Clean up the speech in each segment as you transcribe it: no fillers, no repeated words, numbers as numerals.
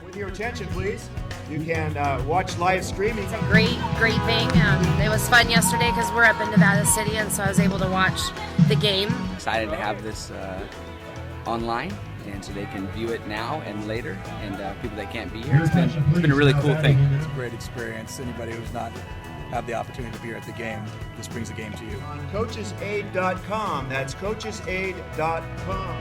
With your attention, please. You can watch live streaming. It's a great thing. It was fun yesterday because we're up in Nevada City, and so I was able to watch the game. Excited to have this online, and so they can view it now and later, and people that can't be here. It's been a really cool thing. It's a great experience. Anybody who's not had the opportunity to be here at the game, this brings the game to you. On coachesaid.com. That's coachesaid.com.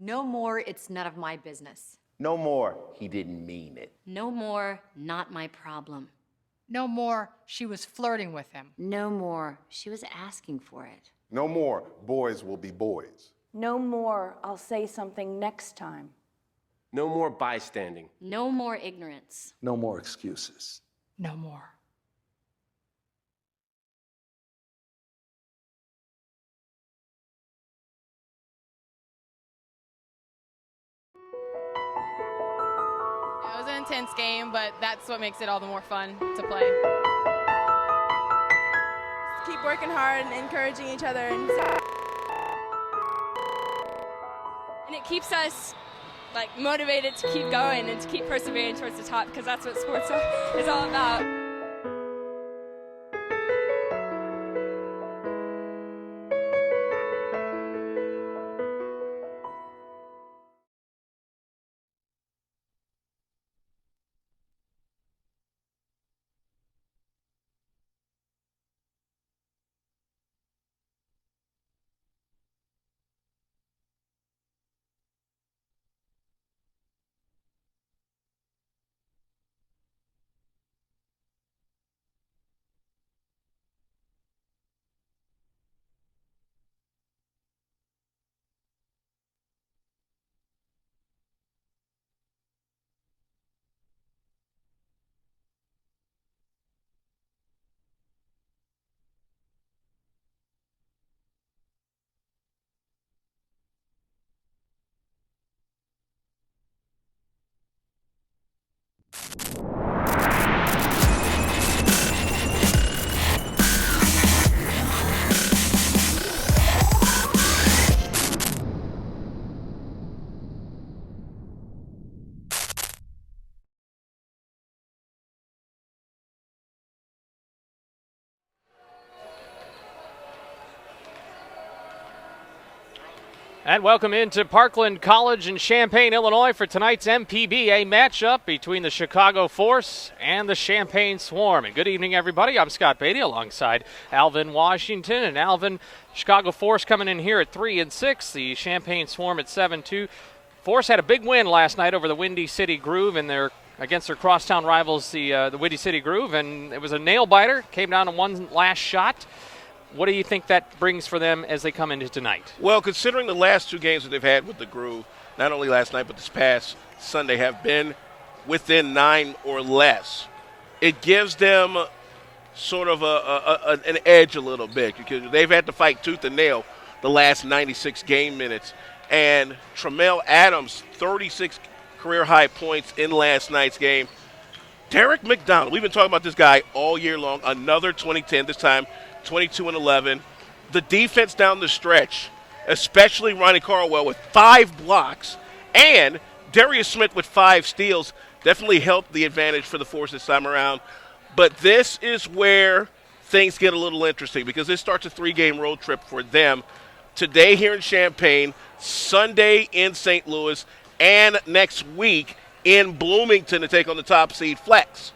No more, it's none of my business. No more, he didn't mean it. No more, not my problem. No more, she was flirting with him. No more, she was asking for it. No more, boys will be boys. No more, I'll say something next time. No more bystanding. No more ignorance. No more excuses. No more. It was an intense game, but that's what makes it all the more fun to play. Just keep working hard and encouraging each other. And it keeps us motivated to keep going and to keep persevering towards the top, because that's what sports is all about. And welcome into Parkland College in Champaign, Illinois for tonight's MPBA matchup between the Chicago Force and the Champaign Swarm. And good evening, everybody. I'm Scott Beatty alongside Alvin Washington. And Alvin, Chicago Force coming in here at 3-6, the Champaign Swarm at 7-2. Force had a big win last night over the Windy City Groove against their crosstown rivals, the Windy City Groove, and it was a nail-biter. Came down to one last shot. What do you think that brings for them as they come into tonight? Well, considering the last two games that they've had with the Groove, not only last night but this past Sunday, have been within 9 or less, it gives them sort of an edge a little bit, because they've had to fight tooth and nail the last 96 game minutes. And Tremel Adams, 36 career-high points in last night's game. Derek McDonald, we've been talking about this guy all year long, another 2010, this time 22-11. The defense down the stretch, especially Ronnie Carwell with 5 blocks, and Darius Smith with 5 steals, definitely helped the advantage for the Force this time around. But this is where things get a little interesting, because this starts a 3-game road trip for them. Today here in Champaign, Sunday in St. Louis, and next week in Bloomington to take on the top seed Flex.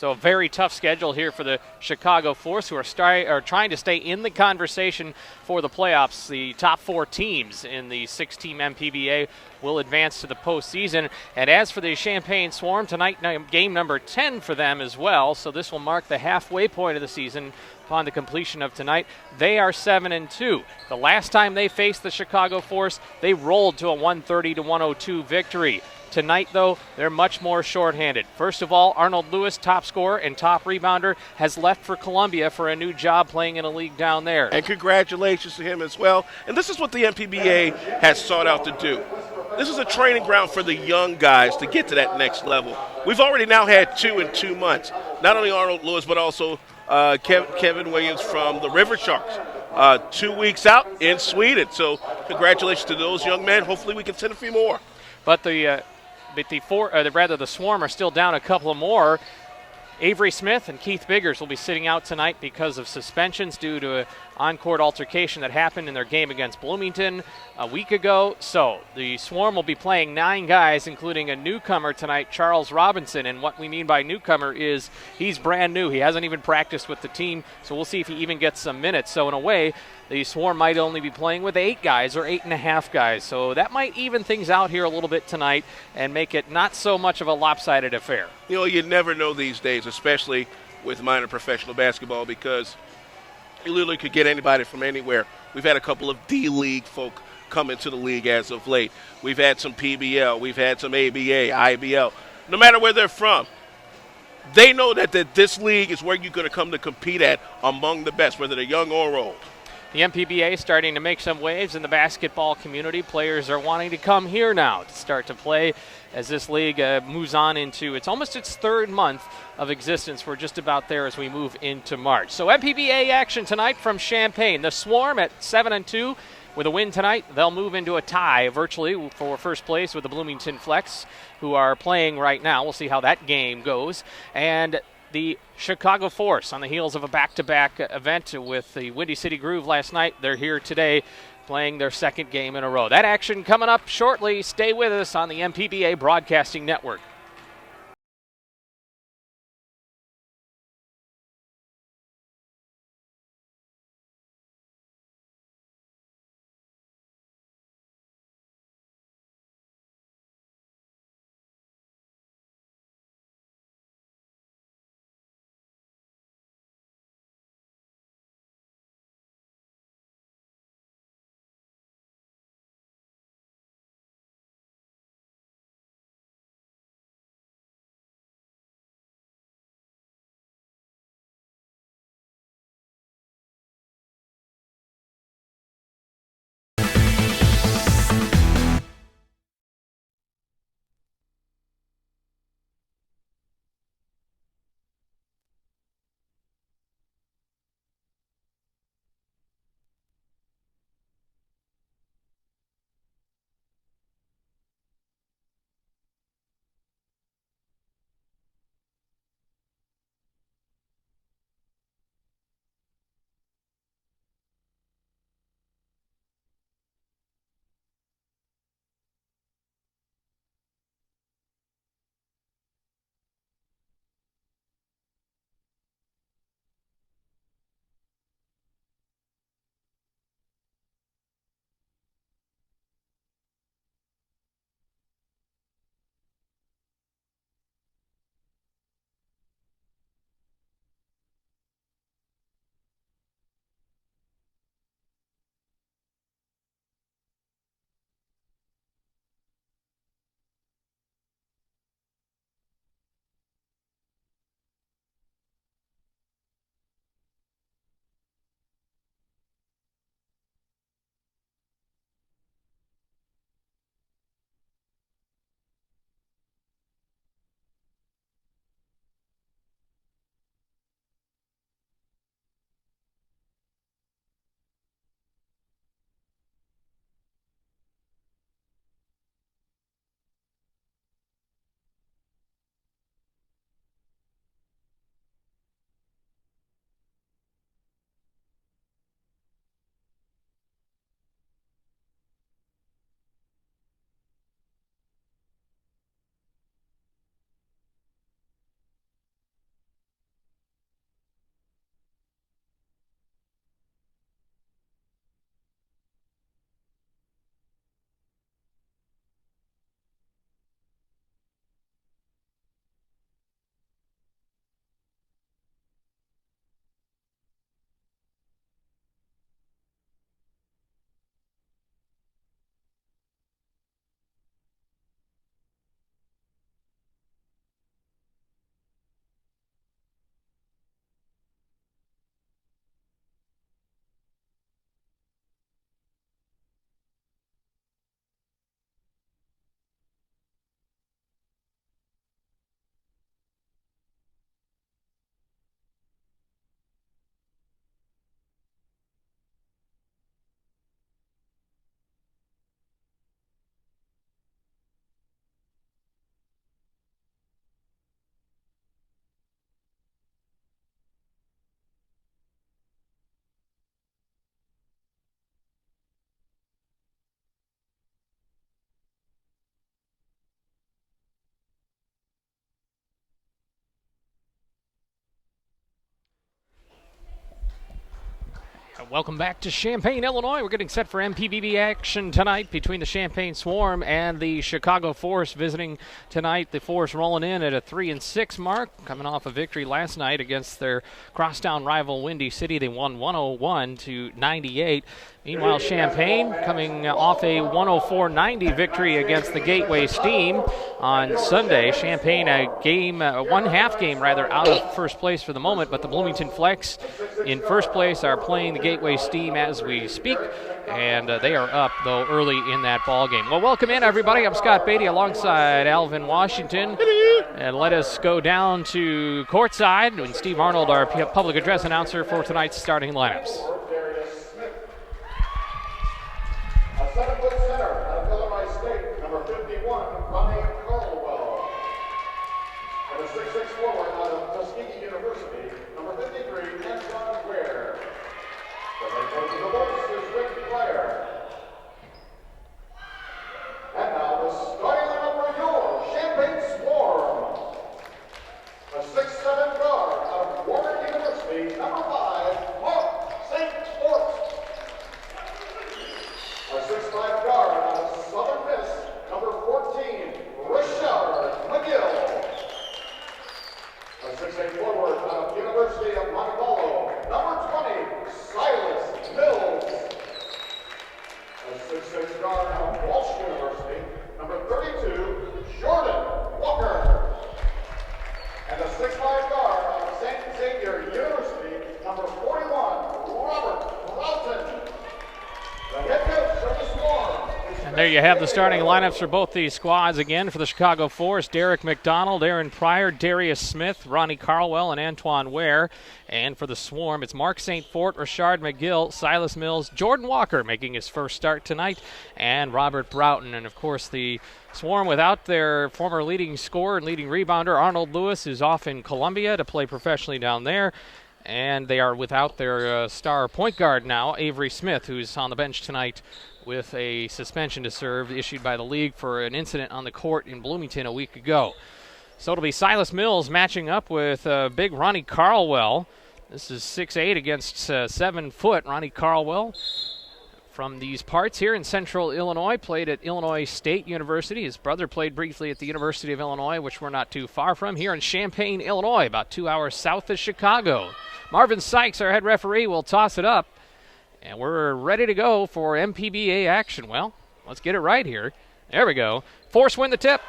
So a very tough schedule here for the Chicago Force, who are trying to stay in the conversation for the playoffs. The top 4 teams in the 6-team MPBA will advance to the postseason. And as for the Champaign Swarm, tonight game number 10 for them as well. So this will mark the halfway point of the season. Upon the completion of tonight, they are 7-2. The last time they faced the Chicago Force, they rolled to a 130-102 victory. Tonight, though, they're much more shorthanded. First of all, Arnold Lewis, top scorer and top rebounder, has left for Columbia for a new job playing in a league down there. And congratulations to him as well. And this is what the MPBA has sought out to do. This is a training ground for the young guys to get to that next level. We've already now had 2 in 2 months. Not only Arnold Lewis, but also Kevin Williams from the River Sharks. 2 weeks out in Sweden. So congratulations to those young men. Hopefully we can send a few more. But the Swarm are still down a couple more. Avery Smith and Keith Biggers will be sitting out tonight because of suspensions due to an on-court altercation that happened in their game against Bloomington a week ago. So the Swarm will be playing 9 guys, including a newcomer tonight, Charles Robinson. And what we mean by newcomer is he's brand new. He hasn't even practiced with the team, so we'll see if he even gets some minutes. So in a way, the Swarm might only be playing with 8 guys or 8.5 guys. So that might even things out here a little bit tonight and make it not so much of a lopsided affair. You know, you never know these days, especially with minor professional basketball, because you literally could get anybody from anywhere. We've had a couple of D-League folk come into the league as of late. We've had some PBL. We've had some ABA, IBL. No matter where they're from, they know that this league is where you're going to come to compete at among the best, whether they're young or old. The MPBA is starting to make some waves in the basketball community. Players are wanting to come here now to start to play as this league moves on into its 3rd month of existence. We're just about there as we move into March. So MPBA action tonight from Champaign. The Swarm at 7-2. With a win tonight, they'll move into a tie virtually for first place with the Bloomington Flex, who are playing right now. We'll see how that game goes. And the Chicago Force, on the heels of a back-to-back event with the Windy City Groove last night, they're here today playing their 2nd game in a row. That action coming up shortly. Stay with us on the MPBA Broadcasting Network. Welcome back to Champaign, Illinois. We're getting set for MPBB action tonight between the Champaign Swarm and the Chicago Force. Visiting tonight, the Force rolling in at a 3-6 mark, coming off a victory last night against their crosstown rival Windy City. They won 101-98. Meanwhile, Champaign coming off a 104-90 victory against the Gateway Steam on Sunday. Champaign one half game out of first place for the moment, but the Bloomington Flex in first place are playing the Gateway Steam as we speak, and they are up, though, early in that ball game. Well, welcome in, everybody. I'm Scott Beatty alongside Alvin Washington, and let us go down to courtside, and Steve Arnold, our public address announcer for tonight's starting lineups. A 7-foot center out of Illinois State, number 51, Ronnie Caldwell. And a 6'6" forward out of Tuskegee University, number 53, Antoine Ware. The head coach of the Wolves is Rick Pryor. And now the starting lineup for your Champaign Swarm. A 6'7" guard out of Warwick University, number 5, Mark St. Fort. A 6'5" guard out of Southern Miss, number 14, Richard McGill. A 6'8" forward out of University of Montevallo, number 20, Silas Mills. A 6'6" guard out of Walsh University, number 32, Jordan Walker. And a 6'5" guard out of St. Xavier University, number 41, Robert Broughton. The head coach of the Swarm. And there you have the starting lineups for both these squads. Again, for the Chicago Force, Derek McDonald, Aaron Pryor, Darius Smith, Ronnie Carlwell, and Antoine Ware. And for the Swarm, it's Mark St. Fort, Richard McGill, Silas Mills, Jordan Walker making his first start tonight, and Robert Broughton. And, of course, the Swarm without their former leading scorer and leading rebounder, Arnold Lewis, who's off in Columbia to play professionally down there. And they are without their star point guard now, Avery Smith, who's on the bench tonight with a suspension to serve issued by the league for an incident on the court in Bloomington a week ago. So it'll be Silas Mills matching up with big Ronnie Carlwell. This is 6'8" against 7 foot. Ronnie Carlwell from these parts here in central Illinois, played at Illinois State University. His brother played briefly at the University of Illinois, which we're not too far from, here in Champaign, Illinois, about 2 hours south of Chicago. Marvin Sykes, our head referee, will toss it up, and we're ready to go for MPBA action. Well, let's get it right here. There we go. Force win the tip,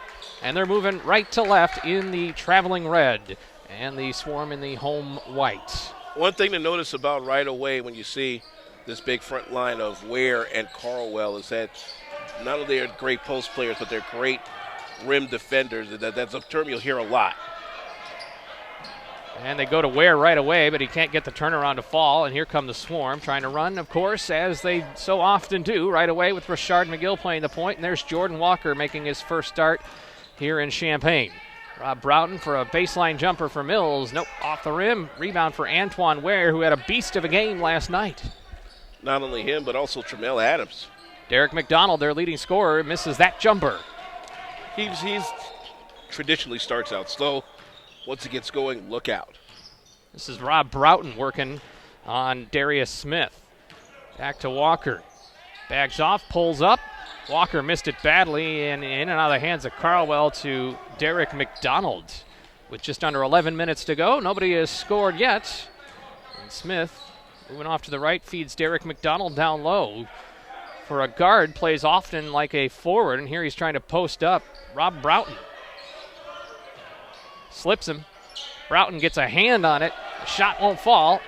and they're moving right to left in the traveling red, and the Swarm in the home white. One thing to notice about right away when you see this big front line of Ware and Carlwell is that not only are they great post players, but they're great rim defenders. That's a term you'll hear a lot. And they go to Ware right away, but he can't get the turnaround to fall. And here come the Swarm trying to run, of course, as they so often do, right away with Richard McGill playing the point. And there's Jordan Walker making his first start here in Champaign. Rob Broughton for a baseline jumper for Mills. Nope, off the rim. Rebound for Antoine Ware, who had a beast of a game last night. Not only him, but also Tramel Adams. Derek McDonald, their leading scorer, misses that jumper. He's traditionally starts out slow. Once he gets going, look out. This is Rob Broughton working on Darius Smith. Back to Walker. Bags off, pulls up. Walker missed it badly, and in and out of the hands of Carlwell to Derek McDonald. With just under 11 minutes to go, nobody has scored yet. And Smith, moving off to the right, feeds Derek McDonald down low. For a guard, plays often like a forward, and here he's trying to post up Rob Broughton. Slips him. Broughton gets a hand on it. The shot won't fall.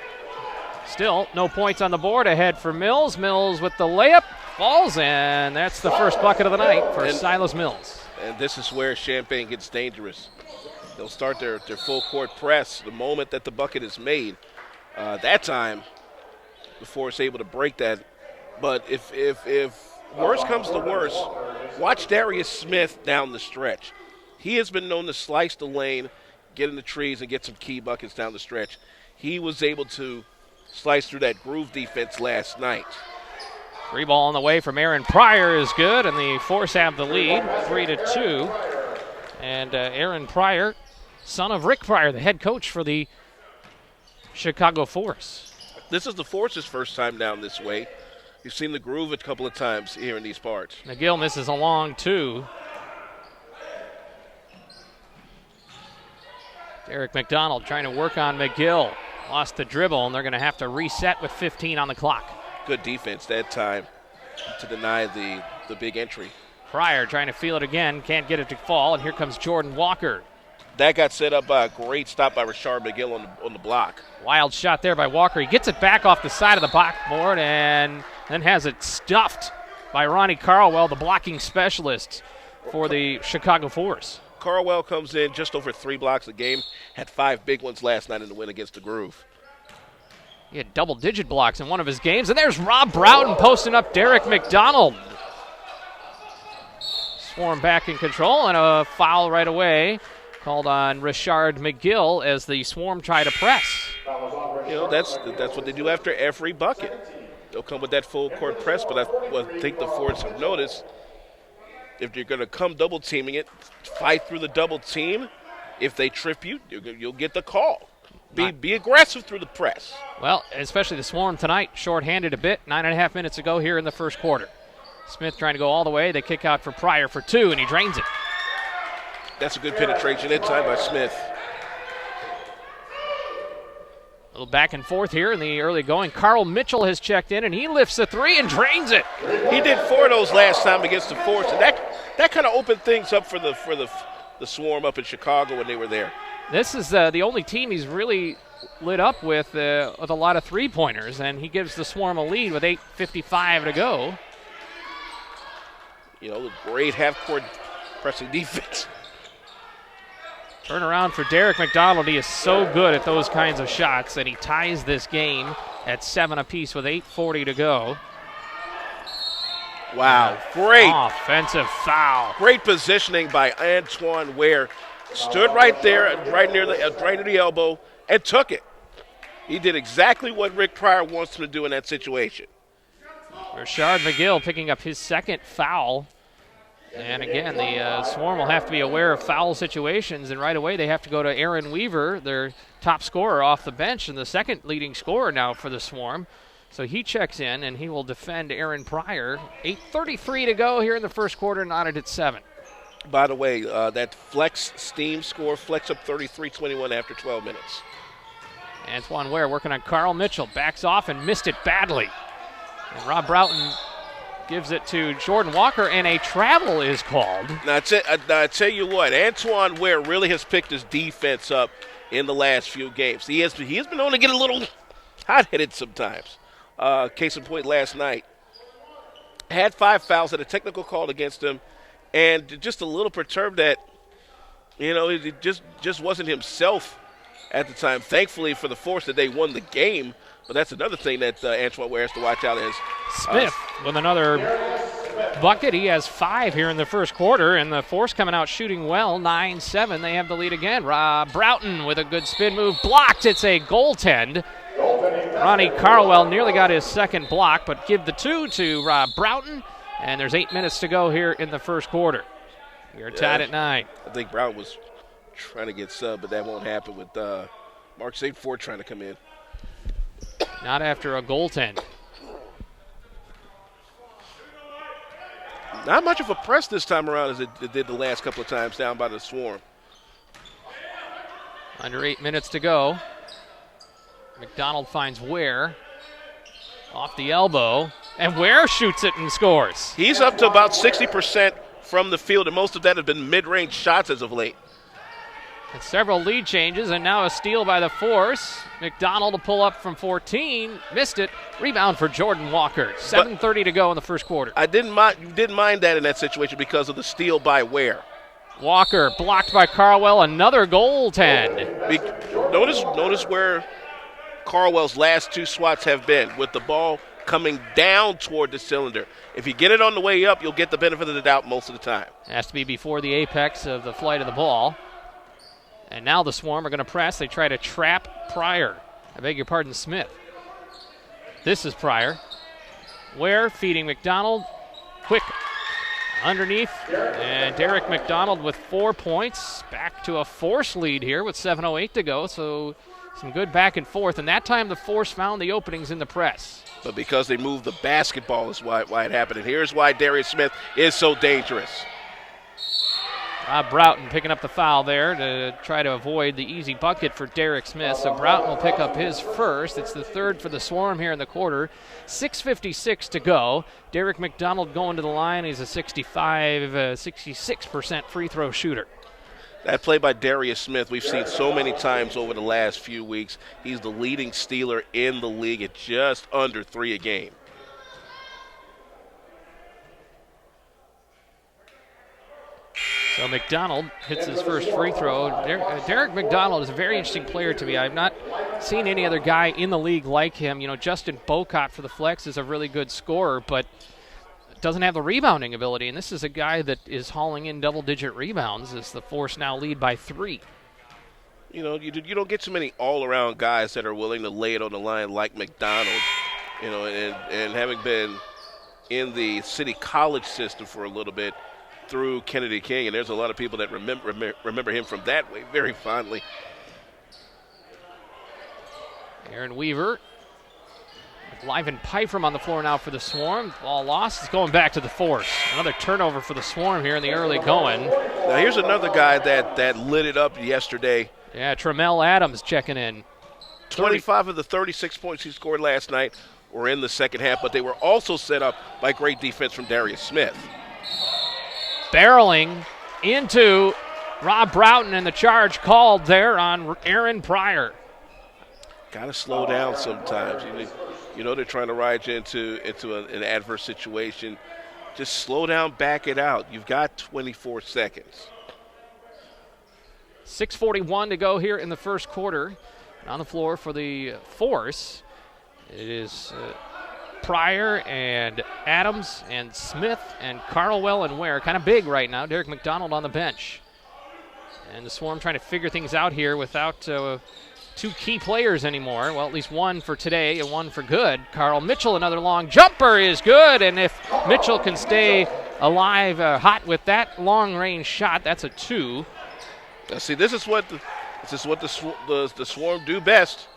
Still, no points on the board. Ahead for Mills. Mills with the layup. Falls, and that's the first bucket of the night for Silas Mills. And this is where Champaign gets dangerous. They'll start their full court press the moment that the bucket is made. That time, the Force able to break that. But if worse comes to worse, watch Darius Smith down the stretch. He has been known to slice the lane, get in the trees, and get some key buckets down the stretch. He was able to slice through that groove defense last night. Free ball on the way from Aaron Pryor is good, and the Force have the lead, 3-2. And Aaron Pryor, son of Rick Pryor, the head coach for the Chicago Force. this is the Force's first time down this way. You've seen the groove a couple of times here in these parts. McGill misses a long two. Derek McDonald trying to work on McGill. Lost the dribble, and they're going to have to reset with 15 on the clock. Good defense that time to deny the big entry. Pryor trying to feel it again, can't get it to fall, and here comes Jordan Walker. That got set up by a great stop by Richard McGill on the block. Wild shot there by Walker. He gets it back off the side of the backboard and then has it stuffed by Ronnie Carlwell, the blocking specialist for the Chicago Force. Carlwell comes in just over 3 blocks a game, had 5 big ones last night in the win against the Groove. He had double-digit blocks in one of his games, and there's Rob Broughton posting up Derek McDonald. Swarm back in control, and a foul right away called on Richard McGill as the Swarm try to press. You know, that's what they do after every bucket. They'll come with that full court press, but I think the Force have noticed if you're going to come double teaming it, fight through the double team. If they trip you, you'll get the call. Be aggressive through the press. Well, especially the Swarm tonight, shorthanded a bit, 9.5 minutes ago here in the first quarter. Smith trying to go all the way. They kick out for Pryor for 2, and he drains it. That's a good penetration that time by Smith. A little back and forth here in the early going. Carl Mitchell has checked in, and he lifts a 3 and drains it. He did 4 of those last time against the Force, and that kind of opened things up for the Swarm up in Chicago when they were there. This is the only team he's really lit up with a lot of three-pointers, and he gives the Swarm a lead with 8:55 to go. You know, great half-court pressing defense. Turn around for Derek McDonald. He is so good at those kinds of shots that he ties this game at 7 apiece with 8:40 to go. Wow, great. Offensive foul. Great positioning by Antoine Ware. Stood right there, right near the elbow, and took it. He did exactly what Rick Pryor wants him to do in that situation. Richard McGill picking up his second foul. And again, the Swarm will have to be aware of foul situations, and right away they have to go to Aaron Weaver, their top scorer off the bench, and the second leading scorer now for the Swarm. So he checks in, and he will defend Aaron Pryor. 8:33 to go here in the first quarter, knotted at 7. By the way, that flex steam score, flex up 33-21 after 12 minutes. Antoine Ware working on Carl Mitchell, backs off and missed it badly. And Rob Broughton gives it to Jordan Walker, and a travel is called. Now, I tell you what, Antoine Ware really has picked his defense up in the last few games. He has been known to get a little hot-headed sometimes. Case in point last night. Had 5 fouls, had a technical call against him, and just a little perturbed that, you know, it just wasn't himself at the time. Thankfully for the Force that they won the game, but that's another thing that Antoine Ware has to watch out is. Smith with another bucket. He has 5 here in the first quarter, and the Force coming out shooting well, 9-7. They have the lead again. Rob Broughton with a good spin move. Blocked. It's a goaltend. Ronnie Carlwell nearly got his second block, but give the 2 to Rob Broughton. And there's 8 minutes to go here in the first quarter. We're tied at 9. I think Brown was trying to get sub, but that won't happen with Mark St. Ford trying to come in. Not after a goaltend. Not much of a press this time around as it did the last couple of times down by the Swarm. Under 8 minutes to go. McDonald finds Ware. Off the elbow. And Ware shoots it and scores. He's up to about 60% from the field, and most of that have been mid-range shots as of late. And several lead changes, and now a steal by the Force. McDonald to pull up from 14. Missed it. Rebound for Jordan Walker. 7:30 to go in the first quarter. I didn't mind that in that situation because of the steal by Ware. Walker blocked by Carlwell. Another goaltend. Notice where Carlwell's last 2 swats have been, with the ball coming down toward the cylinder. If you get it on the way up, you'll get the benefit of the doubt most of the time. Has to be before the apex of the flight of the ball. And now the Swarm are going to press. They try to trap Pryor. I beg your pardon, Smith. This is Pryor. Ware feeding McDonald. Quick underneath, and Derek McDonald with 4 points. Back to a Force lead here with 7:08 to go, so some good back and forth. And that time the Force found the openings in the press. But because they moved the basketball is why it happened. And here's why Darius Smith is so dangerous. Rob Broughton picking up the foul there to try to avoid the easy bucket for Derek Smith. So Broughton will pick up his first. It's the third for the Swarm here in the quarter. 6:56 to go. Derek McDonald going to the line. He's a 66% free throw shooter. That play by Darius Smith we've seen so many times over the last few weeks. He's the leading stealer in the league at just under 3 a game. So McDonald hits his first free throw. Derek McDonald is a very interesting player to me. I've not seen any other guy in the league like him. You know, Justin Bocott for the Flex is a really good scorer, but doesn't have the rebounding ability. And this is a guy that is hauling in double-digit rebounds as the Force now lead by 3. You know, you don't get too many all-around guys that are willing to lay it on the line like McDonald. You know, and having been in the city college system for a little bit, through Kennedy King, and there's a lot of people that remember him from that way very fondly. Aaron Weaver. Liven Pyfrom on the floor now for the Swarm. Ball lost. It's going back to the Force. Another turnover for the Swarm here in the early going. Now here's another guy that lit it up yesterday. Yeah, Tremel Adams checking in. 25 of the 36 points he scored last night were in the second half, but they were also set up by great defense from Darius Smith. Barreling into Rob Broughton, and the charge called there on Aaron Pryor. Got to slow down sometimes. You know they're trying to ride you into an adverse situation. Just slow down, back it out. You've got 24 seconds. 6:41 to go here in the first quarter. On the floor for the Force, it is Pryor and Adams and Smith and Carlwell and Ware. Kind of big right now. Derek McDonald on the bench. And the Swarm trying to figure things out here without 2 key players anymore. Well, at least one for today and one for good. Carl Mitchell, another long jumper is good. And if Mitchell can stay alive, hot with that long-range shot, that's a 2. Now, see, this is what the Swarm do best.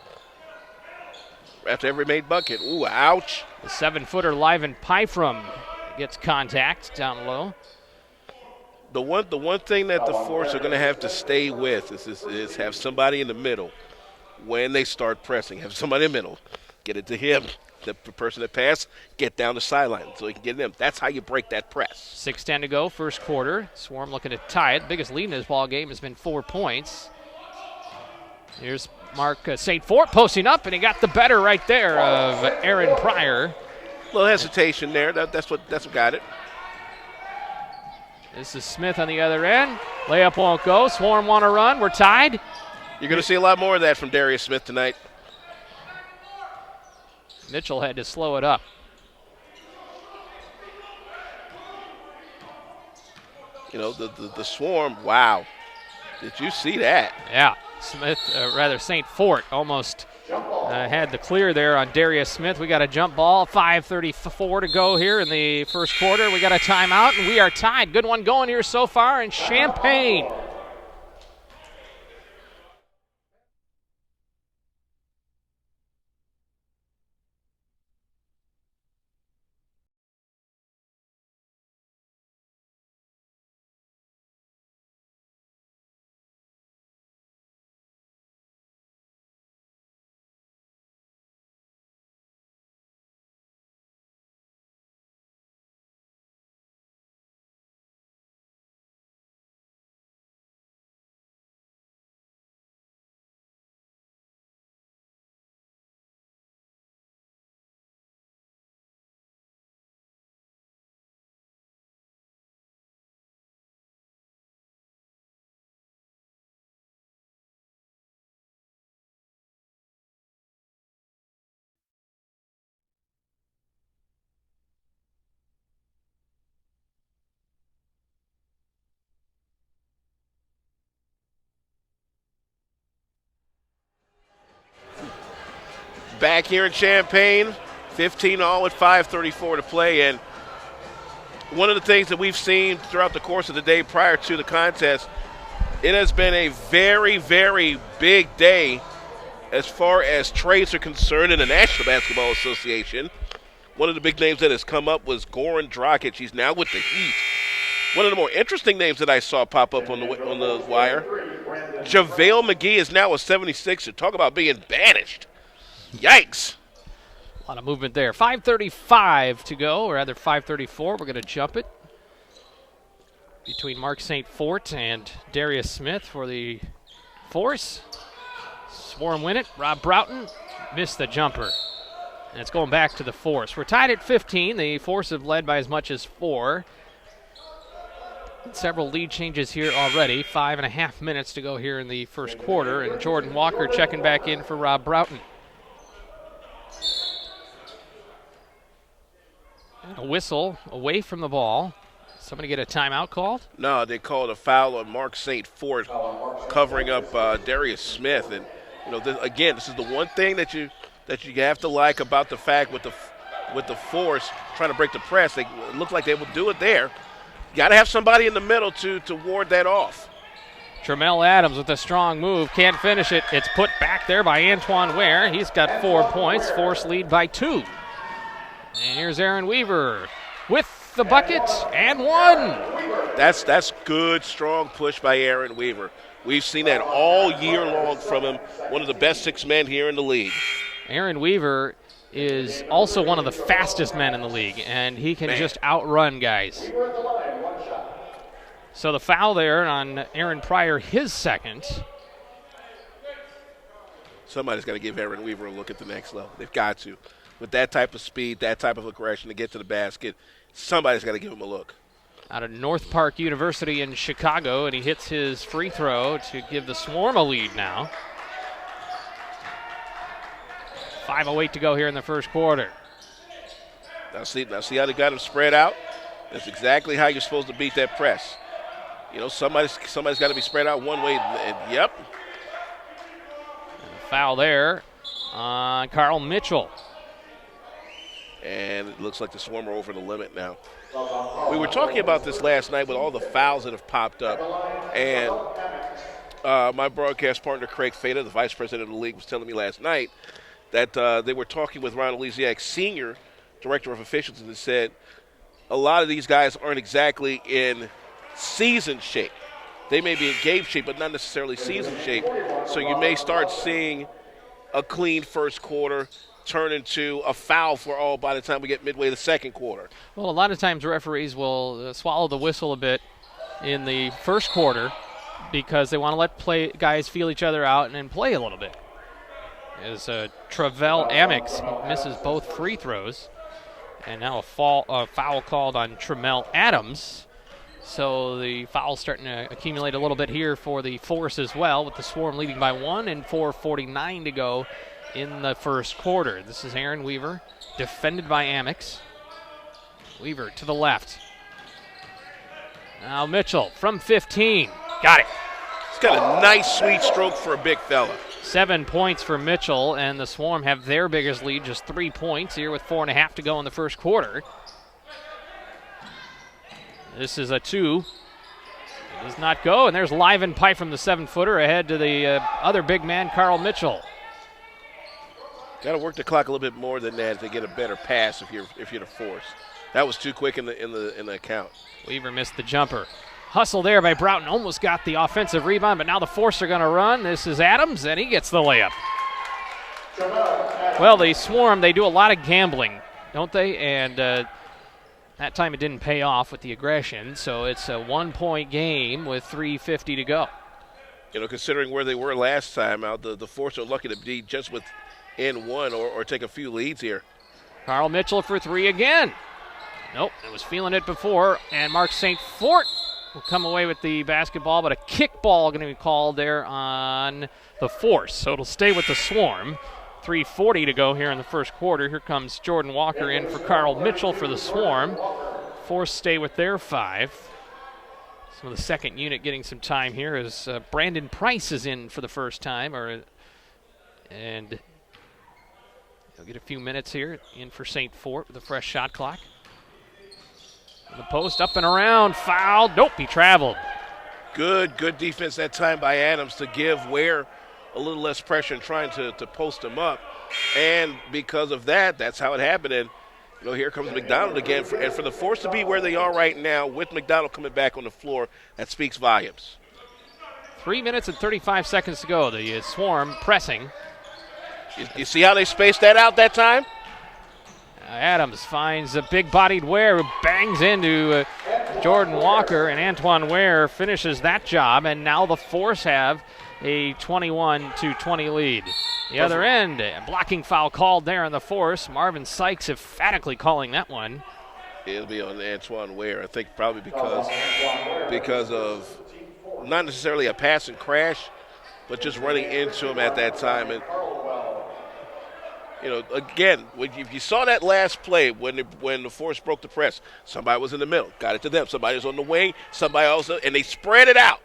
After every made bucket. Ooh, ouch. The 7-footer Liven Pyfrom gets contact down low. The one thing that the Force are going to have to stay with is have somebody in the middle when they start pressing. Have somebody in the middle. Get it to him. The person that passed, get down the sideline so he can get them. That's how you break that press. 6:10 to go, first quarter. Swarm looking to tie it. The biggest lead in this ball game has been 4 points. Here's Mark St. Fort posting up, and he got the better right there of Aaron Pryor. A little hesitation there. That's what got it. This is Smith on the other end. Layup won't go. Swarm want to run. We're tied. You're going to see a lot more of that from Darius Smith tonight. Mitchell had to slow it up. You know, the Swarm, wow. Did you see that? Yeah. St. Fort almost had the clear there on Darius Smith. We got a jump ball, 5:34 to go here in the first quarter. We got a timeout, and we are tied. Good one going here so far in Champaign. Back here in Champaign, 15 all with 5:34 to play, and one of the things that we've seen throughout the course of the day prior to the contest, it has been a very, very big day as far as trades are concerned in the National Basketball Association. One of the big names that has come up was Goran Dragic. He's now with the Heat. One of the more interesting names that I saw pop up on the wire, JaVale McGee is now a 76er. Talk about being banished. Yikes. A lot of movement there. 5:35 to go, or rather 5:34. We're going to jump it between Mark St. Fort and Darius Smith for the Force. Swarm win it. Rob Broughton missed the jumper. And it's going back to the Force. We're tied at 15. The Force have led by as much as 4. Several lead changes here already. 5.5 minutes to go here in the first quarter. And Jordan Walker checking back in for Rob Broughton. And a whistle away from the ball. Somebody get a timeout called? No, they called a foul on Mark St. Fort covering up Darius Smith. And, again, this is the one thing that you have to like about the fact with the Force trying to break the press. It looked like they would do it there. You got to have somebody in the middle to ward that off. Tremel Adams with a strong move. Can't finish it. It's put back there by Antoine Ware. He's got 4 points. Force lead by 2. And here's Aaron Weaver with the bucket and 1. That's good, strong push by Aaron Weaver. We've seen that all year long from him. One of the best 6 men here in the league. Aaron Weaver is also one of the fastest men in the league, and he can just outrun guys. So the foul there on Aaron Pryor, his second. Somebody's got to give Aaron Weaver a look at the next level. They've got to. With that type of speed, that type of aggression to get to the basket, somebody's got to give him a look. Out of North Park University in Chicago, and he hits his free throw to give the Swarm a lead now. 5:08 to go here in the first quarter. Now see how they got him spread out? That's exactly how you're supposed to beat that press. Somebody's got to be spread out one way. And yep. And a foul there on Carl Mitchell. And it looks like the Swarm are over the limit now. We were talking about this last night with all the fouls that have popped up. And my broadcast partner, Craig Fada, the vice president of the league, was telling me last night that they were talking with Ron Elysiak, senior director of officials, and said a lot of these guys aren't exactly in season shape. They may be in game shape, but not necessarily season shape. So you may start seeing a clean first quarter turn into a foul for all by the time we get midway the second quarter. Well, a lot of times referees will swallow the whistle a bit in the first quarter because they want to let guys feel each other out and then play a little bit. As Travell Amex misses both free throws. And now a foul called on Tremel Adams. So the foul's starting to accumulate a little bit here for the Force as well, with the Swarm leading by 1 and 4:49 to go in the first quarter. This is Aaron Weaver, defended by Amex. Weaver to the left. Now Mitchell from 15. Got it. He's got a nice, sweet stroke for a big fella. 7 points for Mitchell, and the Swarm have their biggest lead, just 3 points here with 4.5 to go in the first quarter. This is a 2. It does not go, and there's Liven Pipe from the 7-footer ahead to the other big man, Carl Mitchell. Got to work the clock a little bit more than that to get a better pass if you're the Force. That was too quick in the account. Weaver missed the jumper. Hustle there by Broughton, almost got the offensive rebound, but now the Force are going to run. This is Adams, and he gets the layup. Well, the Swarm, they do a lot of gambling, don't they? And that time it didn't pay off with the aggression, so it's a 1-point game with 3:50 to go. Considering where they were last time out, the Force are lucky to be just within 1 or take a few leads here. Carl Mitchell for 3 again. Nope, I was feeling it before, and Mark St. Fort will come away with the basketball, but a kickball going to be called there on the Force, so it'll stay with the Swarm. 3:40 to go here in the first quarter. Here comes Jordan Walker in for Carl Mitchell for the Swarm. Force stay with their 5. Some of the second unit getting some time here as Brandon Price is in for the first time, and he'll get a few minutes here in for St. Fort with a fresh shot clock. The post up and around, fouled. Nope, he traveled. Good defense that time by Adams to give Ware a little less pressure and trying to post him up. And because of that, that's how it happened. And, here comes McDonald again. And for the Force to be where they are right now with McDonald coming back on the floor, that speaks volumes. 3 minutes and 35 seconds to go. The Swarm pressing. You see how they spaced that out that time? Adams finds a big-bodied Ware who bangs into Jordan Walker, and Antoine Ware finishes that job, and now the Force have a 21-20 lead. The other end, a blocking foul called there on the Force. Marvin Sykes emphatically calling that one. It'll be on Antoine Ware, I think probably because of not necessarily a pass and crash, but just running into him at that time. And again, if you saw that last play when the Force broke the press, somebody was in the middle, got it to them. Somebody was on the wing, somebody else, and they spread it out.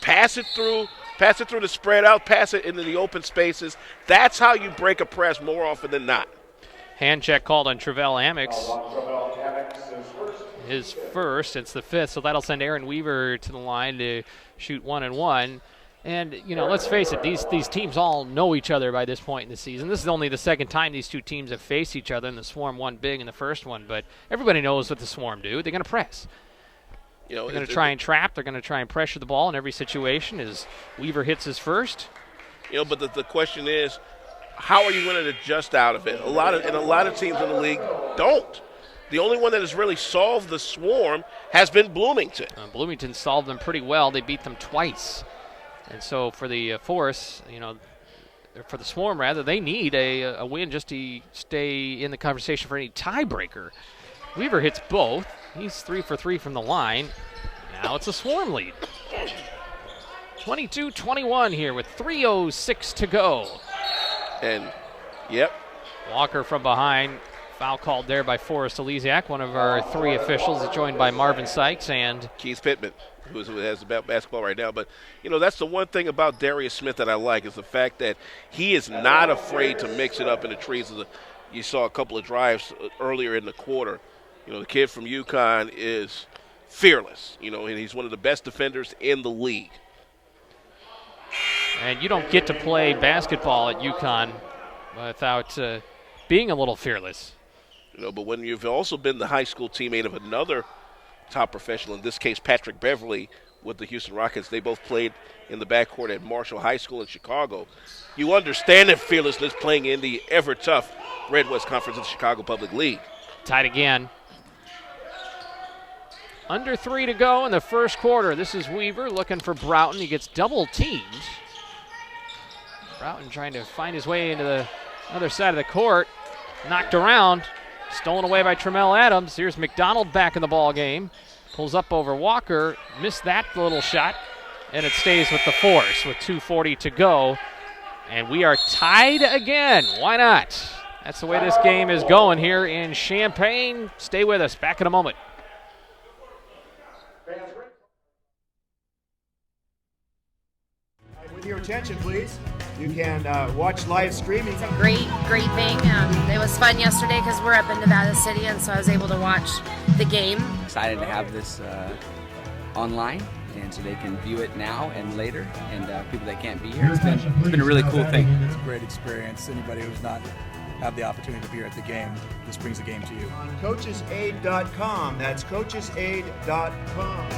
Pass it through to spread out, pass it into the open spaces. That's how you break a press more often than not. Hand check called on Travell Amex. His first, it's the fifth, so that'll send Aaron Weaver to the line to shoot 1-1. And, let's face it, these teams all know each other by this point in the season. This is only the second time these two teams have faced each other, and the Swarm won big in the first one. But everybody knows what the Swarm do. They're going to press. They're going to try and trap. They're going to try and pressure the ball in every situation as Weaver hits his first. But the question is, how are you going to adjust out of it? A lot of teams in the league don't. The only one that has really solved the Swarm has been Bloomington. Bloomington solved them pretty well. They beat them twice. And so for the Force, for the Swarm rather, they need a win just to stay in the conversation for any tiebreaker. Weaver hits both. He's 3 for 3 from the line. Now it's a Swarm lead. 22-21 here with 3:06 to go. And, yep. Walker from behind. Foul called there by Forrest Elysiak, one of our three officials, joined by Marvin Sykes and Keith Pittman, who has the basketball right now. But, that's the one thing about Darius Smith that I like is the fact that he is not afraid to mix it up in the trees. You saw a couple of drives earlier in the quarter. The kid from UConn is fearless, and he's one of the best defenders in the league. And you don't get to play basketball at UConn without being a little fearless. But when you've also been the high school teammate of another top professional, in this case Patrick Beverly with the Houston Rockets, they both played in the backcourt at Marshall High School in Chicago. You understand that fearlessness playing in the ever-tough Red West Conference of the Chicago Public League. Tied again. Under 3 to go in the first quarter. This is Weaver looking for Broughton. He gets double teamed. Broughton trying to find his way into the other side of the court. Knocked around. Stolen away by Tramell Adams. Here's McDonald back in the ball game. Pulls up over Walker. Missed that little shot. And it stays with the Force with 2:40 to go. And we are tied again. Why not? That's the way this game is going here in Champaign. Stay with us. Back in a moment. With your attention, please. You can watch live streaming. It's a great thing. It was fun yesterday because we're up in Nevada City, and so I was able to watch the game. Excited to have this online, and so they can view it now and later, and people that can't be here. It's been a really cool thing. It's a great experience. Anybody who's not had the opportunity to be here at the game, this brings the game to you. On coachesaid.com. That's coachesaid.com.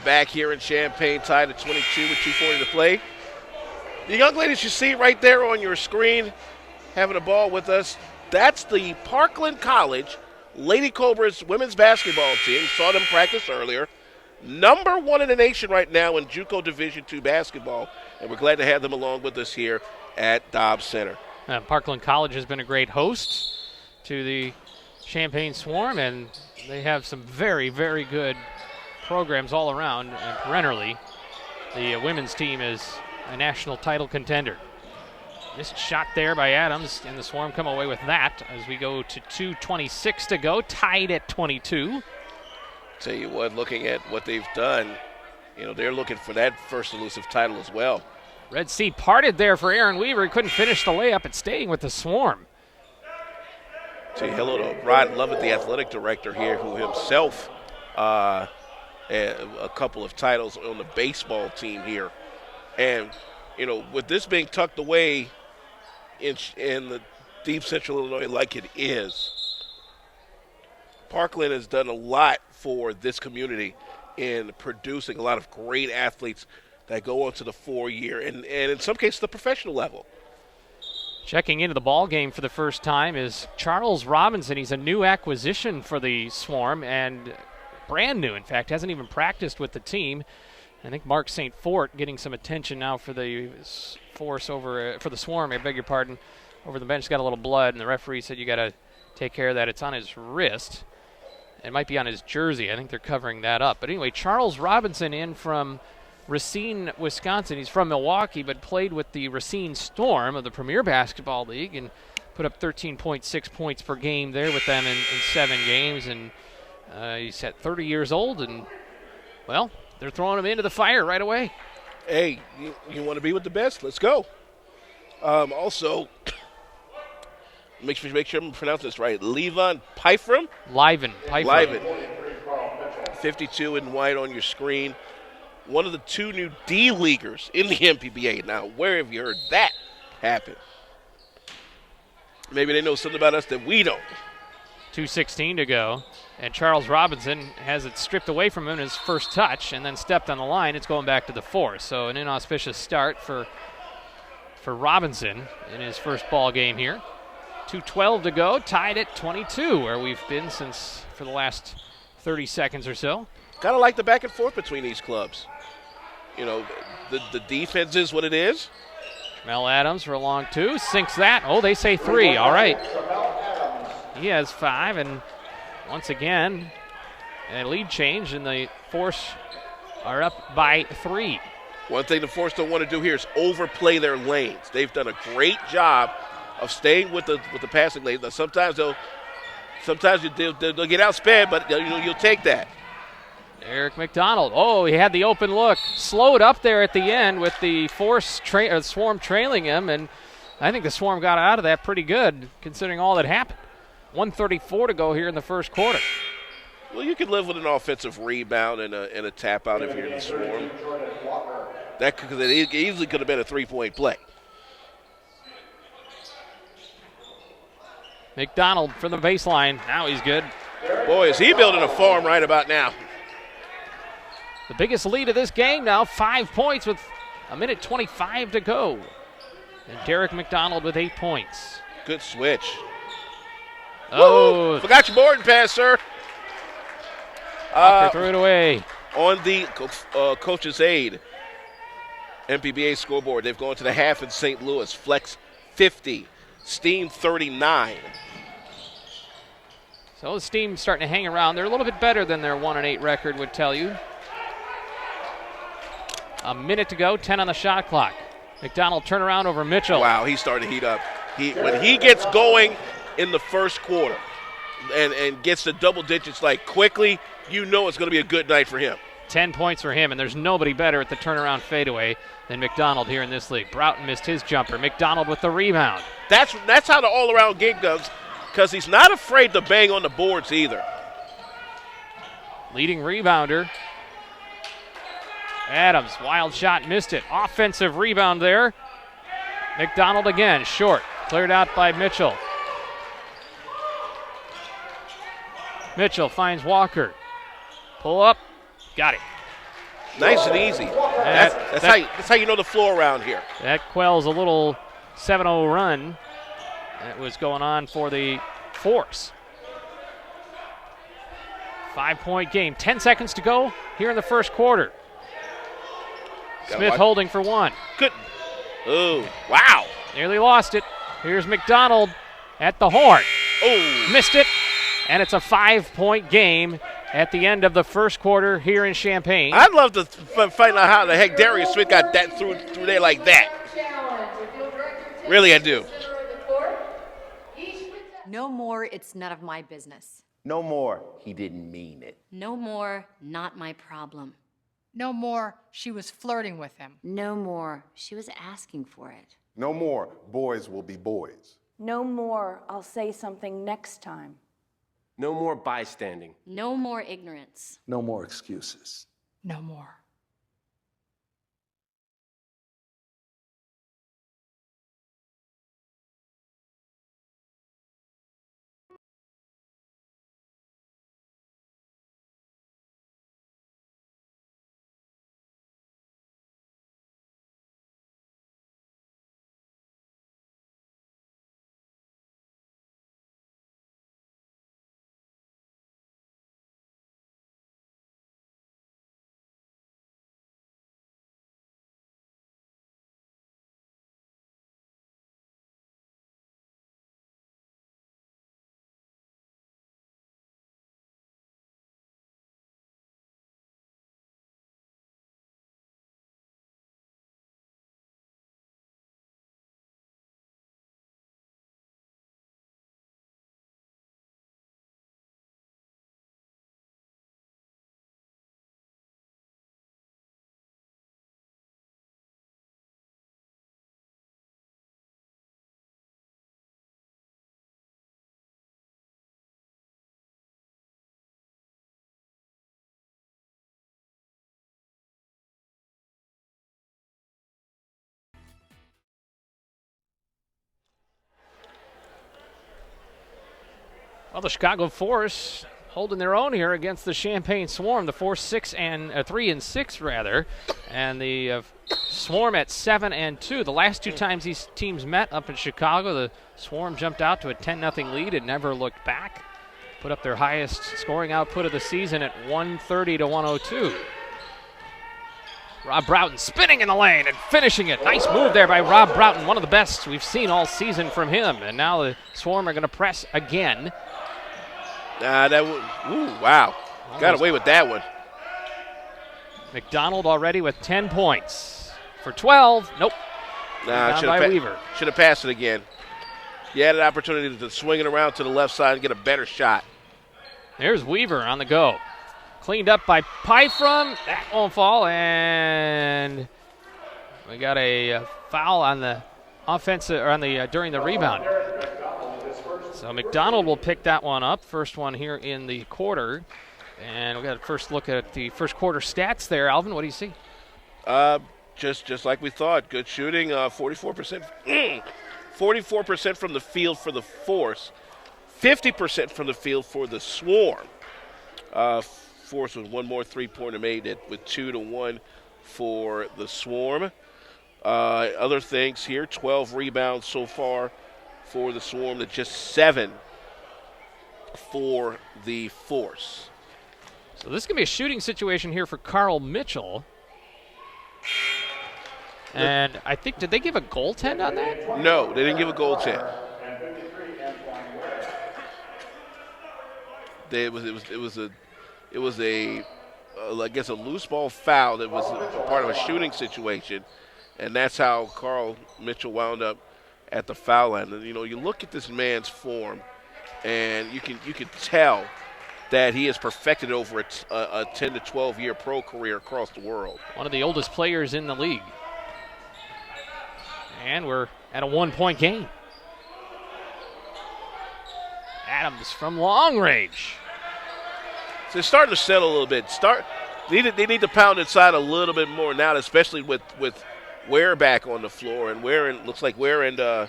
back here in Champaign, tied at 22 with 2:40 to play. The young ladies you see right there on your screen having a ball with us, that's the Parkland College Lady Cobras women's basketball team. Saw them practice earlier. Number 1 in the nation right now in JUCO Division II basketball, and we're glad to have them along with us here at Dobbs Center. Parkland College has been a great host to the Champaign Swarm, and they have some very, very good programs all around, and perennially the women's team is a national title contender. Missed shot there by Adams, and the Swarm come away with that as we go to 2:26 to go, tied at 22. Tell you what, looking at what they've done, they're looking for that first elusive title as well. Red Sea parted there for Aaron Weaver. He couldn't finish the layup and staying with the Swarm. Say hello to Rod Lovett, the athletic director here, who himself a couple of titles on the baseball team here. And, with this being tucked away in the deep central Illinois like it is, Parkland has done a lot for this community in producing a lot of great athletes that go on to the 4-year and in some cases the professional level. Checking into the ball game for the first time is Charles Robinson. He's a new acquisition for the Swarm and brand new, in fact, hasn't even practiced with the team. I think Mark St. Fort getting some attention now for the force over for the Swarm, I beg your pardon, over the bench. Got a little blood, and the referee said you got to take care of that. It's on his wrist. It might be on his jersey. I think they're covering that up. But anyway, Charles Robinson in from Racine, Wisconsin. He's from Milwaukee, but played with the Racine Storm of the Premier Basketball League and put up 13.6 points per game there with them in 7 games. And he's at 30 years old, and, well, they're throwing him into the fire right away. Hey, you want to be with the best? Let's go. Also, make sure I'm pronouncing this right. Levon Pifram? Liven. 52 in white on your screen. One of the 2 new D-leaguers in the MPBA. Now, where have you heard that happen? Maybe they know something about us that we don't. 2:16 to go. And Charles Robinson has it stripped away from him in his first touch and then stepped on the line. It's going back to the 4. So an inauspicious start for Robinson in his first ball game here. 2:12 to go, tied at 22, where we've been since for the last 30 seconds or so. Kind of like the back and forth between these clubs. The defense is what it is. Mel Adams for a long 2, sinks that. Oh, they say 3. All right. He has 5, and once again, a lead change, and the Force are up by 3. One thing the Force don't want to do here is overplay their lanes. They've done a great job of staying with the passing lanes. Now, sometimes they'll get outsped, but you'll take that. Eric McDonald. Oh, he had the open look. Slowed up there at the end with the Swarm trailing him, and I think the Swarm got out of that pretty good considering all that happened. 1:34 to go here in the first quarter. Well, you could live with an offensive rebound and a tap out if you're in the Swarm. That easily could have been a 3-point play. McDonald from the baseline. Now he's good. Boy, is he building a farm right about now. The biggest lead of this game now, 5 points with 1:25 to go. And Derek McDonald with 8 points. Good switch. Oh. Woo! Forgot your boarding pass, sir. Threw it away. On the coach's aid, MPBA scoreboard, they've gone to the half in St. Louis. Flex 50, Steam 39. So the Steam starting to hang around. They're a little bit better than their 1-8 record would tell you. A minute to go, 10 on the shot clock. McDonald turnaround over Mitchell. Wow, he's starting to heat up. When he gets going in the first quarter and gets to double digits like quickly, you know it's going to be a good night for him. 10 points for him, and there's nobody better at the turnaround fadeaway than McDonald here in this league. Broughton missed his jumper. McDonald with the rebound. That's how the all-around game goes, because he's not afraid to bang on the boards either. Leading rebounder. Adams, wild shot, missed it. Offensive rebound there. McDonald again, short. Cleared out by Mitchell. Mitchell finds Walker. Pull up. Got it. Nice and easy. That's how you know the floor around here. That quells a little 7-0 run that was going on for the Force. 5-point game. 10 seconds to go here in the first quarter. Smith holding for one. Good. Oh, wow. Nearly lost it. Here's McDonald at the horn. Oh. Missed it. And it's a 5-point game at the end of the first quarter here in Champaign. I'd love to find out how the heck Darius Smith got that through there like that. Really, I do. No more, it's none of my business. No more, he didn't mean it. No more, not my problem. No more, she was flirting with him. No more, she was asking for it. No more, boys will be boys. No more, I'll say something next time. No more bystanding. No more ignorance. No more excuses. No more. Well, the Chicago Force holding their own here against the Champaign Swarm. The Force 3-6 rather, and the Swarm at 7-2. The last two times these teams met up in Chicago, the Swarm jumped out to a 10-0 lead and never looked back. Put up their highest scoring output of the season at 130-102. Rob Broughton spinning in the lane and finishing it. Nice move there by Rob Broughton, one of the best we've seen all season from him. And now the Swarm are going to press again. Wow. Got away with that one. McDonald already with 10 points. For 12, nope. Down by Weaver. Should have passed it again. You had an opportunity to swing it around to the left side and get a better shot. There's Weaver on the go. Cleaned up by Pyfrom. That won't fall. And we got a foul on the offensive, or on the during the rebound. So McDonald will pick that one up. First one here in the quarter. And we got a first look at the first quarter stats there. Alvin, what do you see? Just like we thought. Good shooting. 44%. 44% from the field for the Force. 50% from the field for the Swarm. Force with one more three-pointer made it with 2-1 for the Swarm. Other things here, 12 rebounds so far for the Swarm to just 7 for the Force. So this is going to be a shooting situation here for Carl Mitchell. And I think, did they give a goaltend on that? No, they didn't give a goaltend. It was a I guess a loose ball foul that was a part of a shooting situation, and that's how Carl Mitchell wound up at the foul line. And you look at this man's form, and you can tell that he has perfected over a 10 to 12 year pro career across the world. One of the oldest players in the league. And we're at a 1-point game. Adams from long range. So they're starting to settle a little bit. They need to pound inside a little bit more now, especially with Ware back on the floor, and looks like Ware and Mr.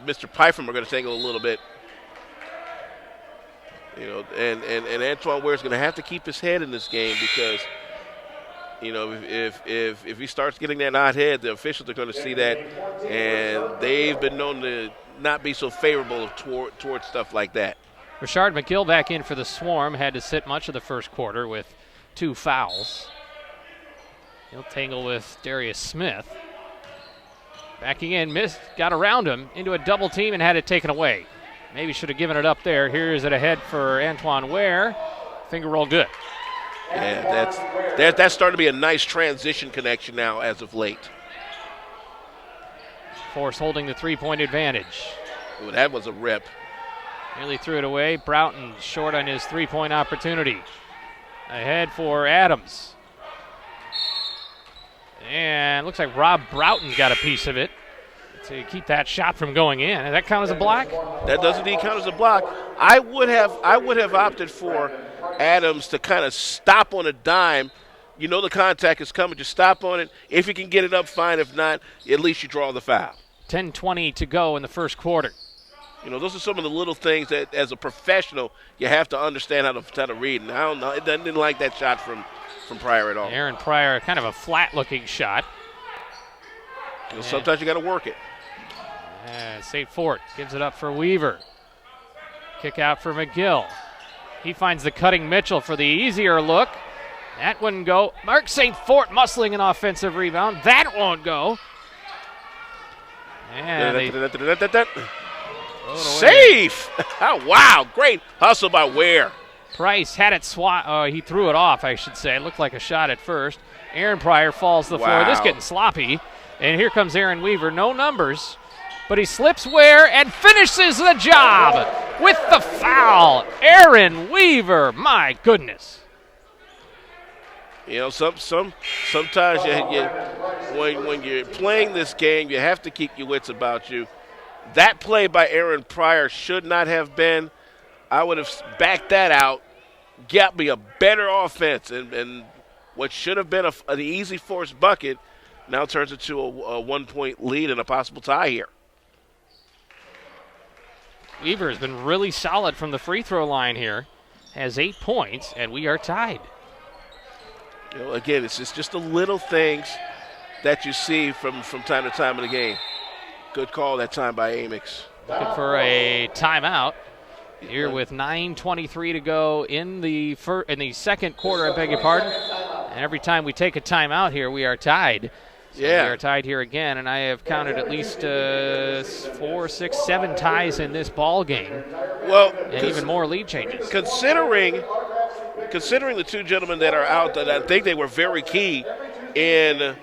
Pyfrom are going to tangle a little bit. You know, and Antoine Ware's going to have to keep his head in this game because, you know, if he starts getting that odd head, the officials are going to see that, and they've been known to not be so favorable towards stuff like that. Rashard McGill back in for the Swarm, had to sit much of the first quarter with 2 fouls. He'll tangle with Darius Smith. Backing in, missed, got around him into a double team and had it taken away. Maybe should have given it up there. Here's it ahead for Antoine Ware. Finger roll good. Yeah, that's starting to be a nice transition connection now as of late. Force holding the 3-point advantage. Ooh, that was a rip. Nearly threw it away. Broughton short on his 3-point opportunity. Ahead for Adams. And looks like Rob Broughton got a piece of it to keep that shot from going in. Does that count as a block? That does indeed count as a block. I would have opted for Adams to kind of stop on a dime. You know the contact is coming. Just stop on it. If you can get it up, fine. If not, at least you draw the foul. 10:20 to go in the first quarter. You know, those are some of the little things that, as a professional, you have to understand how to read. And I don't know. It didn't like that shot from Pryor at all. Aaron Pryor, kind of a flat-looking shot. You know, sometimes you got to work it. And St. Fort gives it up for Weaver. Kick out for McGill. He finds the cutting Mitchell for the easier look. That wouldn't go. Mark St. Fort muscling an offensive rebound. That won't go. And safe! Oh, wow, great hustle by Ware. Price had it he threw it off, I should say. It looked like a shot at first. Aaron Pryor falls to the floor. This getting sloppy. And here comes Aaron Weaver. No numbers. But he slips Ware and finishes the job with the foul. Aaron Weaver, my goodness. You know, sometimes when you're playing this game, you have to keep your wits about you. That play by Aaron Pryor should not have been. I would have backed that out, got me a better offense, and what should have been an easy forced bucket now turns into a 1-point lead and a possible tie here. Weaver has been really solid from the free throw line here. Has 8 points, and we are tied. You know, again, it's just the little things that you see from time to time in the game. Good call that time by Amix. Looking for a timeout here with 9:23 to go in the second quarter, I beg your pardon. And every time we take a timeout here, we are tied. So we are tied here again, and I have counted at least 4, 6, 7 ties in this ball game. Well, and even more lead changes. Considering the two gentlemen that are out, that I think they were very key in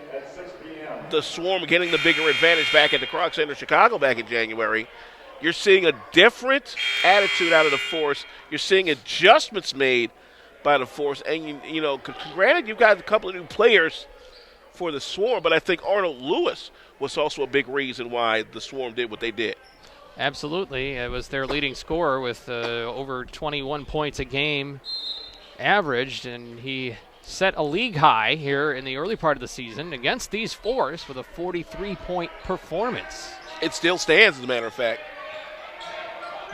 the Swarm getting the bigger advantage back at the Kroc Center Chicago back in January, you're seeing a different attitude out of the Force. You're seeing adjustments made by the Force, and you know, granted, you've got a couple of new players for the Swarm, but I think Arnold Lewis was also a big reason why the Swarm did what they did. Absolutely. It was their leading scorer with over 21 points a game averaged, and he set a league high here in the early part of the season against these Force with a 43-point performance. It still stands, as a matter of fact.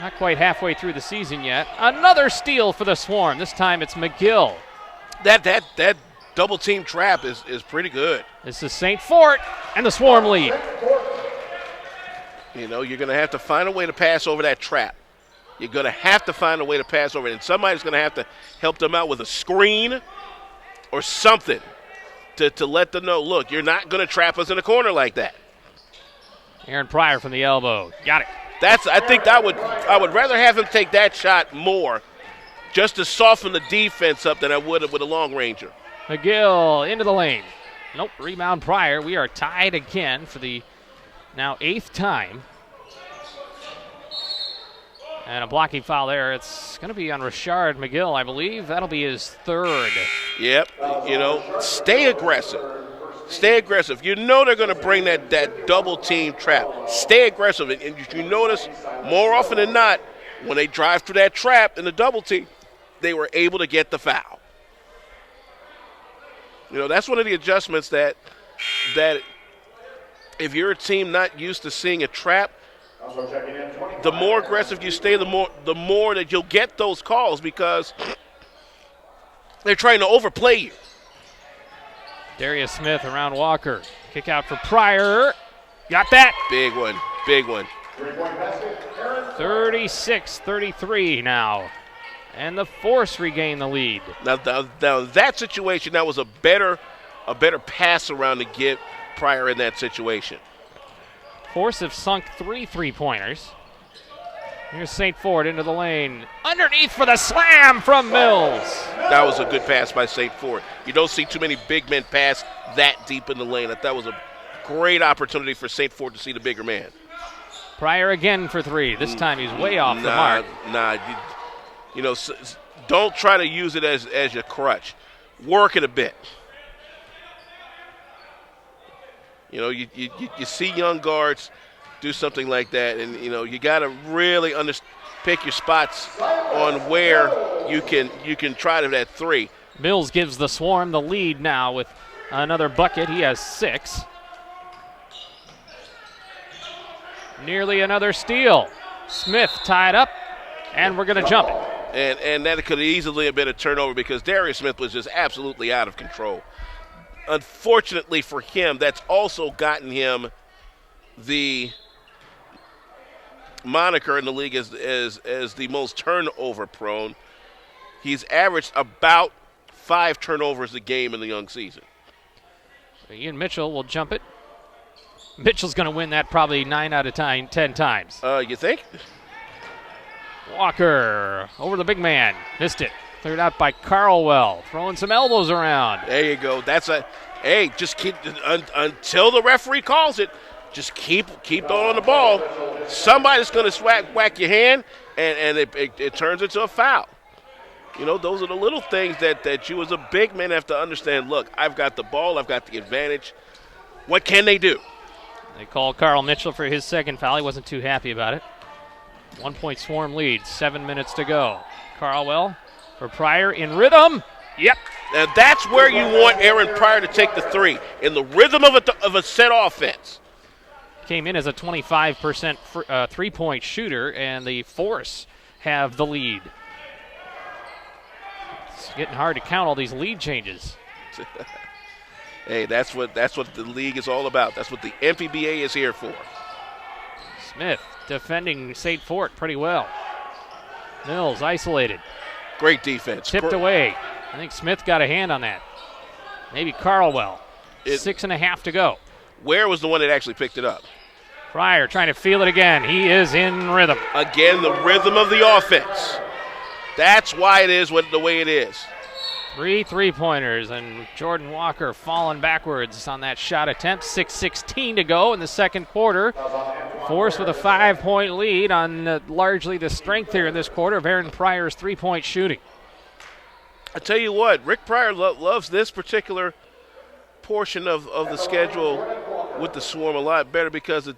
Not quite halfway through the season yet. Another steal for the Swarm. This time it's McGill. That double team trap is pretty good. This is St. Fort and the Swarm lead. You know, you're going to have to find a way to pass over that trap. You're going to have to find a way to pass over it, and somebody's going to have to help them out with a screen or something to let them know, look, you're not going to trap us in a corner like that. Aaron Pryor from the elbow. Got it. I think I would rather have him take that shot more just to soften the defense up than I would with a long ranger. McGill into the lane. Nope, rebound Pryor. We are tied again for the now 8th time. And a blocking foul there. It's going to be on Rashard McGill, I believe. That'll be his 3rd. Yep. You know, stay aggressive. Stay aggressive. You know they're going to bring that double team trap. Stay aggressive. And you notice more often than not, when they drive through that trap in the double team, they were able to get the foul. You know, that's one of the adjustments that if you're a team not used to seeing a trap, Also checking in, 25. The more aggressive you stay, the more that you'll get those calls because they're trying to overplay you. Darius Smith around Walker. Kick out for Pryor. Got that. Big one, big one. 3-point basket, Aaron. 36-33 now. And the Force regain the lead. Now that situation, that was a better pass around to get Pryor in that situation. Force have sunk 3 3-pointers. Here's St. Ford into the lane. Underneath for the slam from Mills. That was a good pass by St. Ford. You don't see too many big men pass that deep in the lane. That was a great opportunity for St. Ford to see the bigger man. Pryor again for 3. This time he's way off the mark. Don't try to use it as your crutch. Work it a bit. You see young guards do something like that, and you got to really pick your spots on where you can try to that 3. Mills gives the Swarm the lead now with another bucket. He has 6. Nearly another steal. Smith tied up, and we're going to jump it. And that could easily have been a turnover because Darius Smith was just absolutely out of control. Unfortunately for him, that's also gotten him the moniker in the league as the most turnover prone. He's averaged about 5 turnovers a game in the young season. Ian Mitchell will jump it. Mitchell's going to win that probably 9 out of 10 times. You think? Walker over the big man. Missed it. Cleared out by Carlwell. Throwing some elbows around. There you go. Just keep until the referee calls it. Just keep on the ball. Somebody's going to whack your hand, and it turns into a foul. Those are the little things that you as a big man have to understand. Look, I've got the ball. I've got the advantage. What can they do? They call Carl Mitchell for his second foul. He wasn't too happy about it. 1-point Swarm lead. 7 minutes to go. Carlwell for Pryor in rhythm. Yep. And that's where you want Aaron Pryor to take the 3, in the rhythm of a set offense. Came in as a 25% three-point shooter, and the Force have the lead. It's getting hard to count all these lead changes. Hey, that's what the league is all about. That's what the MPBA is here for. Smith defending St. Fort pretty well. Mills isolated. Great defense. Tipped away. I think Smith got a hand on that. Maybe Carlwell. 6.5 to go. Where was the one that actually picked it up? Pryor trying to feel it again. He is in rhythm. Again, the rhythm of the offense. That's why it is the way it is. 3 3-pointers, and Jordan Walker falling backwards on that shot attempt. 6:16 to go in the second quarter. Force with a 5-point lead on largely the strength here in this quarter of Aaron Pryor's 3-point shooting. I tell you what, Rick Pryor loves this particular portion of the schedule with the Swarm a lot better because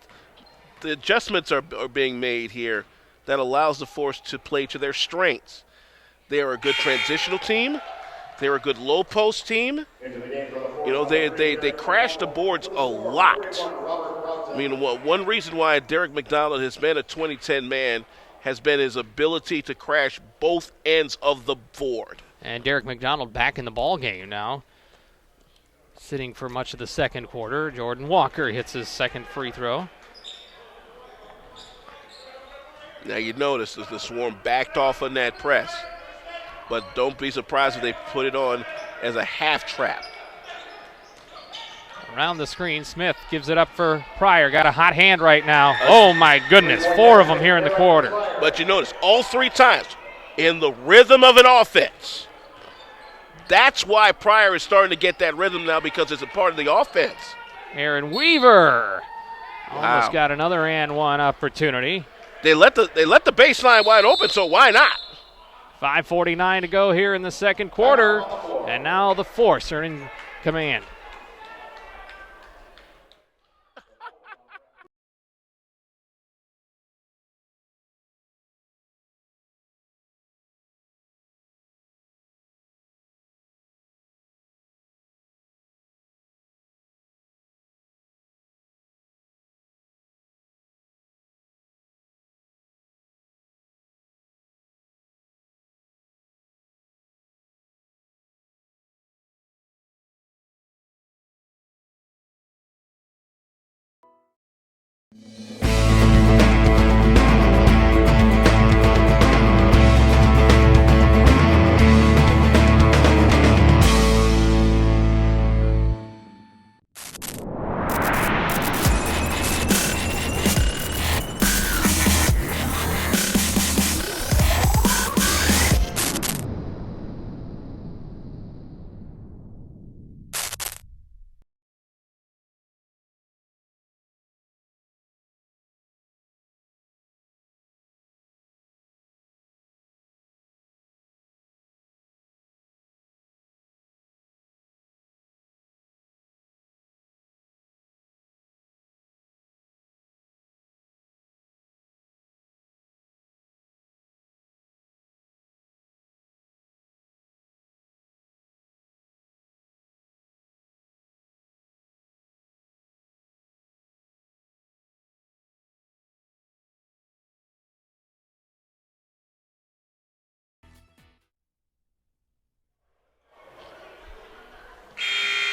the adjustments are being made here that allows the Force to play to their strengths. They are a good transitional team. They're a good low post team. They crash the boards a lot. I mean, one reason why Derek McDonald has been a 2010 man has been his ability to crash both ends of the board. And Derek McDonald back in the ball game now. Sitting for much of the second quarter. Jordan Walker hits his second free throw. Now you notice that the Swarm backed off on that press. But don't be surprised if they put it on as a half trap. Around the screen, Smith gives it up for Pryor. Got a hot hand right now. Oh, my goodness. 4 of them here in the quarter. But you notice, all 3 times, in the rhythm of an offense. That's why Pryor is starting to get that rhythm now because it's a part of the offense. Aaron Weaver almost got another and one opportunity. They let the baseline wide open, so why not? 5:49 to go here in the second quarter, and now the Force are in command.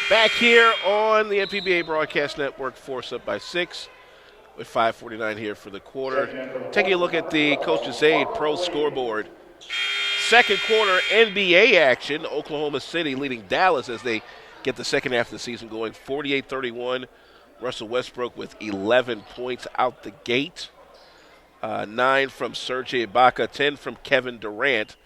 Back here on the MPBA Broadcast Network, Force up by 6 with 5:49 here for the quarter. Taking a look at the Coach's Aid Pro scoreboard. Second quarter NBA action. Oklahoma City leading Dallas as they get the second half of the season going 48-31. Russell Westbrook with 11 points out the gate. 9 from Serge Ibaka, 10 from Kevin Durant.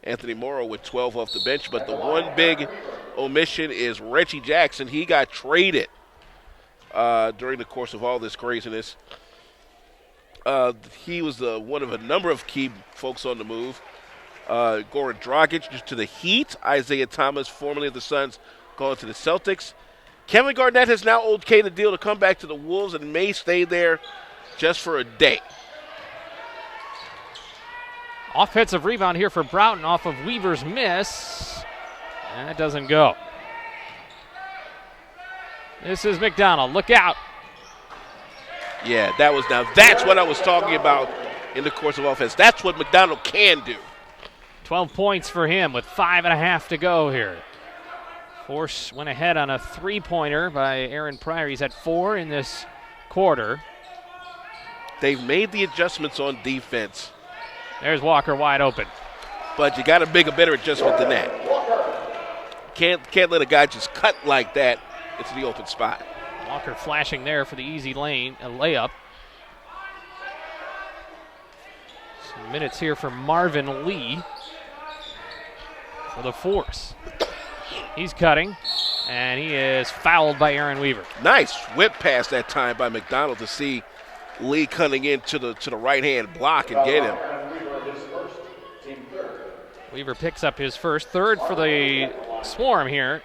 Anthony Morrow with 12 off the bench. But the one big omission is Reggie Jackson. He got traded during the course of all this craziness. He was one of a number of key folks on the move. Goran Dragic to the Heat. Isaiah Thomas, formerly of the Suns, going to the Celtics. Kevin Garnett has now okayed the deal to come back to the Wolves and may stay there just for a day. Offensive rebound here for Broughton off of Weaver's miss. And that doesn't go. This is McDonald. Look out. Yeah, that's what I was talking about in the course of offense. That's what McDonald can do. 12 points for him with 5.5 to go here. Force went ahead on a three-pointer by Aaron Pryor. He's at 4 in this quarter. They've made the adjustments on defense. There's Walker wide open. But you got to make a better adjustment than that. Can't let a guy just cut like that into the open spot. Walker flashing there for the easy lane, a layup. Some minutes here for Marvin Lee for the Force. He's cutting, and he is fouled by Aaron Weaver. Nice whip pass that time by McDonald to see Lee cutting into the right-hand block and get him. Weaver picks up his first, third for the Swarm here.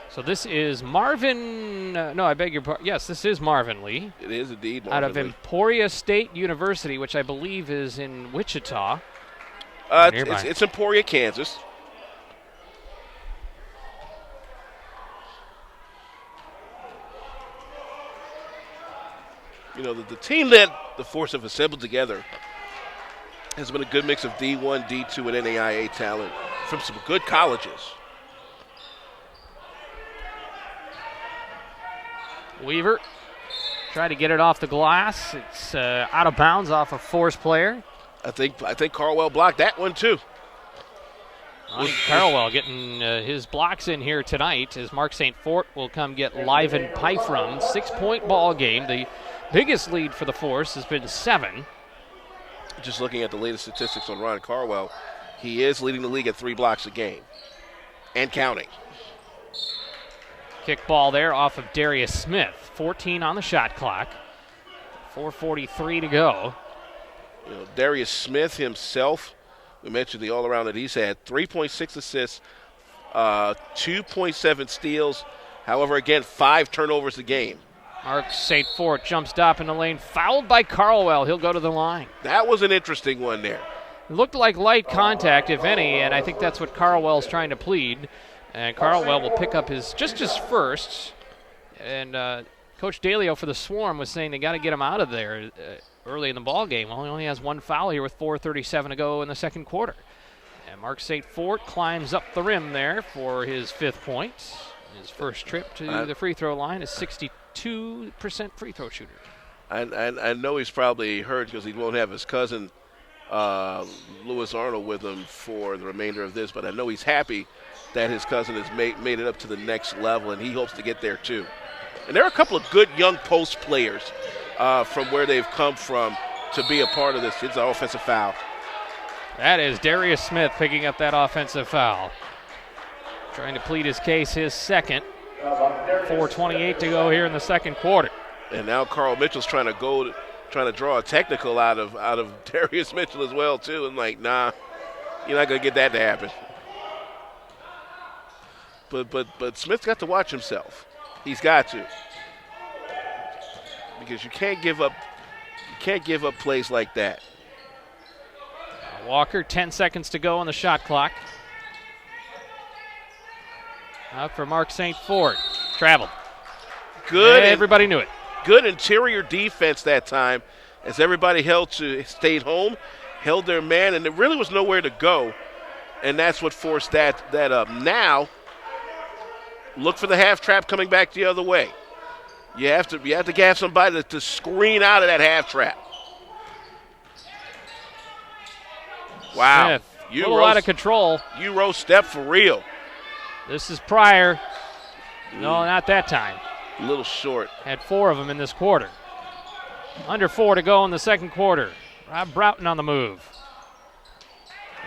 So this is Marvin, no, I beg your pardon. Yes, this is Marvin Lee. It is indeed Marvin out of Lee. Emporia State University, which I believe is in Wichita. It's Emporia, Kansas. You know, the team that the Force have assembled together has been a good mix of D1, D2, and NAIA talent from some good colleges. Weaver tried to get it off the glass. It's out of bounds off a Force player. I think Carwell blocked that one too. Carwell getting his blocks in here tonight as Mark St. Fort will come get Liven Pyfrom. 6-point ball game. The biggest lead for the Force has been 7. Just looking at the latest statistics on Ron Carwell, he is leading the league at 3 blocks a game and counting. Kick ball there off of Darius Smith. 14 on the shot clock. 4:43 to go. You know, Darius Smith himself, we mentioned the all-around that he's had. 3.6 assists, 2.7 steals. However, again, 5 turnovers a game. Mark St. Fort jump stop in the lane. Fouled by Carwell. He'll go to the line. That was an interesting one there. It looked like light contact, if any, and I think that's what Carwell's trying to plead. And Carwell will pick up his first. And Coach Dalio for the Swarm was saying they got to get him out of there early in the ball game. Well, he only has 1 foul here with 4:37 to go in the second quarter. And Mark St. Fort climbs up the rim there for his 5th point. His first trip to the free throw line is 62% free throw shooter. I know he's probably hurt because he won't have his cousin Lewis Arnold with him for the remainder of this, but I know he's happy that his cousin has made it up to the next level, and he hopes to get there too. And there are a couple of good young post players from where they've come from to be a part of this. It's an offensive foul. That is Darius Smith picking up that offensive foul. Trying to plead his case, his second. 4:28 to go here in the second quarter. And now Carl Mitchell's trying to draw a technical out of Darius Mitchell as well too. And like, nah, you're not gonna get that to happen. But Smith's got to watch himself. He's got to, because you can't give up plays like that. Walker, 10 seconds to go on the shot clock. Out for Mark St. Fort. Traveled. Good. Everybody knew it. Good interior defense that time as everybody stayed home, held their man, and there really was nowhere to go and that's what forced that up. Now, look for the half trap coming back the other way. You have to have somebody to screen out of that half trap. Wow. Smith, a little out of control. Euro step for real. This is Pryor. No, not that time. A little short. Had 4 of them in this quarter. Under 4 to go in the second quarter. Rob Broughton on the move.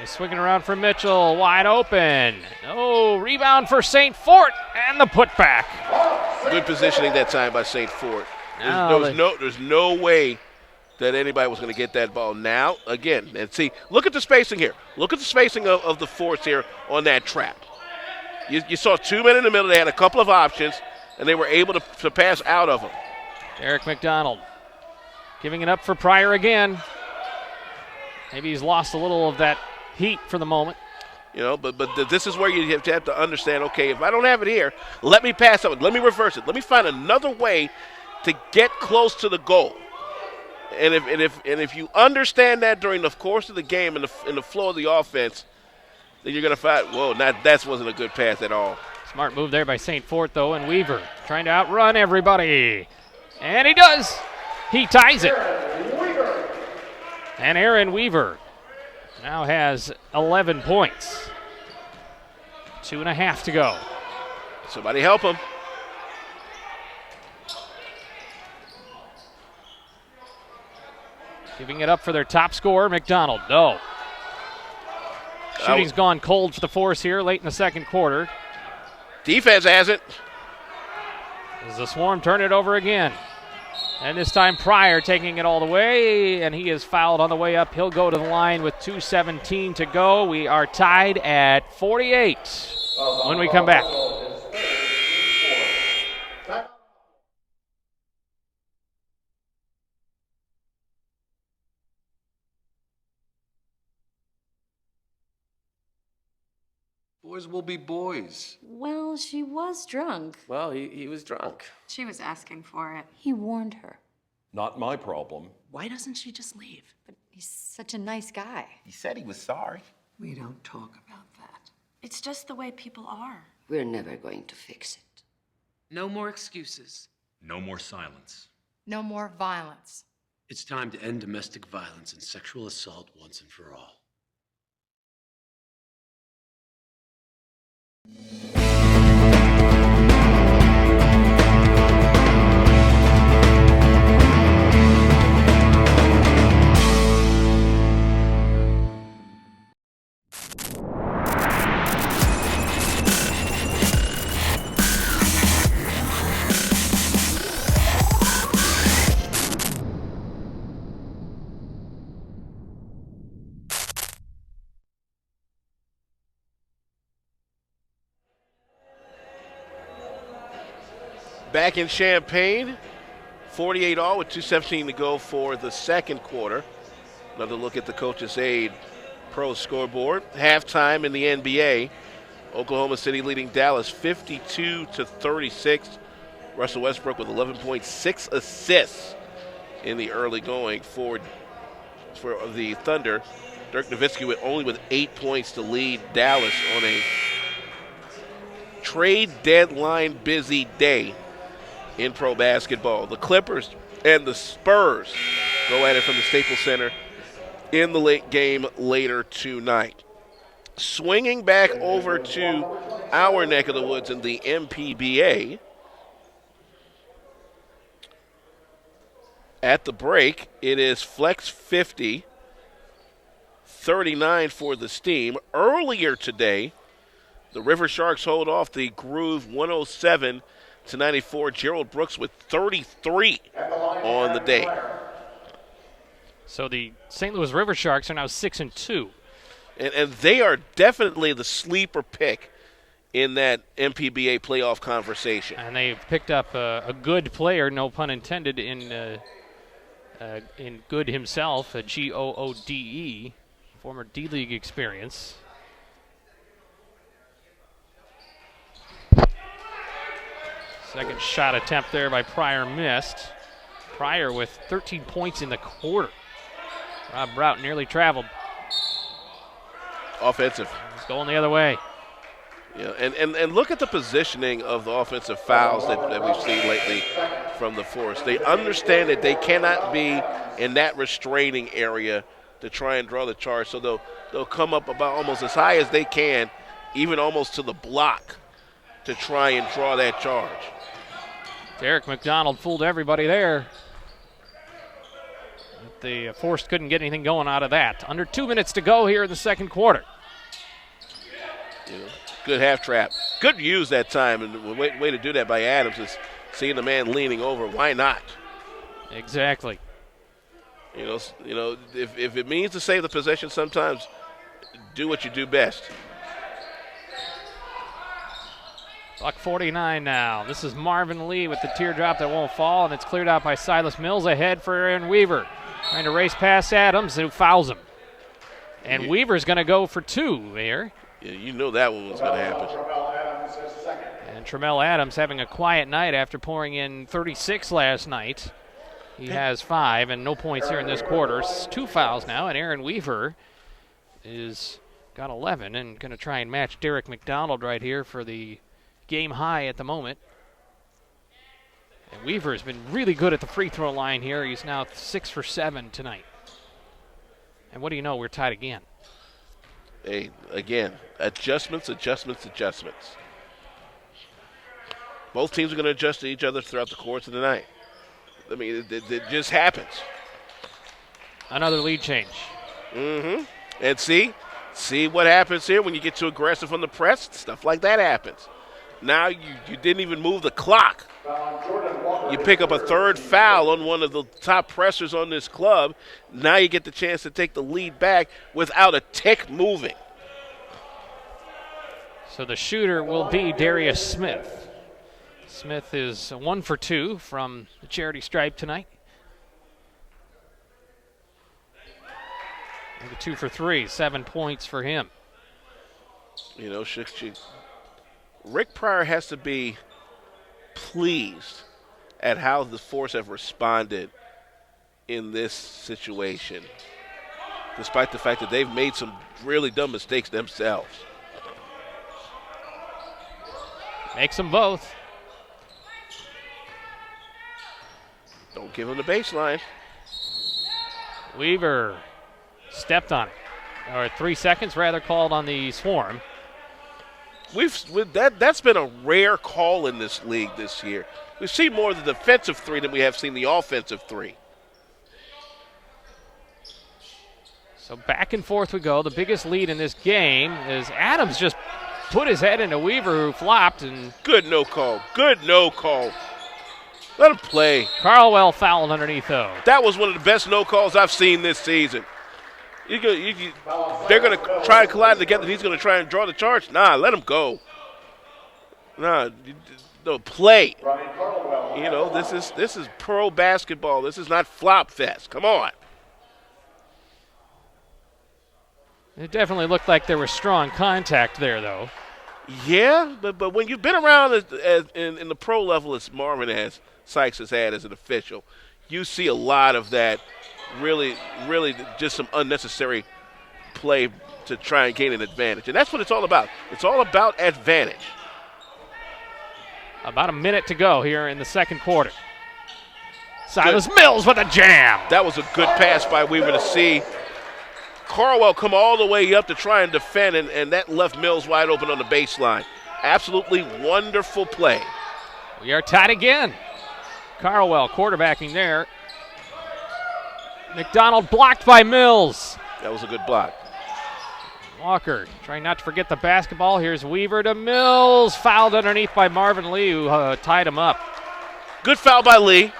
He's swinging around for Mitchell, wide open. Oh, rebound for St. Fort, and the putback. Good positioning that time by St. Fort. There's no way that anybody was going to get that ball. Now, again, and see, look at the spacing here. Look at the spacing of the Forts here on that trap. You saw 2 men in the middle. They had a couple of options, and they were able to pass out of them. Derek McDonald giving it up for Pryor again. Maybe he's lost a little of that heat for the moment. You know, but this is where you have to understand, okay, if I don't have it here, let me pass it. Let me reverse it. Let me find another way to get close to the goal. And if you understand that during the course of the game and in the flow of the offense, then you're going to find, whoa, that wasn't a good pass at all. Smart move there by St. Fort, though, and Weaver trying to outrun everybody. And he does. He ties it. And Aaron Weaver now has 11 points. 2.5 to go. Somebody help him. Giving it up for their top scorer, McDonald. No. Shooting's gone cold for the Force here late in the second quarter. Defense has it. As the Swarm turn it over again. And this time Pryor taking it all the way, and he is fouled on the way up. He'll go to the line with 2:17 to go. We are tied at 48 when we come back. Boys will be boys. Well, she was drunk. Well, he was drunk. She was asking for it. He warned her. Not my problem. Why doesn't she just leave? But he's such a nice guy. He said he was sorry. We don't talk about that. It's just the way people are. We're never going to fix it. No more excuses. No more silence. No more violence. It's time to end domestic violence and sexual assault once and for all. Back in Champaign, 48-all with 2:17 to go for the second quarter. Another look at the Coach's Aid Pro scoreboard. Halftime in the NBA, Oklahoma City leading Dallas 52-36. Russell Westbrook with 11.6 assists in the early going for the Thunder. Dirk Nowitzki only with 8 points to lead Dallas on a trade deadline busy day in pro basketball. The Clippers and the Spurs go at it from the Staples Center in the late game later tonight. Swinging back over to our neck of the woods in the MPBA. At the break, it is Flex 50, 39 for the Steam. Earlier today, the River Sharks hold off the Groove 107-94. Gerald Brooks with 33 on the day. So the St. Louis River Sharks are now 6-2. And they are definitely the sleeper pick in that MPBA playoff conversation. And they've picked up a good player, no pun intended, in Good himself, a Goode, former D-League experience. Second shot attempt there by Pryor missed. Pryor with 13 points in the quarter. Rob Broughton nearly traveled. Offensive. going the other way. Yeah, and look at the positioning of the offensive fouls that we've seen lately from the Force. They understand that they cannot be in that restraining area to try and draw the charge, so they'll come up about almost as high as they can, even almost to the block, to try and draw that charge. Derek McDonald fooled everybody there. The Force couldn't get anything going out of that. Under 2 minutes to go here in the second quarter. You know, good half trap. Good use that time, and the way to do that by Adams is seeing the man leaning over. Why not? Exactly. You know, if it means to save the possession, sometimes do what you do best. Buck 49 now. This is Marvin Lee with the teardrop that won't fall, and it's cleared out by Silas Mills ahead for Aaron Weaver. Trying to race past Adams, who fouls him. And Weaver's going to go for two here. Yeah, you know that one was going to happen. And Tramell Adams having a quiet night after pouring in 36 last night. He has 5 and no points here in this quarter. 2 fouls now, and Aaron Weaver is got 11 and going to try and match Derek McDonald right here for the game high at the moment. And Weaver has been really good at the free throw line here. He's now 6 for 7 tonight. And what do you know, we're tied again. Hey, again, adjustments. Both teams are going to adjust to each other throughout the course of the night. I mean, it just happens. Another lead change. Mm-hmm. And see what happens here when you get too aggressive on the press. Stuff like that happens. Now you didn't even move the clock. You pick up a third foul on one of the top pressers on this club. Now you get the chance to take the lead back without a tick moving. So the shooter will be Darius Smith. Smith is 1 for 2 from the charity stripe tonight. And a 2 for 3, 7 points for him. You know, Rick Pryor has to be pleased at how the Force have responded in this situation, despite the fact that they've made some really dumb mistakes themselves. Makes them both. Don't give them the baseline. Weaver stepped on it. Or 3 seconds rather called on the Swarm. That's been a rare call in this league this year. We've seen more of the defensive three than we have seen the offensive three. So back and forth we go. The biggest lead in this game is Adams just put his head into Weaver, who flopped. And good no call. Let him play. Carlwell fouled underneath, though. That was one of the best no calls I've seen this season. They're going to try to collide together, and he's going to try and draw the charge. Nah, let him go. Nah, no, play. You know, this is pro basketball. This is not flop fest. Come on. It definitely looked like there was strong contact there, though. Yeah, but when you've been around in the pro level as Marvin Sykes has had as an official, you see a lot of that. Really just some unnecessary play to try and gain an advantage. And that's what it's all about. It's all about advantage. About a minute to go here in the second quarter. Silas Mills with a jam. That was a good pass by Weaver to see Carwell come all the way up to try and defend, and that left Mills wide open on the baseline. Absolutely wonderful play. We are tied again. Carwell quarterbacking there. McDonald blocked by Mills. That was a good block. Walker trying not to forget the basketball. Here's Weaver to Mills. Fouled underneath by Marvin Lee, who tied him up. Good foul by Lee.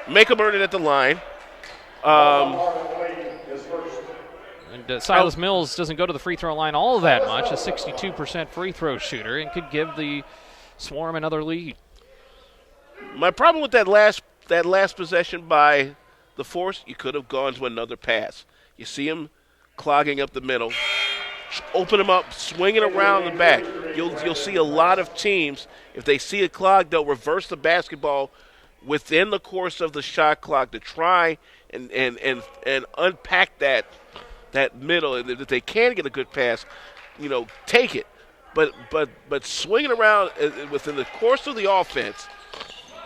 Make him earn it at the line. And Silas Mills doesn't go to the free throw line all that much. A 62% free throw shooter, and could give the Swarm another lead. My problem with that last possession by the Force, you could have gone to another pass. You see him clogging up the middle, open him up, swinging around the back. You'll see a lot of teams, if they see a clog, they'll reverse the basketball within the course of the shot clock to try and unpack that middle. And if they can get a good pass, take it. But swinging around within the course of the offense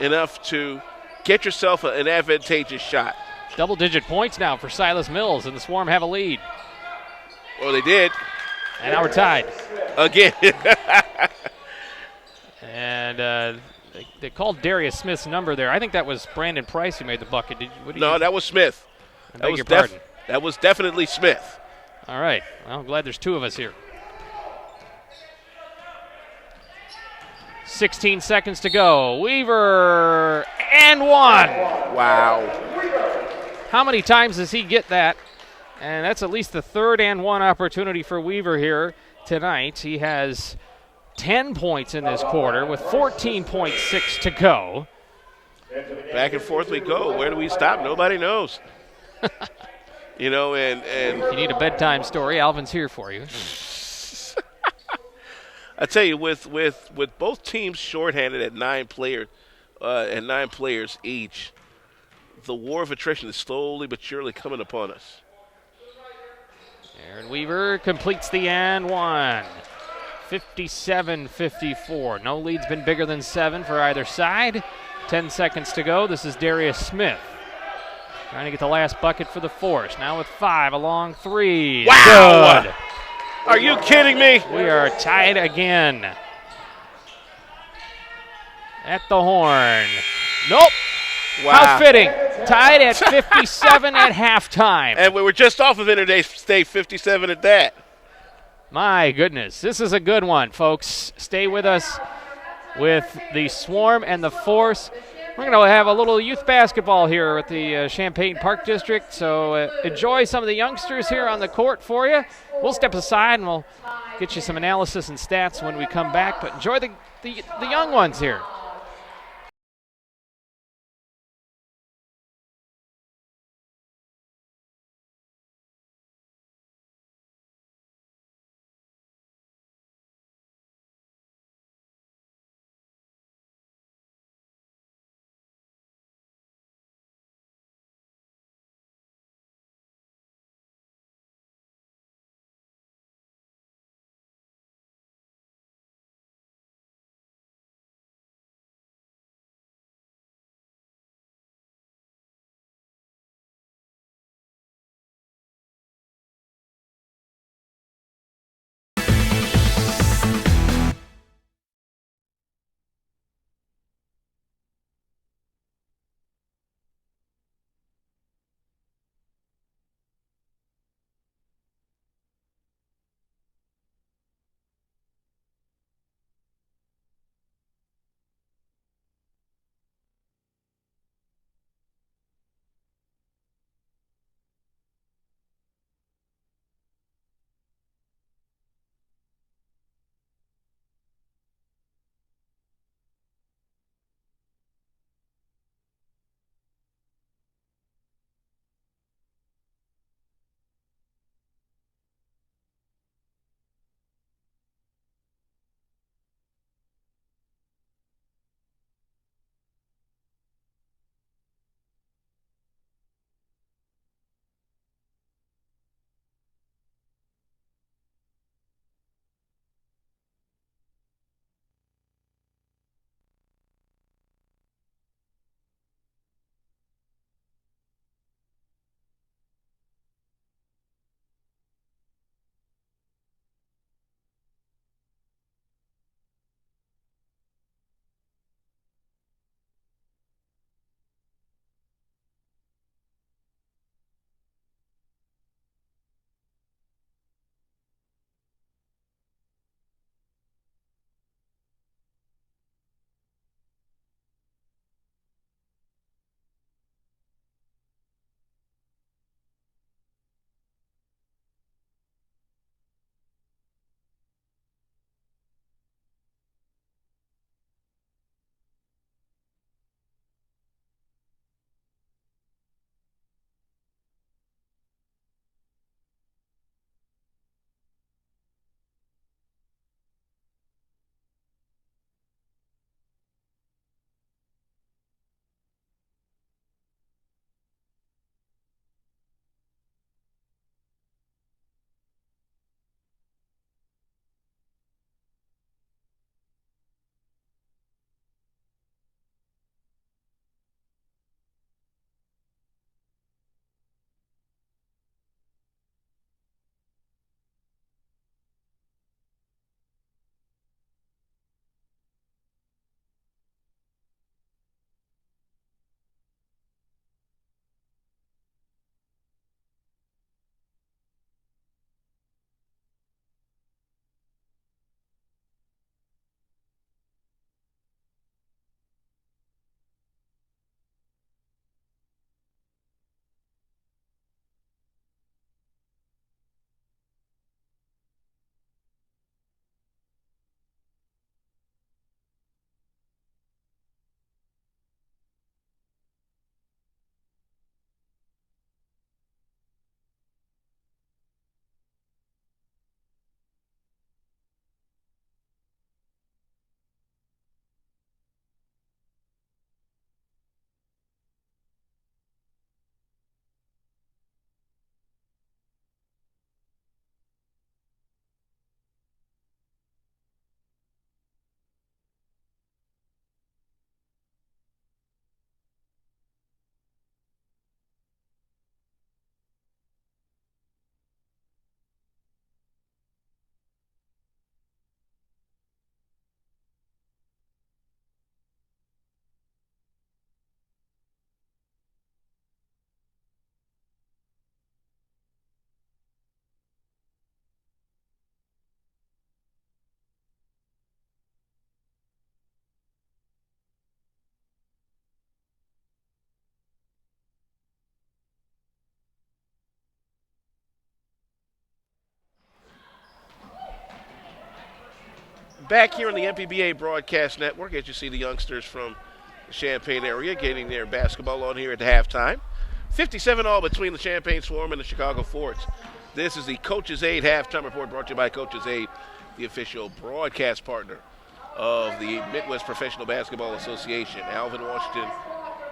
enough to get yourself an advantageous shot. Double-digit points now for Silas Mills, and the Swarm have a lead. Well, they did. And now we're tied. Again. And they called Darius Smith's number there. I think that was Brandon Price who made the bucket. No, that was Smith. I beg your pardon. That was definitely Smith. All right. Well, I'm glad there's two of us here. 16 seconds to go. Weaver and one. Wow. How many times does he get that? And that's at least the third and one opportunity for Weaver here tonight. He has 10 points in this quarter with 14.6 to go. Back and forth we go. Where do we stop? Nobody knows. And if you need a bedtime story, Alvin's here for you. I tell you, with both teams shorthanded at 9 players each, the war of attrition is slowly but surely coming upon us. Aaron Weaver completes the and one. 57-54. No lead's been bigger than 7 for either side. 10 seconds to go. This is Darius Smith trying to get the last bucket for the Force. Now with 5, a long 3. Wow! Good. Are you kidding me? We are tied again. At the horn. Nope. Wow. How fitting. Tied at 57 at halftime. And we were just off of Interstate 57 at that. My goodness. This is a good one, folks. Stay with us with the Swarm and the Force. We're going to have a little youth basketball here at the Champaign Park District, so enjoy some of the youngsters here on the court for you. We'll step aside and we'll get you some analysis and stats when we come back, but enjoy the young ones here. Back here on the MPBA Broadcast Network, as you see the youngsters from the Champaign area getting their basketball on here at halftime. 57-all between the Champaign Swarm and the Chicago Forts. This is the Coach's Aid halftime report brought to you by Coach's Aid, the official broadcast partner of the Midwest Professional Basketball Association. Alvin Washington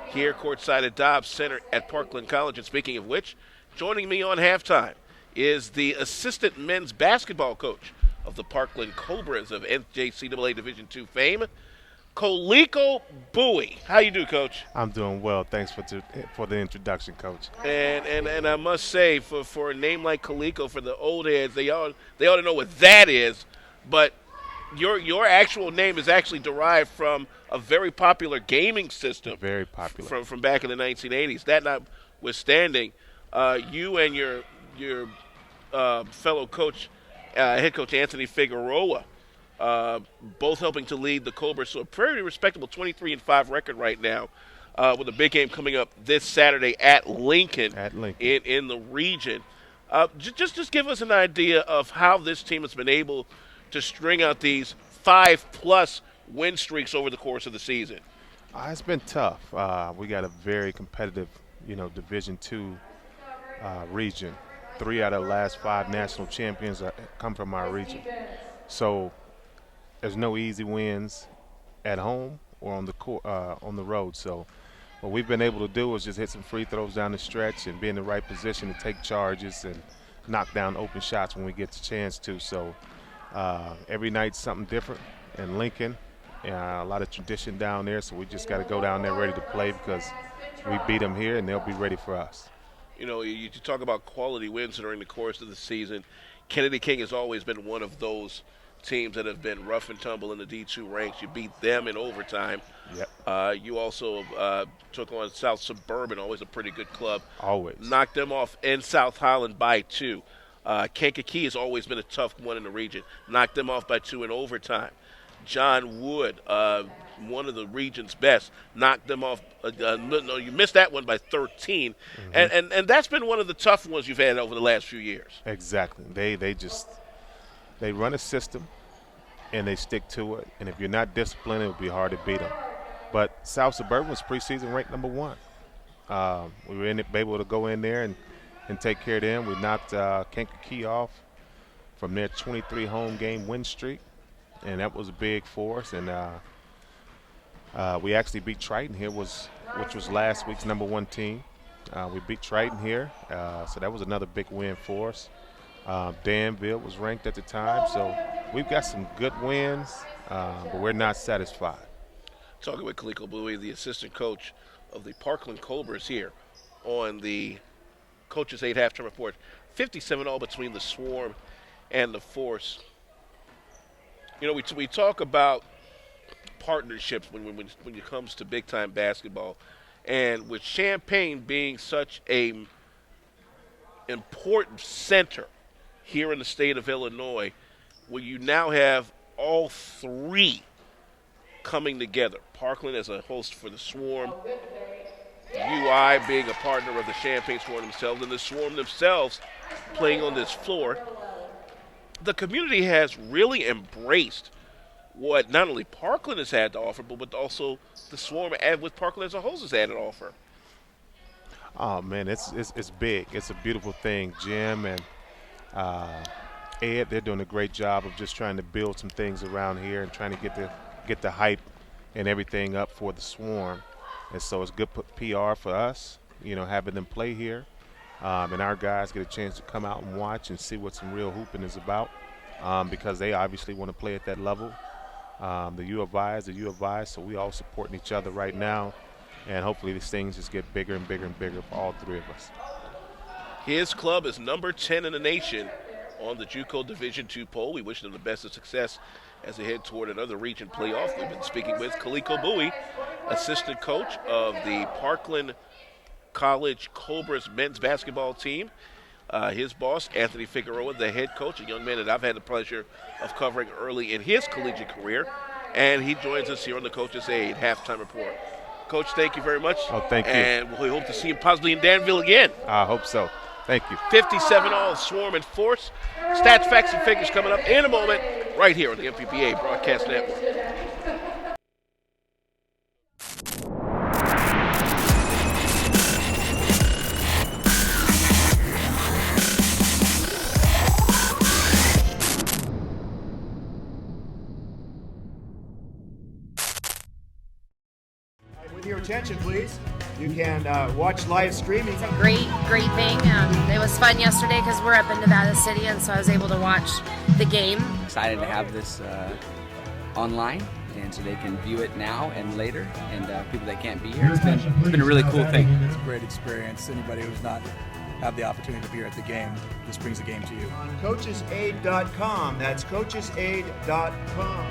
here courtside at Dobbs Center at Parkland College. And speaking of which, joining me on halftime is the assistant men's basketball coach of the Parkland Cobras of NJCAA Division II fame, Coleco Bowie. How you do, Coach? I'm doing well. Thanks for the introduction, Coach. And I must say, for a name like Coleco, for the old heads, they ought to know what that is. But your actual name is actually derived from a very popular gaming system. Very popular. From back in the 1980s. That notwithstanding, you and your fellow coach, head coach Anthony Figueroa, both helping to lead the Cobras to a pretty respectable 23-5 record right now, with a big game coming up this Saturday at Lincoln. In the region. Just give us an idea of how this team has been able to string out these 5+ win streaks over the course of the season. It's been tough. We got a very competitive, Division II region. 3 out of the last 5 national champions come from our region. So there's no easy wins at home or on the road. So what we've been able to do is just hit some free throws down the stretch and be in the right position to take charges and knock down open shots when we get the chance to. So every night's something different in Lincoln. A lot of tradition down there, so we just got to go down there ready to play because we beat them here and they'll be ready for us. You talk about quality wins during the course of the season. Kennedy King has always been one of those teams that have been rough and tumble in the D2 ranks. You beat them in overtime. Yep. You also took on South Suburban, always a pretty good club. Always. Knocked them off in South Highland by 2. Kankakee has always been a tough one in the region. Knocked them off by 2 in overtime. John Wood, one of the region's best, knocked them off. No, you missed that one by 13. Mm-hmm. And that's been one of the tough ones you've had over the last few years. Exactly. They run a system and they stick to it. And if you're not disciplined, it'll be hard to beat them. But South Suburban was preseason ranked number 1. We were able to go in there and take care of them. We knocked Kankakee off from their 23 home game win streak. And that was big for us. And we actually beat Triton here, which was last week's number 1 team. We beat Triton here, so that was another big win for us. Danville was ranked at the time, so we've got some good wins, but we're not satisfied. Talking with Coleco Bowie, the assistant coach of the Parkland Cobras here on the Coach's Aid halftime report. 57-all between the Swarm and the Force. We talk about partnerships when it comes to big-time basketball. And with Champaign being such a important center here in the state of Illinois, where you now have all 3 coming together. Parkland as a host for the Swarm, UI being a partner of the Champaign Swarm themselves, and the Swarm themselves playing on this floor. The community has really embraced what not only Parkland has had to offer, but also the Swarm with Parkland as a host has had to offer. Oh, man, it's big. It's a beautiful thing. Jim and Ed, they're doing a great job of just trying to build some things around here and trying to get the hype and everything up for the Swarm. And so it's good PR for us, having them play here. And our guys get a chance to come out and watch and see what some real hooping is about, because they obviously want to play at that level. The U of I is the U of I, so we all supporting each other right now, and hopefully these things just get bigger and bigger and bigger for all 3 of us. His club is number 10 in the nation on the JUCO Division II poll. We wish them the best of success as they head toward another region playoff. We've been speaking with Coleco Bowie, assistant coach of the Parkland College Cobras men's basketball team. His boss, Anthony Figueroa, the head coach, a young man that I've had the pleasure of covering early in his collegiate career. And he joins us here on the Coach's Aid halftime report. Coach, thank you very much. Oh, thank you. And we hope to see him possibly in Danville again. I hope so. Thank you. 57-all Swarm and Force. Stats, facts, and figures coming up in a moment. right here on the MPBA Broadcast Network. With your attention, please. You can watch live streaming. It's a great thing. It was fun yesterday because we're up in Nevada City, and so I was able to watch the game. Excited to have this online, and so they can view it now and later, and people that can't be here. It's been a really cool thing. It's a great experience. Anybody who's not had the opportunity to be here at the game, this brings the game to you. On coachesaid.com. That's coachesaid.com.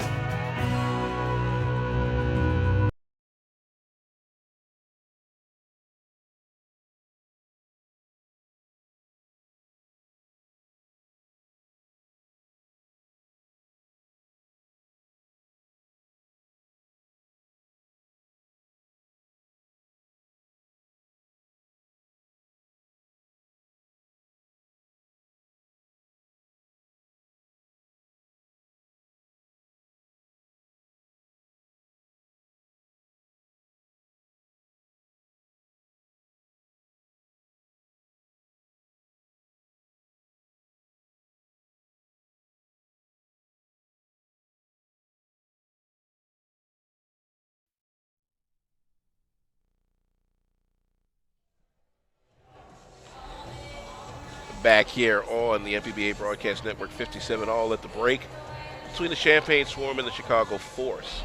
Back here on the MPBA Broadcast Network, 57 all at the break between the Champaign Swarm and the Chicago Force.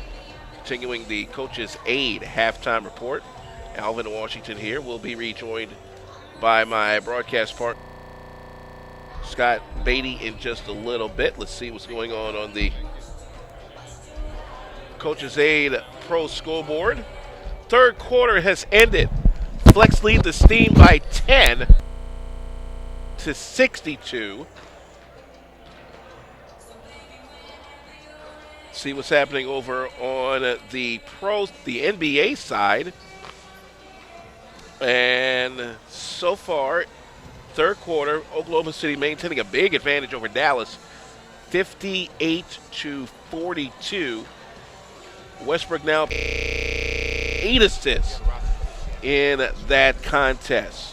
Continuing the Coach's Aid halftime report. Alvin Washington here. Will be rejoined by my broadcast partner, Scott Beatty, in just a little bit. Let's see what's going on the Coach's Aid Pro scoreboard. Third quarter has ended. Flex lead the Steam by 10 to 62. See what's happening over on the NBA side. And so far, third quarter, Oklahoma City maintaining a big advantage over Dallas, 58-42. Westbrook now 8 assists in that contest.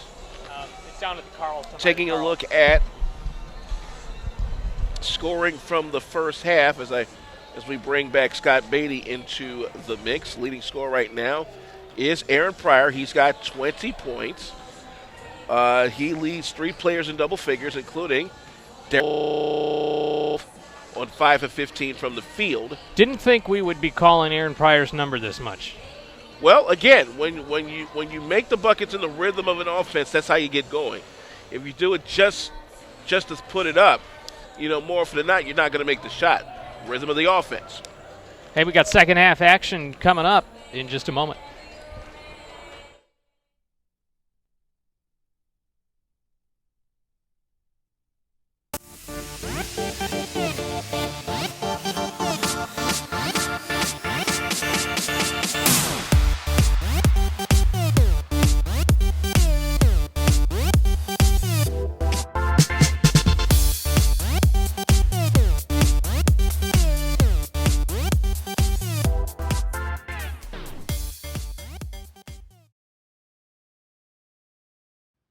It's down at the Carl. Taking a look at scoring from the first half as we bring back Scott Beatty into the mix. Leading scorer right now is Aaron Pryor. He's got 20 points. He leads 3 players in double figures, including Daryl on 5 of 15 from the field. Didn't think we would be calling Aaron Pryor's number this much. Well, again, when you make the buckets in the rhythm of an offense, that's how you get going. If you do it just to put it up, more often than not, you're not going to make the shot. Rhythm of the offense. Hey, we got second half action coming up in just a moment.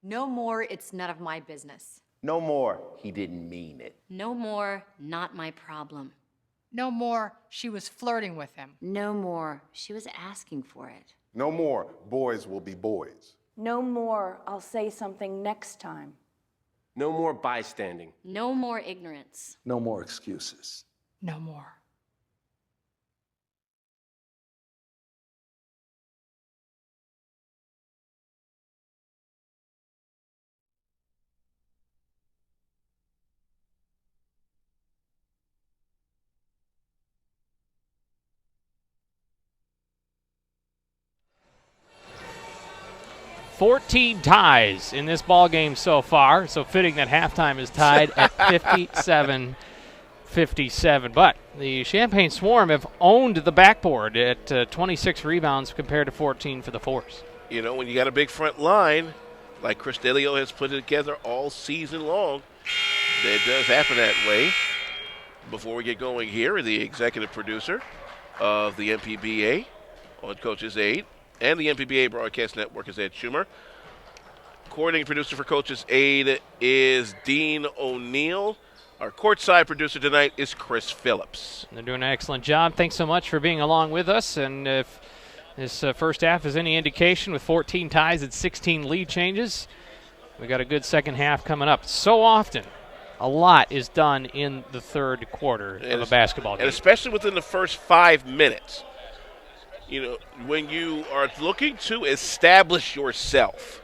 No more, it's none of my business. No more, he didn't mean it. No more, not my problem. No more, she was flirting with him. No more, she was asking for it. No more, boys will be boys. No more, I'll say something next time. No more bystanding. No more ignorance. No more excuses. No more. Fourteen ties in this ball game so far, so fitting that halftime is tied at 57-57. But the Champaign Swarm have owned the backboard at 26 rebounds compared to 14 for the Force. When you got a big front line, like Chris Delio has put it together all season long, it does happen that way. Before we get going here, the executive producer of the MPBA on Coach's Aid and the MPBA Broadcast Network is Ed Schumer. Coordinating producer for Coach's Aid is Dean O'Neill. Our courtside producer tonight is Chris Phillips. They're doing an excellent job. Thanks so much for being along with us. And if this first half is any indication, with 14 ties and 16 lead changes, we got a good second half coming up. So often, a lot is done in the third quarter of a basketball game. And especially within the first 5 minutes. You know, when you are looking to establish yourself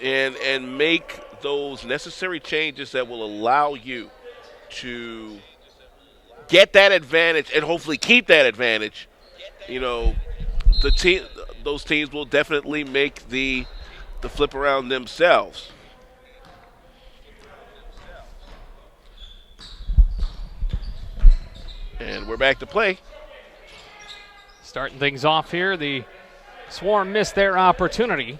and make those necessary changes that will allow you to get that advantage and hopefully keep that advantage, you know, those teams will definitely make the flip around themselves. And we're back to play. Starting things off here, the Swarm missed their opportunity.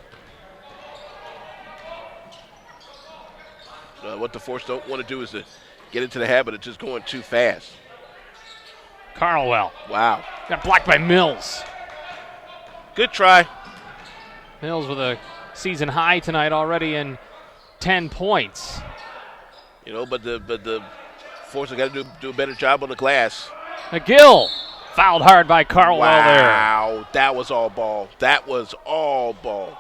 What the Force don't want to do is to get into the habit of just going too fast. Carlwell. Wow. Got blocked by Mills. Good try. Mills with a season high tonight already in 10 points. You know, but the Force have got to do a better job on the glass. McGill fouled hard by Carlwell there. Wow, that was all ball. That was all ball.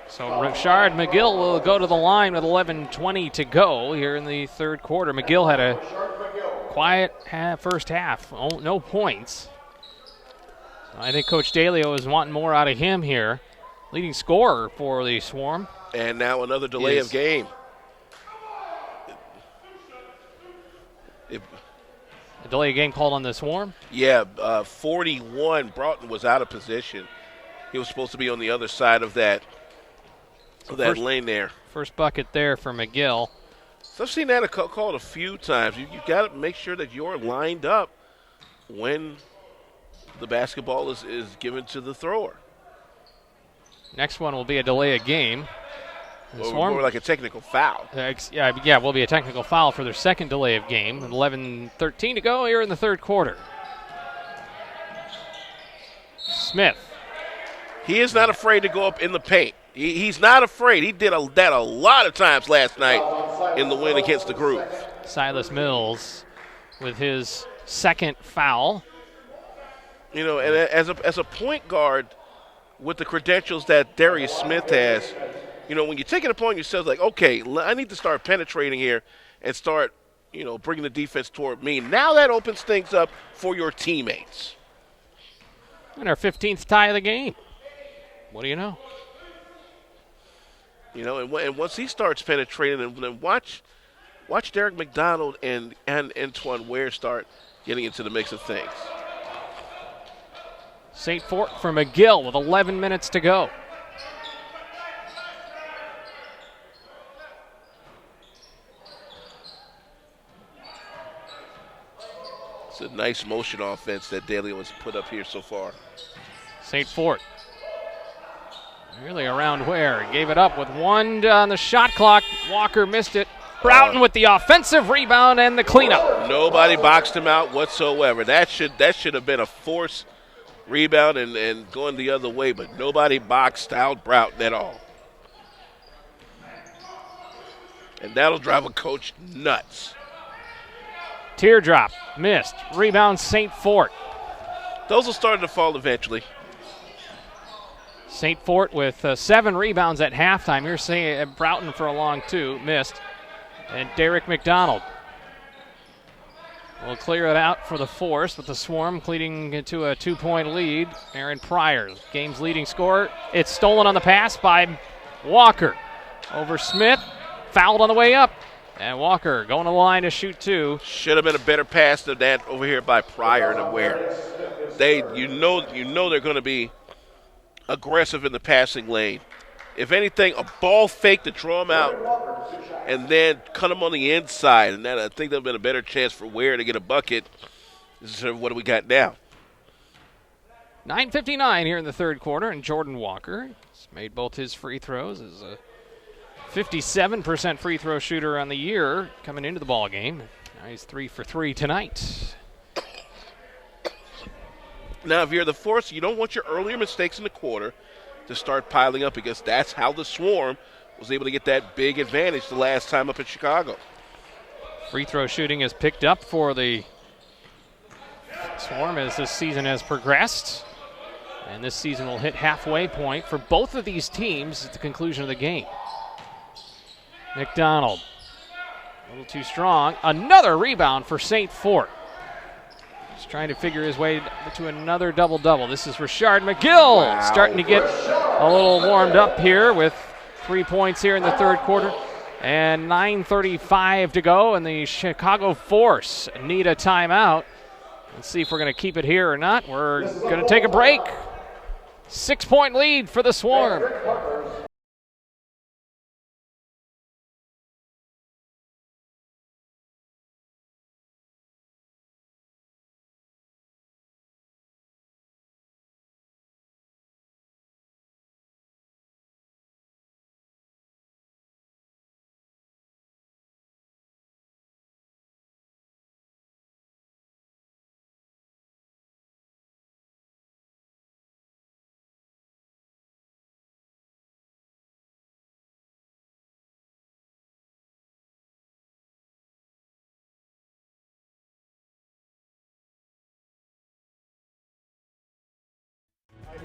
So Richard McGill will go to the line with 11:20 to go here in the third quarter. McGill had a quiet first half, no points. I think Coach Dalio is wanting more out of him here. Leading scorer for the Swarm. And now another delay of game. A delay of game called on the Swarm? Yeah, 41. Broughton was out of position. He was supposed to be on the other side of that lane there. First bucket there for McGill. So I've seen that called a few times. You got to make sure that you're lined up when the basketball is given to the thrower. Next one will be a delay of game. Or more like a technical foul. Yeah, will be a technical foul for their second delay of game. 11:13 to go here in the third quarter. Smith. He is not afraid to go up in the paint. He's not afraid. He did that a lot of times last night in the win against the Groove. Silas Mills with his second foul. You know, and as a point guard with the credentials that Darius Smith has, you know, when you take it upon yourself, like, okay, I need to start penetrating here and start, you know, bringing the defense toward me. Now that opens things up for your teammates. And our 15th tie of the game. What do you know? You know, and once he starts penetrating, and then watch Derek McDonald and Antoine Ware start getting into the mix of things. St. Fort for McGill with 11 minutes to go. It's a nice motion offense that Dalio has put up here so far. St. Fort. Really around Ware. Gave it up with one on the shot clock. Walker missed it. Broughton with the offensive rebound and the cleanup. Nobody boxed him out whatsoever. That should have been a forced rebound and going the other way, but nobody boxed out Broughton at all. And that'll drive a coach nuts. Teardrop missed. Rebound St. Fort. Those will start to fall eventually. St. Fort with 7 rebounds at halftime. You're saying Broughton for a long two. Missed. And Derek McDonald will clear it out for the Force with the Swarm leading into a 2-point lead. Aaron Pryor, game's leading scorer. It's stolen on the pass by Walker. Over Smith. Fouled on the way up. And Walker going to the line to shoot 2. Should have been a better pass than that over here by Pryor to Ware. You know they're going to be aggressive in the passing lane. If anything, a ball fake to draw him out and then cut him on the inside. And then I think that would have been a better chance for Ware to get a bucket. This is what do we got now? 9:59 here in the third quarter, and Jordan Walker has made both his free throws. Is 57% free throw shooter on the year coming into the ball game. Now he's 3 for 3 tonight. Now, if you're the Force, you don't want your earlier mistakes in the quarter to start piling up, because that's how the Swarm was able to get that big advantage the last time up in Chicago. Free throw shooting has picked up for the Swarm as this season has progressed. And this season will hit halfway point for both of these teams at the conclusion of the game. McDonald, a little too strong. Another rebound for St. Fort. He's trying to figure his way to another double-double. This is Richard McGill starting to get a little warmed up here with 3 points here in the third quarter. And 9:35 to go, and the Chicago Force need a timeout. Let's see if we're going to keep it here or not. We're going to take a break. 6-point lead for the Swarm.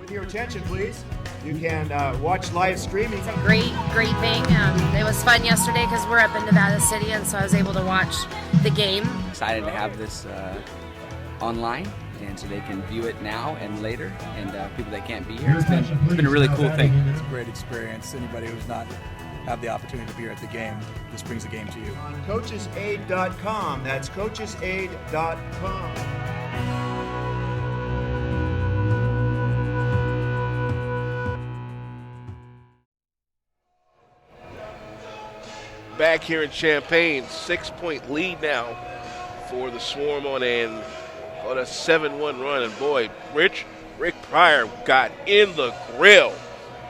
With your attention, please. You can watch live streaming. It's a great thing. It was fun yesterday because we're up in Nevada City, and so I was able to watch the game. Excited to have this online, and so they can view it now and later, and people that can't be here. It's been a really cool thing. It's a great experience. Anybody who's not had the opportunity to be here at the game, this brings the game to you. On coachesaid.com. That's coachesaid.com. Back here in Champaign, 6-point lead now for the Swarm on a 7-1 run. And boy, Rick Pryor got in the grill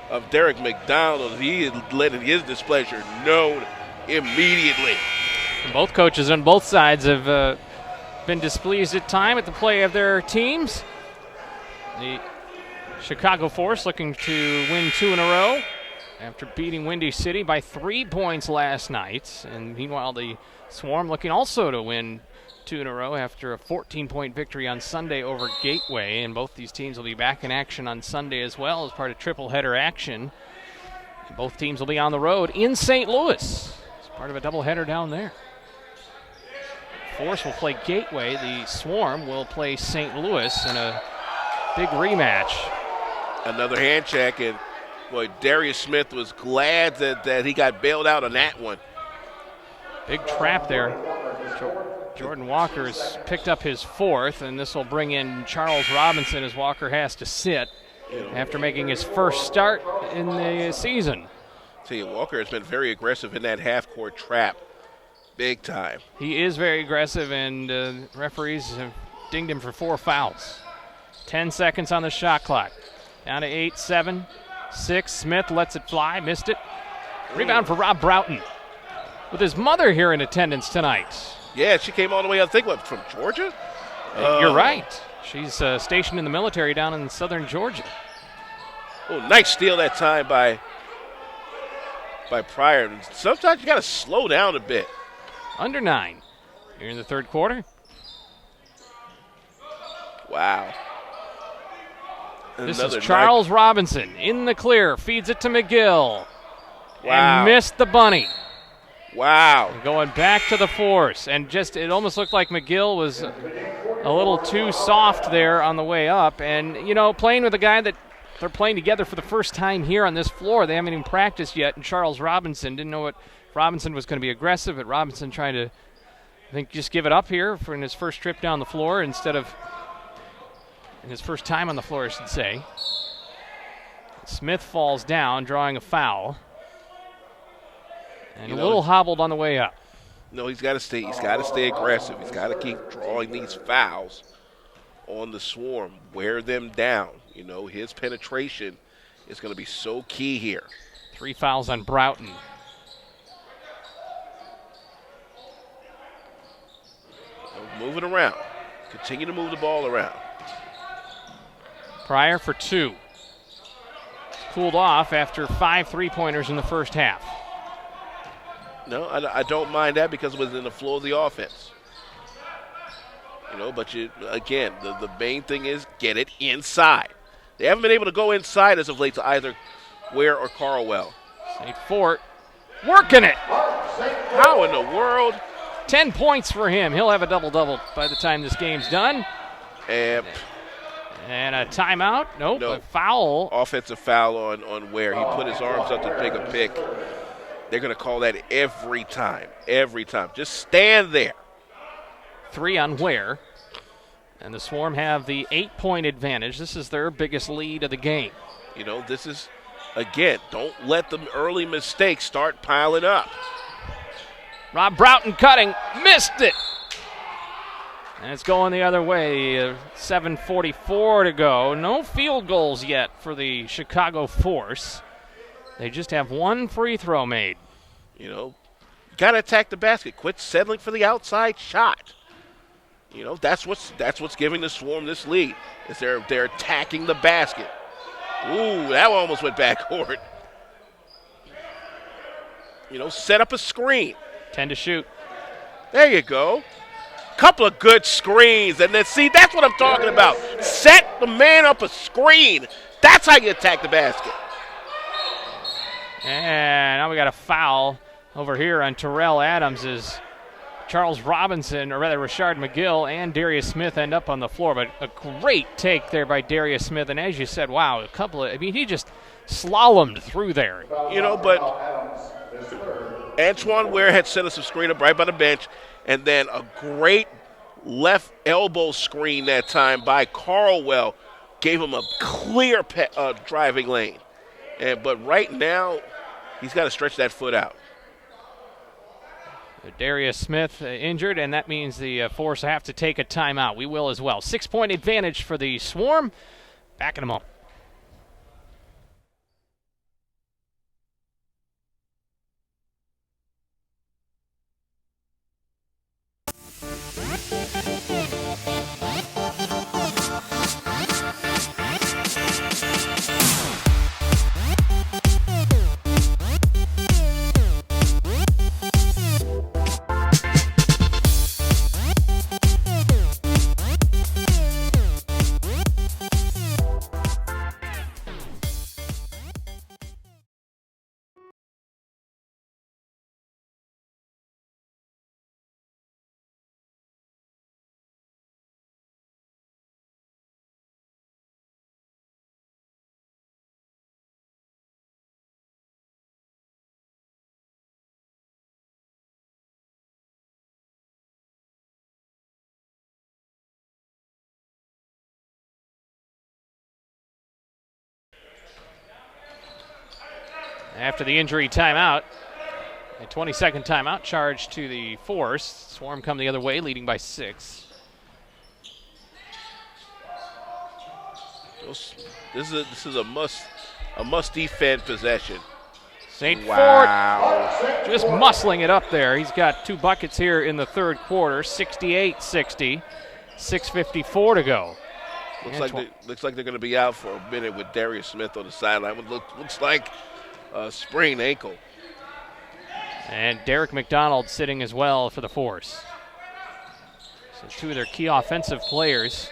of Derek McDonald. He is letting his displeasure known immediately. Both coaches on both sides have been displeased at time at the play of their teams. The Chicago Force looking to win 2 in a row after beating Windy City by 3 points last night. And meanwhile, the Swarm looking also to win 2 in a row after a 14-point victory on Sunday over Gateway. And both these teams will be back in action on Sunday as well as part of triple-header action. Both teams will be on the road in St. Louis as part of a doubleheader down there. Force will play Gateway. The Swarm will play St. Louis in a big rematch. Another hand check, and boy, Darius Smith was glad that he got bailed out on that one. Big trap there. Jordan Walker's picked up his 4th, and this will bring in Charles Robinson as Walker has to sit after making his first start in the season. Tell you, Walker has been very aggressive in that half-court trap. Big time. He is very aggressive, and referees have dinged him for 4 fouls. 10 seconds on the shot clock. Down to 8, 7, 6. Smith lets it fly, missed it. Rebound for Rob Broughton with his mother here in attendance tonight. Yeah, she came all the way, I think, from Georgia? You're right. She's stationed in the military down in southern Georgia. Oh, nice steal that time by Pryor. Sometimes you got to slow down a bit. Under 9 here in the third quarter. Wow. This is Charles Robinson in the clear, feeds it to McGill. Wow. And missed the bunny. Wow. And going back to the Force, and just it almost looked like McGill was a little too soft there on the way up. And, you know, playing with a guy that they're playing together for the first time here on this floor. They haven't even practiced yet, and Charles Robinson didn't know what Robinson was going to be aggressive, but Robinson trying to, I think, just give it up here for in his first trip down the floor instead of in his first time on the floor, I should say. Smith falls down, drawing a foul. And a little hobbled on the way up. No, he's got to stay. He's got to stay aggressive. He's got to keep drawing these fouls on the Swarm, wear them down. You know, his penetration is going to be so key here. 3 fouls on Broughton. Move it around. Continue to move the ball around. Pryor for 2. Cooled off after 5 3-pointers in the first half. No, I don't mind that because it was in the flow of the offense. But again, the main thing is get it inside. They haven't been able to go inside as of late to either Ware or Carlwell. St. Fort working it. How in the world? 10 points for him. He'll have a double-double by the time this game's done. And a timeout. Nope, a foul. Offensive foul on Ware. He put his arms up to take a pick. They're going to call that every time. Every time. Just stand there. 3 on Ware. And the Swarm have the 8-point advantage. This is their biggest lead of the game. This is, again, don't let the early mistakes start piling up. Rob Broughton cutting. Missed it. And it's going the other way. 7:44 to go. No field goals yet for the Chicago Force. They just have 1 free throw made. Got to attack the basket. Quit settling for the outside shot. That's what's giving the Swarm this lead. Is they're attacking the basket. Ooh, that one almost went backcourt. Set up a screen. 10 to shoot. There you go. Couple of good screens, and then that's what I'm talking about. Set the man up a screen. That's how you attack the basket. And now we got a foul over here on Terrell Adams as Charles Robinson, or rather Rashard McGill and Darius Smith end up on the floor. But a great take there by Darius Smith. And as you said, wow, he just slalomed through there. But Antoine Ware had set us a screen up right by the bench, and then a great left elbow screen that time by Carlwell gave him a clear driving lane. But right now, he's got to stretch that foot out. Darius Smith injured, and that means the Force have to take a timeout. We will as well. 6-point advantage for the Swarm. Back in a moment. After the injury timeout, a 20-second timeout charged to the Force. Swarm come the other way, leading by 6. This is a must defend possession. St. Fort just muscling it up there. He's got 2 buckets here in the third quarter, 68-60, 6:54 to go. Looks like they're going to be out for a minute with Darius Smith on the sideline. Looks like a sprained ankle. And Derek McDonald sitting as well for the Force. So 2 of their key offensive players.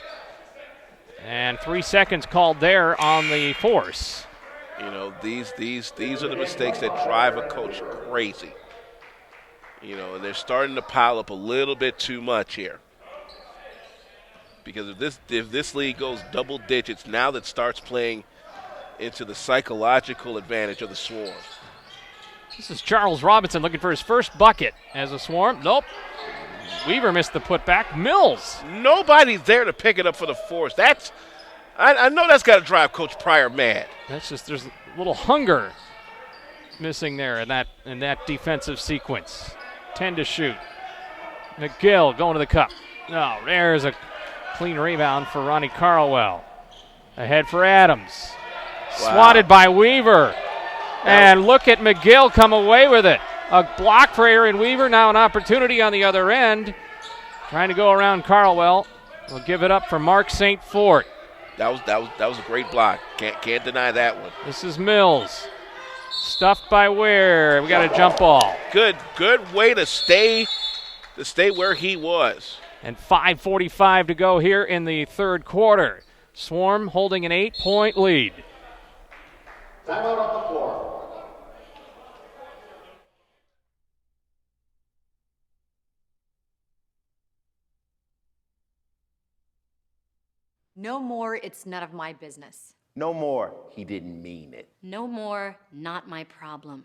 And 3 seconds called there on the Force. These are the mistakes that drive a coach crazy. And they're starting to pile up a little bit too much here. Because if this league goes double digits, now that starts playing into the psychological advantage of the Swarm. This is Charles Robinson looking for his first bucket as a Swarm. Nope. Weaver missed the putback. Mills. Nobody's there to pick it up for the Force. I know that's got to drive Coach Pryor mad. There's a little hunger missing there in that defensive sequence. 10 to shoot. McGill going to the cup. No, there's a clean rebound for Ronnie Carlwell. Ahead for Adams. Wow. Swatted by Weaver. And look at McGill come away with it. A block for Aaron Weaver. Now an opportunity on the other end. Trying to go around Carlwell. We'll give it up for Mark St. Fort. That was a great block. Can't deny that one. This is Mills. Stuffed by Ware. We got a jump ball. Good way to stay where he was. And 5:45 to go here in the third quarter. Swarm holding an 8-point lead. Timeout on the floor. No more, it's none of my business. No more, he didn't mean it. No more, not my problem.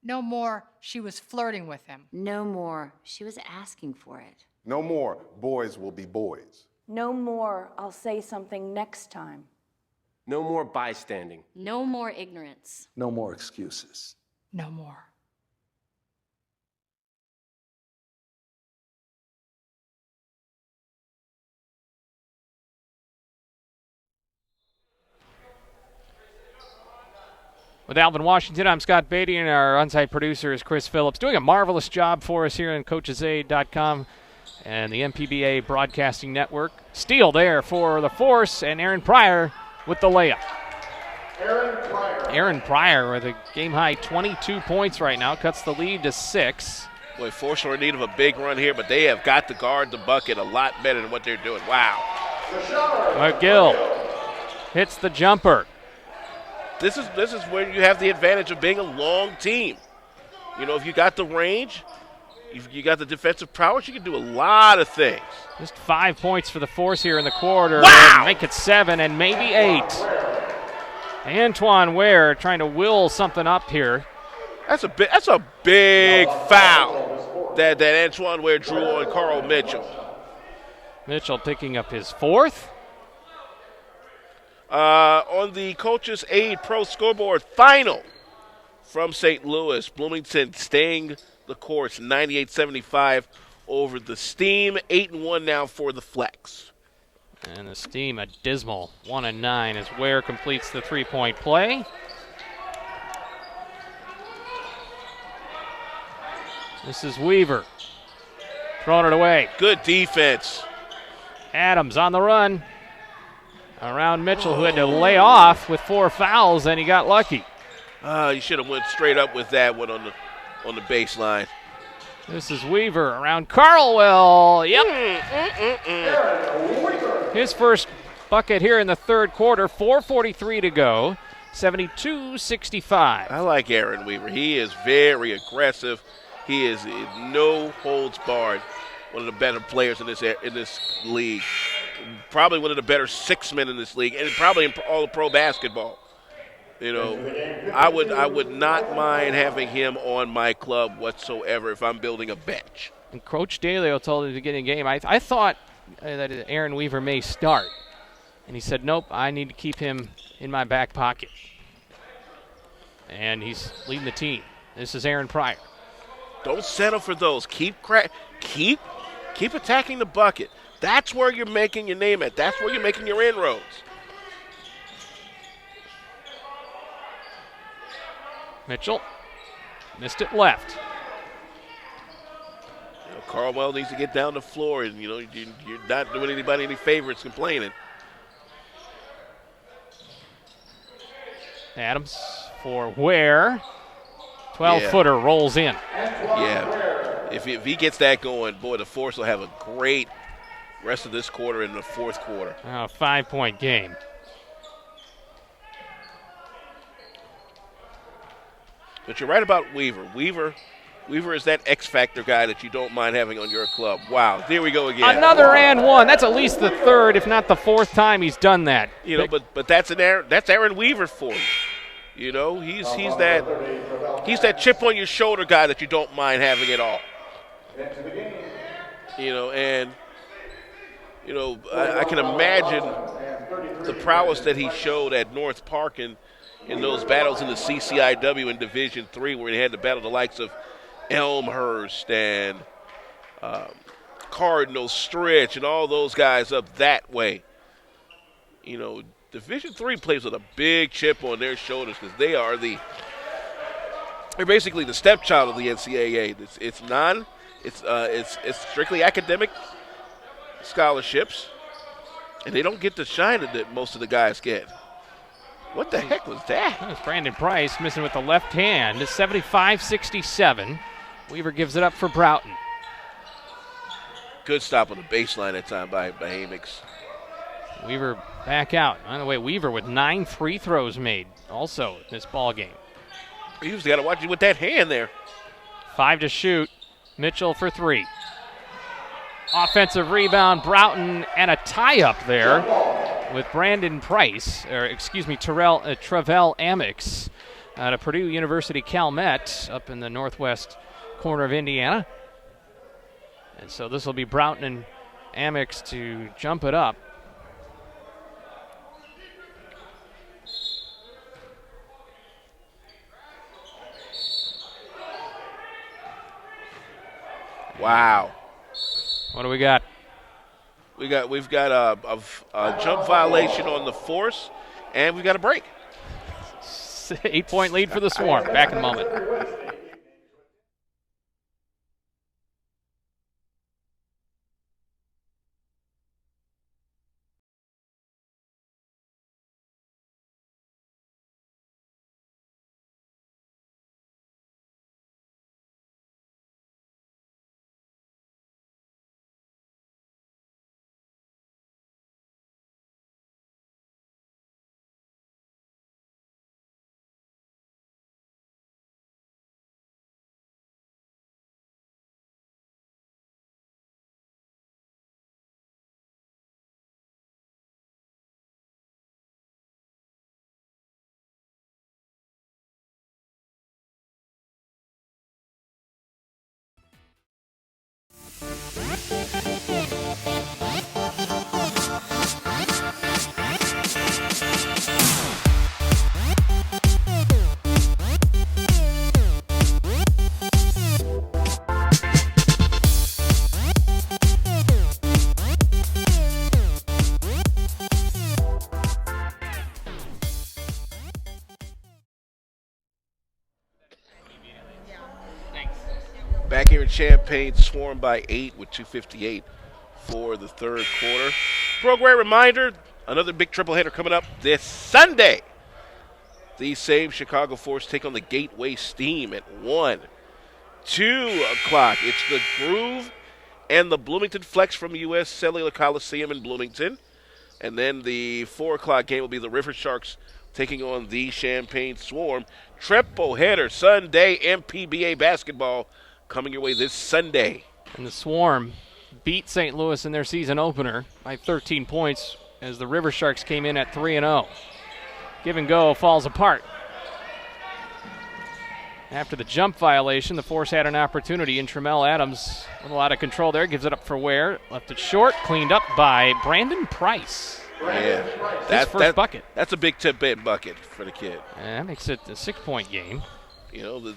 No more, she was flirting with him. No more, she was asking for it. No more, boys will be boys. No more, I'll say something next time. No more bystanding. No more ignorance. No more excuses. No more. With Alvin Washington, I'm Scott Beatty, and our on-site producer is Chris Phillips, doing a marvelous job for us here on CoachesAid.com and the MPBA Broadcasting Network. Steal there for the Force, and Aaron Pryor with the layup. Aaron Pryor with a game-high 22 points right now, cuts the lead to 6. Boy, Force are in need of a big run here, but they have got to guard the bucket a lot better than what they're doing. Wow. McGill hits the jumper. This is where you have the advantage of being a long team. You know, if you got the range, if you got the defensive prowess, you can do a lot of things. Just 5 points for the Force here in the quarter. Wow! And make it 7 and maybe 8. Antoine Ware trying to will something up here. That's a big foul that Antoine Ware drew on Carl Mitchell. Mitchell picking up his 4th. On the Coaches Aid Pro Scoreboard final from St. Louis, Bloomington staying the course, 98-75 over the Steam. 8-1 now for the Flex. And the Steam a dismal 1-9 as Ware completes the 3-point play. This is Weaver. Throwing it away. Good defense. Adams on the run. Around Mitchell, who had to lay off with 4 fouls, and he got lucky. You should have went straight up with that one on the baseline. This is Weaver around Carlwell. Yep. His first bucket here in the third quarter. 4:43 to go. 72-65. I like Aaron Weaver. He is very aggressive. He is no holds barred. One of the better players in this league. Probably one of the better 6 men in this league, and probably in all of pro basketball. You know, I would not mind having him on my club whatsoever if I'm building a bench. And Coach Dalio told him to get in game. I thought that Aaron Weaver may start, and he said, nope, I need to keep him in my back pocket. And he's leading the team. This is Aaron Pryor. Don't settle for those. Keep attacking the bucket. That's where you're making your name at. That's where you're making your inroads. Mitchell missed it left. You know, Carlwell needs to get down the floor, and you're not doing anybody any favors complaining. Adams for Ware. 12-footer rolls in. Yeah. If he gets that going, boy, the Force will have a great rest of this quarter and the fourth quarter. 5-point game. But you're right about Weaver. Weaver is that X-factor guy that you don't mind having on your club. Wow, there we go again. Another and one. That's at least the third, if not the fourth time he's done that. You know, but that's Aaron Weaver for you. You know, he's that chip on your shoulder guy that you don't mind having at all. You know, and I can imagine the prowess that he showed at North Park in those battles in the CCIW in Division III, where he had to battle the likes of Elmhurst and Cardinal Stritch and all those guys up that way. You know, Division III plays with a big chip on their shoulders because they're basically the stepchild of the NCAA. It's strictly academic, scholarships, and they don't get the shine that most of the guys get. What the heck was that? That was Brandon Price missing with the left hand. It's 75-67. Weaver gives it up for Broughton. Good stop on the baseline that time by Amix. Weaver back out. By the way, Weaver with 9 free throws made also in this ball game. You just got to watch you with that hand there. 5 to shoot. Mitchell for 3. Offensive rebound, Broughton, and a tie-up there with Brandon Price, Travell Amix out of Purdue University Calumet up in the northwest corner of Indiana. And so this will be Broughton and Amix to jump it up. Wow. What do we got? We've got a jump violation on the Force, and we've got a break. 8-point lead for the Swarm. Back in a moment. Back here in Champaign, Swarm by 8 with 2:58 for the third quarter. Program reminder, another big triple header coming up this Sunday. These same Chicago Force take on the Gateway Steam at 1. 2 o'clock, it's the Groove and the Bloomington Flex from U.S. Cellular Coliseum in Bloomington. And then the 4 o'clock game will be the River Sharks taking on the Champaign Swarm. Triple header Sunday MPBA basketball coming your way this Sunday. And the Swarm beat St. Louis in their season opener by 13 points as the River Sharks came in at 3-0. Give and go falls apart. After the jump violation, the Force had an opportunity, and Tramell Adams, a little out of control there, gives it up for Ware. Left it short, cleaned up by Brandon Price. Yeah, His first bucket. That's a big tip-in bucket for the kid. And that makes it a 6-point game. You know,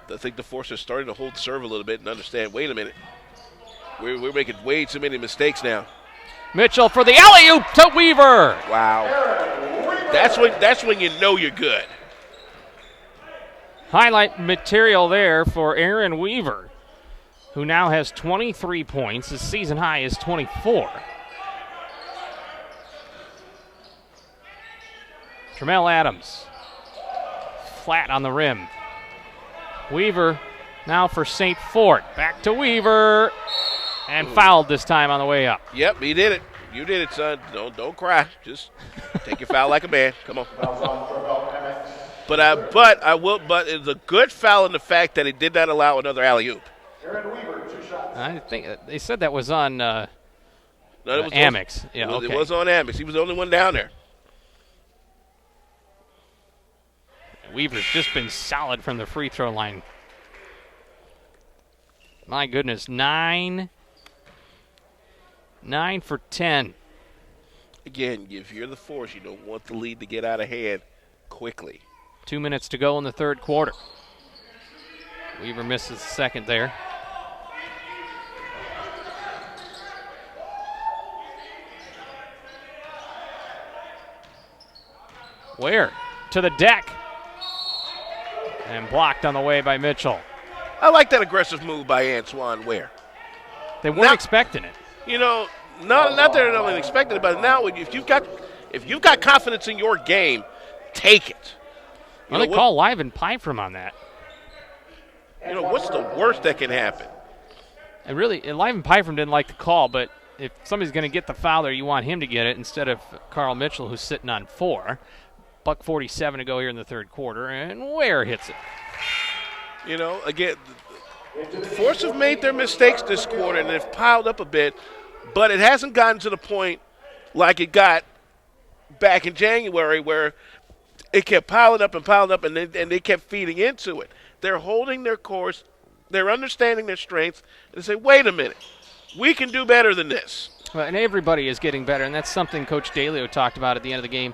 I think the Force are starting to hold serve a little bit and understand, wait a minute, we're making way too many mistakes now. Mitchell for the alley-oop to Weaver. Wow. That's when you know you're good. Highlight material there for Aaron Weaver, who now has 23 points. His season high is 24. Tramell Adams, flat on the rim. Weaver now for St. Fort. Back to Weaver, and fouled this time on the way up. Yep, he did it. You did it, son. Don't cry. Just take your foul like a man. Come on. But it's a good foul in the fact that he did not allow another alley-oop. I think they said that was on No, it was Amix. Yeah, okay. It was on Amix. He was the only one down there. Weaver's just been solid from the free throw line. My goodness, 9 for 10. Again, if you're the Force, you don't want the lead to get out of hand quickly. 2 minutes to go in the third quarter. Weaver misses the second there. Ware to the deck. And blocked on the way by Mitchell. I like that aggressive move by Antoine Ware. They weren't expecting it. You know, not that they're unexpected, but now if you've got confidence in your game, take it. Well, they call Liven Pyfrom on that. What's the worst that can happen? And really, Liven Pyfrom didn't like the call, but if somebody's going to get the foul there, you want him to get it instead of Carl Mitchell, who's sitting on 4. $1:47 to go here in the third quarter, and Ware hits it. Again, the Force have made their mistakes this quarter, and they've piled up a bit, but it hasn't gotten to the point like it got back in January where it kept piling up, and they kept feeding into it. They're holding their course. They're understanding their strengths, and they say, wait a minute, we can do better than this. Well, and everybody is getting better, and that's something Coach Dalio talked about at the end of the game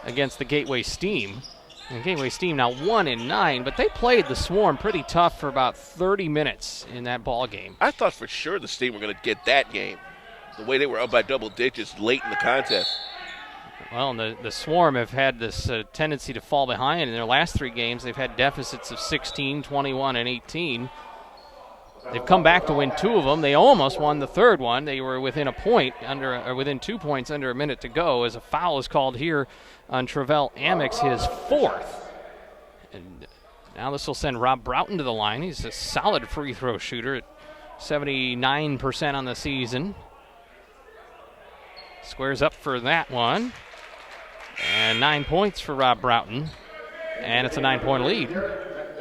against the Gateway Steam. And Gateway Steam now 1-9, but they played the Swarm pretty tough for about 30 minutes in that ball game. I thought for sure the Steam were going to get that game, the way they were up by double digits late in the contest. Well, and the Swarm have had this tendency to fall behind. In their last 3 games, they've had deficits of 16, 21, and 18. They've come back to win 2 of them. They almost won the third one. They were within within 2 points under a minute to go as a foul is called here on Travell Amex, his 4th. And now this will send Rob Broughton to the line. He's a solid free throw shooter at 79% on the season. Squares up for that one. And 9 points for Rob Broughton. And it's a 9-point lead.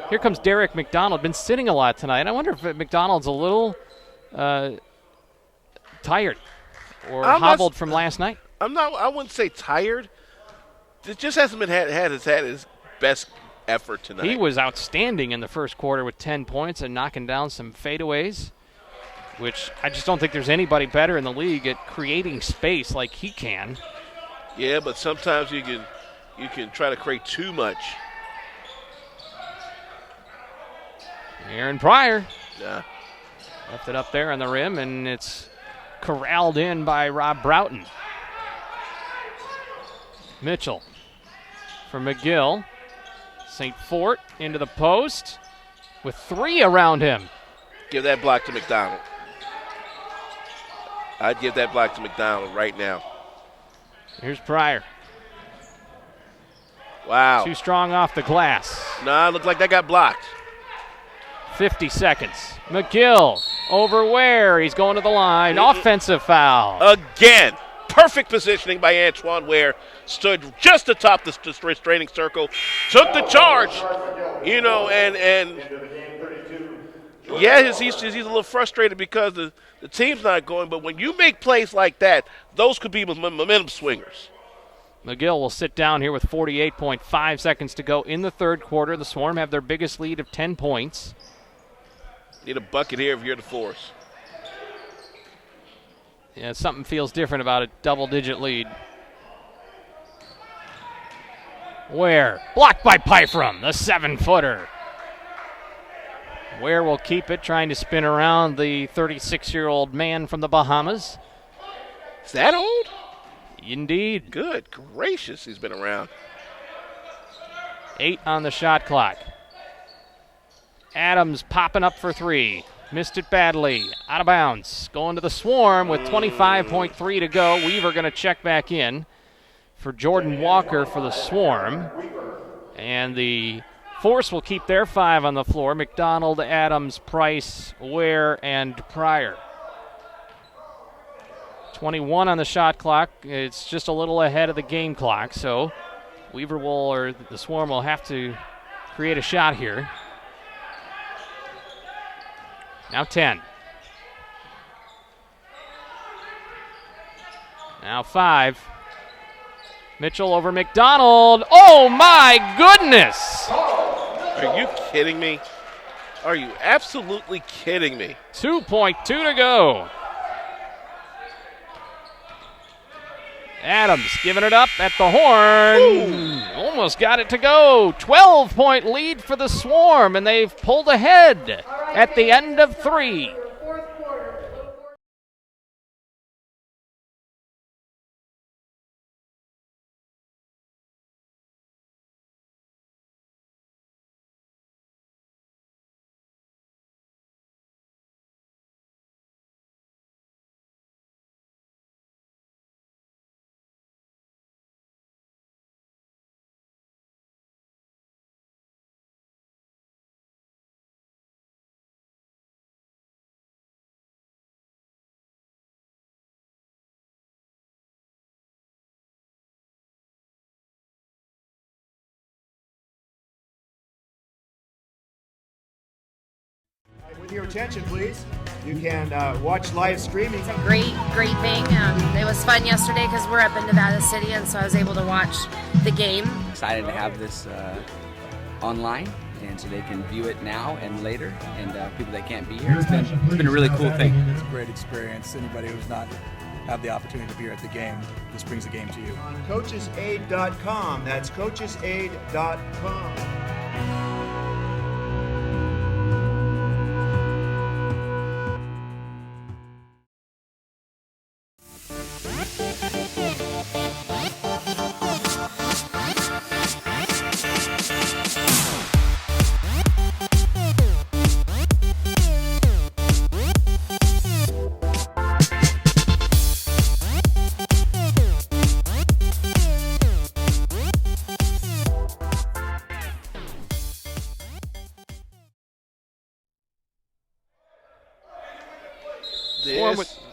Here comes Derek McDonald. Been sitting a lot tonight. I wonder if McDonald's a little tired or hobbled from last night. I wouldn't say tired. It just hasn't been had his best effort tonight. He was outstanding in the first quarter with 10 points and knocking down some fadeaways, which I just don't think there's anybody better in the league at creating space like he can. Yeah, but sometimes you can try to create too much. Aaron Pryor. Yeah. Left it up there on the rim, and it's corralled in by Rob Broughton. Mitchell for McGill. St. Fort into the post with 3 around him. Give that block to McDonald. I'd give that block to McDonald right now. Here's Pryor. Wow. Too strong off the glass. Nah, looked like that got blocked. 50 seconds. McGill over Ware. He's going to the line. Offensive foul. Again. Perfect positioning by Antoine Ware. Stood just atop the restraining circle. Took the charge. And yeah, he's a little frustrated because the team's not going. But when you make plays like that, those could be momentum swingers. McGill will sit down here with 48.5 seconds to go in the third quarter. The Swarm have their biggest lead of 10 points. Need a bucket here if you're the Force. Yeah, something feels different about a double-digit lead. Ware, blocked by Pyfrom, the 7-footer. Ware will keep it, trying to spin around the 36-year-old man from the Bahamas. Is that old? Indeed. Good gracious, he's been around. 8 on the shot clock. Adams popping up for 3. Missed it badly. Out of bounds. Going to the Swarm with 25.3 to go. Weaver going to check back in for Jordan Walker for the Swarm. And the Force will keep their 5 on the floor. McDonald, Adams, Price, Ware, and Pryor. 21 on the shot clock. It's just a little ahead of the game clock, so the Swarm will have to create a shot here. Now 10. Now 5. Mitchell over McDonald. Oh, my goodness! Are you kidding me? Are you absolutely kidding me? 2.2 to go. Adams giving it up at the horn. Ooh. Almost got it to go. 12-point lead for the Swarm, and they've pulled ahead at the end of 3. With your attention, please. You can watch live streaming. It's a great thing. It was fun yesterday because we're up in Nevada City, and so I was able to watch the game. Excited to have this online, and so they can view it now and later, and people that can't be here. It's been a really cool thing. It's a great experience. Anybody who's not had the opportunity to be here at the game, this brings the game to you. On coachesaid.com. That's coachesaid.com.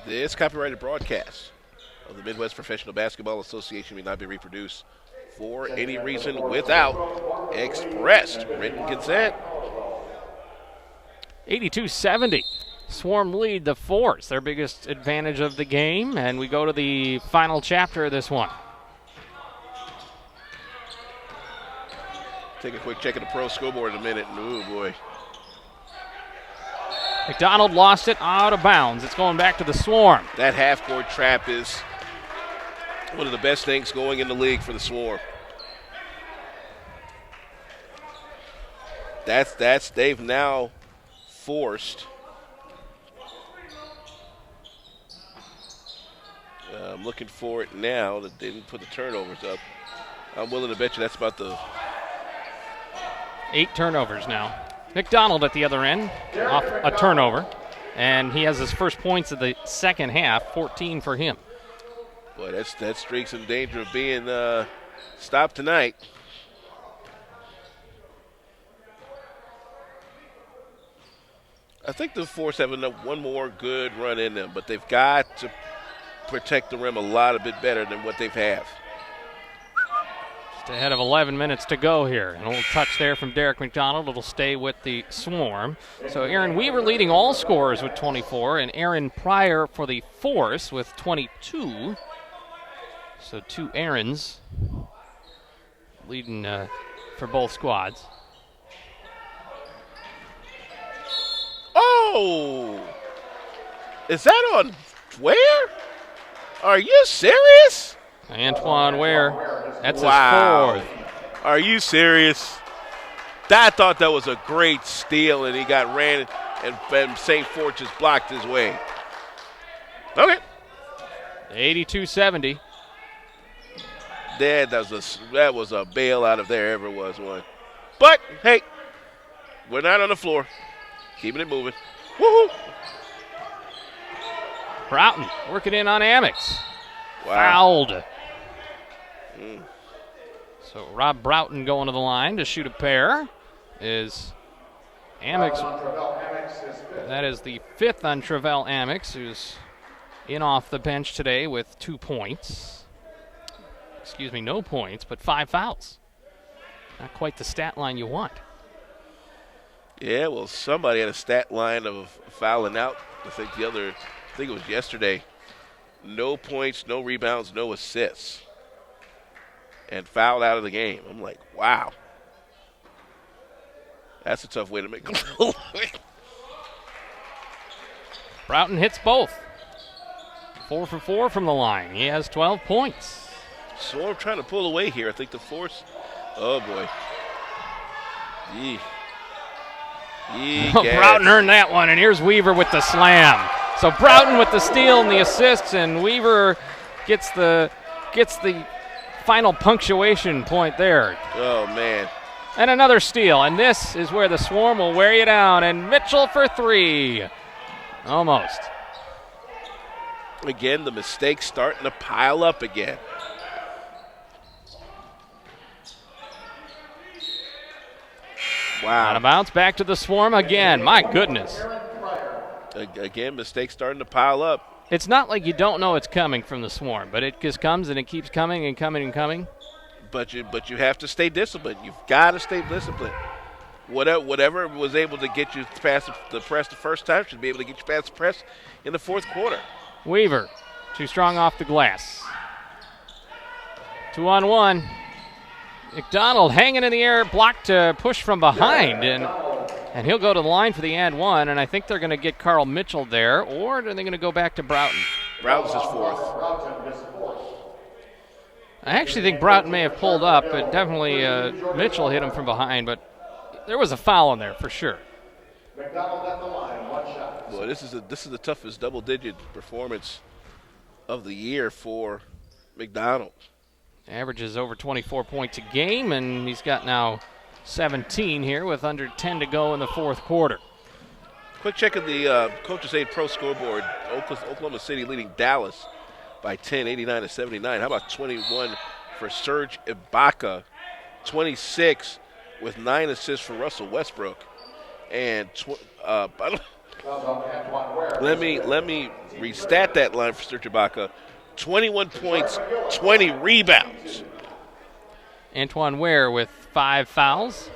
This copyrighted broadcast of the Midwest Professional Basketball Association may not be reproduced for any reason without expressed written consent. 82-70. Swarm lead the Force, their biggest advantage of the game, and we go to the final chapter of this one. Take a quick check of the pro scoreboard in a minute. Ooh, boy. McDonald lost it out of bounds. It's going back to the Swarm. That half-court trap is one of the best things going in the league for the Swarm. They've now forced. I'm looking for it now that they didn't put the turnovers up. I'm willing to bet you that's about the 8 turnovers now. McDonald at the other end, off a turnover, and he has his first points of the second half, 14 for him. Boy, that streak's in danger of being stopped tonight. I think the Force have one more good run in them, but they've got to protect the rim a lot bit better than what they've had. Just ahead of 11 minutes to go here. An old touch there from Derek McDonald. It'll stay with the Swarm. So Aaron Weaver leading all scorers with 24, and Aaron Pryor for the Force with 22. So 2 Aarons leading for both squads. Oh! Is that on Ware? Are you serious? Antoine Ware, that's wow. his 4th. Are you serious? I thought that was a great steal, and he got ran, and St. Fortune's blocked his way. Okay. 82-70. That was a bailout if there ever was one. But, hey, we're not on the floor. Keeping it moving. Woohoo! Broughton working in on Amex. Wow. Fouled. So Rob Broughton going to the line to shoot a pair is Amex. That is the 5th on Travell Amex, who's in off the bench today with 2 points. Excuse me, no points, but 5 fouls. Not quite the stat line you want. Yeah, well, somebody had a stat line of fouling out. I think it was yesterday. No points, no rebounds, no assists. And fouled out of the game. I'm like, wow. That's a tough way to make a goal. Broughton hits both. 4 for 4 from the line. He has 12 points. Swarm trying to pull away here. I think the Force. Oh, boy. Broughton earned that one, and here's Weaver with the slam. So Broughton with the steal and the assists, and Weaver gets the final punctuation point there. Oh, man. And another steal, and this is where the Swarm will wear you down, and Mitchell for 3. Almost. Again, the mistakes starting to pile up again. Wow. Out of bounds, back to the Swarm again. My goodness. Again, mistakes starting to pile up. It's not like you don't know it's coming from the Swarm, but it just comes and it keeps coming and coming and coming. But you have to stay disciplined. You've got to stay disciplined. whatever was able to get you past the press the first time should be able to get you past the press in the fourth quarter. Weaver, too strong off the glass. 2-on-1. McDonald hanging in the air, blocked push from behind, and he'll go to the line for the and one, and I think they're going to get Carl Mitchell there, or are they going to go back to Broughton? Broughton's his fourth. I actually think Broughton may have pulled up, but definitely Mitchell hit him from behind, but there was a foul in there for sure. McDonald at the line, 1 shot. Boy, this is the toughest double-digit performance of the year for McDonald. Averages over 24 points a game, and he's got now 17 here with under 10 to go in the fourth quarter. Quick check of the Coaches Aid Pro scoreboard. Oklahoma City leading Dallas by 10, 89-79. How about 21 for Serge Ibaka, 26 with 9 assists for Russell Westbrook, and let me restat that line for Serge Ibaka. 21 points, 20 rebounds. Antoine Ware with 5 fouls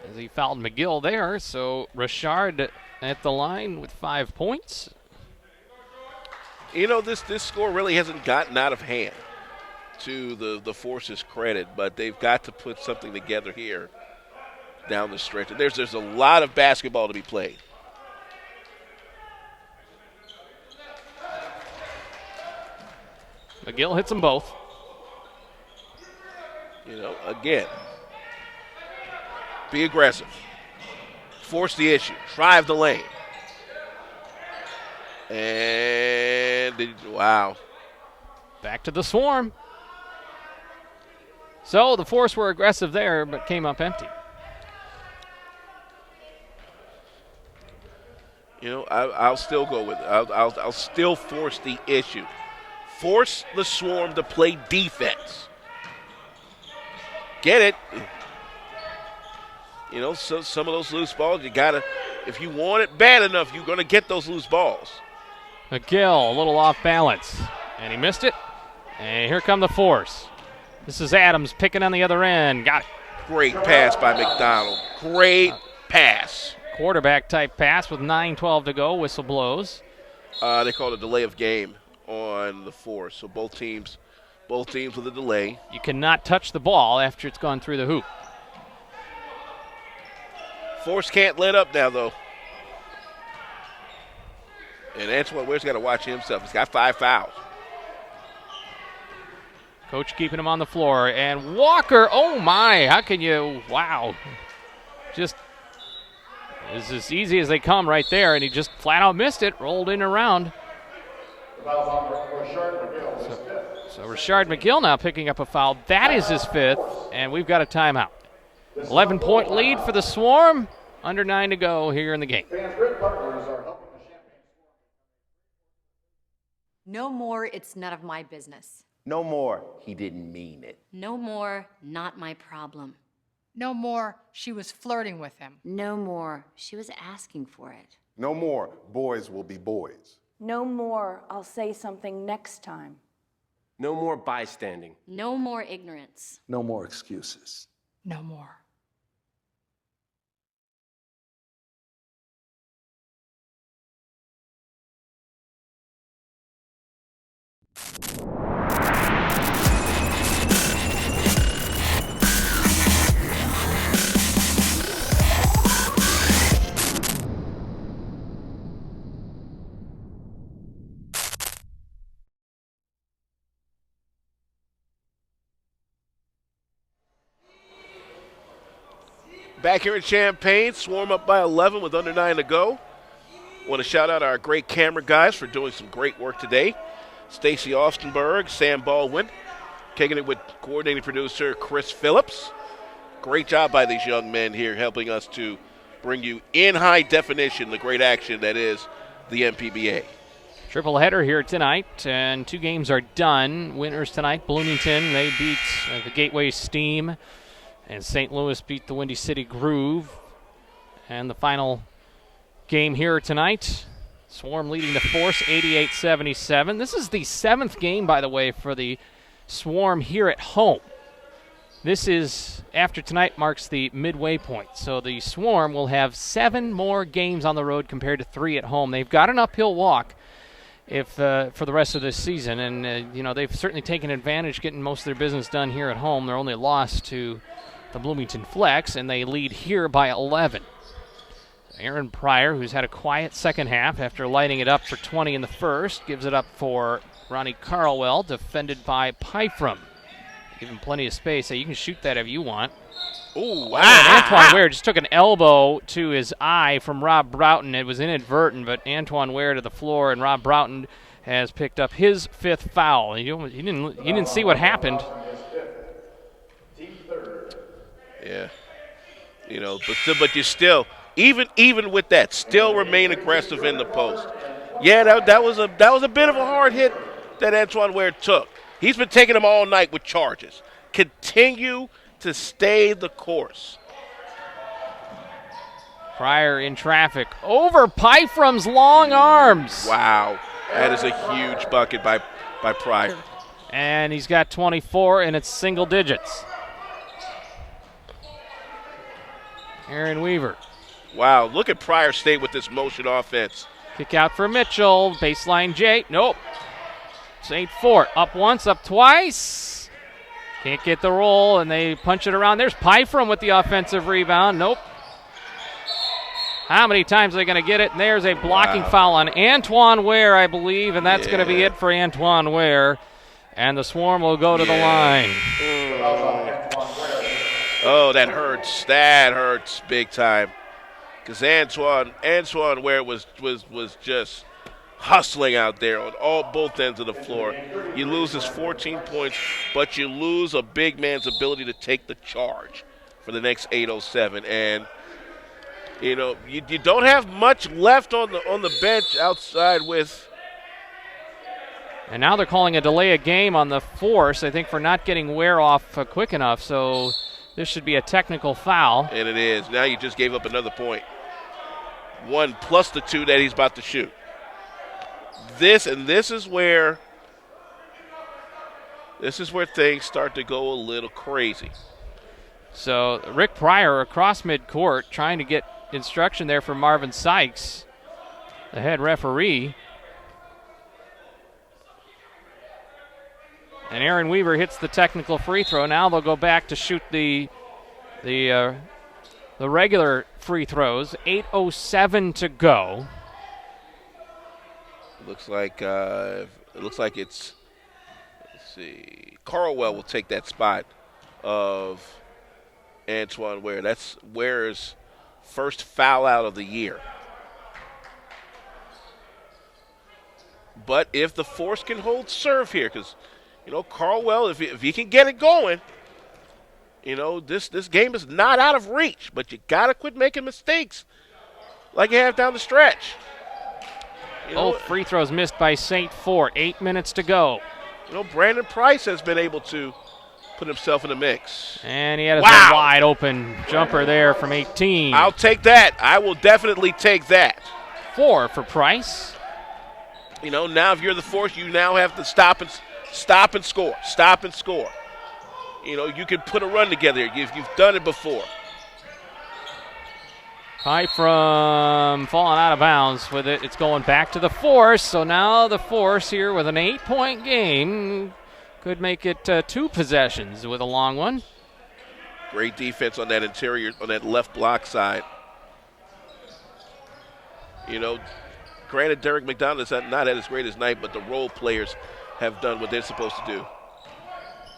as he fouled McGill there. So Richard at the line with 5 points. You know, this score really hasn't gotten out of hand, to the Force's credit, but they've got to put something together here down the stretch. And there's a lot of basketball to be played. McGill hits them both. You know, again, be aggressive. Force the issue. Drive the lane. And, wow. Back to the Swarm. So the Force were aggressive there, but came up empty. You know, I'll still go with it. I'll still force the issue. Force the Swarm to play defense. Get it. You know, so some of those loose balls, you got to, if you want it bad enough, you're going to get those loose balls. McGill, a little off balance, and he missed it. And here come the Force. This is Adams picking on the other end. Got it. Great pass by McDonald. Great pass. Quarterback type pass with 9:12 to go. Whistle blows. They called a delay of game on the Force. So both teams with a delay. You cannot touch the ball after it's gone through the hoop. Force can't let up now, though. And Antoine Ware's got to watch himself. He's got 5 fouls. Coach keeping him on the floor. And Walker, oh my, how can you, wow. Just, it's as easy as they come right there, and he just flat out missed it, rolled in and around. So Richard McGill now picking up a foul. That is his 5th, and we've got a timeout. 11-point lead for the Swarm. Under 9 to go here in the game. No more, it's none of my business. No more, he didn't mean it. No more, not my problem. No more, she was flirting with him. No more, she was asking for it. No more, boys will be boys. No more, I'll say something next time. No more bystanding. No more ignorance. No more excuses. No more. Back here in Champaign, Swarm up by 11 with under 9 to go. Want to shout out our great camera guys for doing some great work today. Stacy Austenberg, Sam Baldwin, kicking it with coordinating producer Chris Phillips. Great job by these young men here helping us to bring you in high definition the great action that is the MPBA. Triple header here tonight, and 2 games are done. Winners tonight, Bloomington, they beat the Gateway Steam, and St. Louis beat the Windy City Groove. And the final game here tonight, Swarm leading the Force 88-77. This is the 7th game, by the way, for the Swarm here at home. This is, after tonight, marks the midway point. So the Swarm will have 7 more games on the road compared to 3 at home. They've got an uphill walk for the rest of this season, and they've certainly taken advantage getting most of their business done here at home. They're only lost to the Bloomington Flex, and they lead here by 11. Aaron Pryor, who's had a quiet second half after lighting it up for 20 in the first, gives it up for Ronnie Carlwell, defended by Pyfram. Give him plenty of space. So you can shoot that if you want. Ooh, wow. And Antoine Ware just took an elbow to his eye from Rob Broughton. It was inadvertent, but Antoine Ware to the floor, and Rob Broughton has picked up his 5th foul. You didn't see what happened. Yeah. But you still, even with that, still remain aggressive in the post. Yeah, that was a bit of a hard hit that Antoine Ware took. He's been taking them all night with charges. Continue to stay the course. Pryor in traffic over Pyfram's long arms. Wow, that is a huge bucket by Pryor. And he's got 24, and it's single digits. Aaron Weaver. Wow, look at Pryor stay with this motion offense. Kick out for Mitchell. Baseline J. Nope. St. Fort up once, up twice. Can't get the roll, and they punch it around. There's Pyfram with the offensive rebound. Nope. How many times are they going to get it? And there's a blocking foul on Antoine Ware, I believe, and that's going to be it for Antoine Ware. And the Swarm will go to the line. Oh, that hurts. That hurts big time. Because Antoine Ware was just hustling out there on both ends of the floor. You lose his 14 points, but you lose a big man's ability to take the charge for the next 8:07. And you don't have much left on the bench outside with. And now they're calling a delay of game on the Force, I think, for not getting Ware off quick enough. So this should be a technical foul. And it is. Now you just gave up another point. 1 plus the 2 that he's about to shoot. This is where things start to go a little crazy. So Rick Pryor across midcourt trying to get instruction there for Marvin Sykes, the head referee. And Aaron Weaver hits the technical free throw. Now they'll go back to shoot the regular free throws. 8:07 to go. Looks like it's. Let's see. Carlwell will take that spot of Antoine Ware. That's Ware's first foul out of the year. But if the Force can hold serve here, because Carlwell, if he can get it going, this game is not out of reach. But you gotta quit making mistakes like you have down the stretch. Both free throws missed by St. Fort. 8 minutes to go. Brandon Price has been able to put himself in the mix. And he had a wide open jumper there from 18. I'll take that. I will definitely take that. 4 for Price. Now if you're the Force, you now have to stop and score. Stop and score. You can put a run together. You've done it before. Pyfram falling out of bounds with it. It's going back to the Force. So now the Force here with an 8-point game could make it 2 possessions with a long one. Great defense on that interior, on that left block side. Granted, Derek McDonald is not at his greatest night, but the role players have done what they're supposed to do.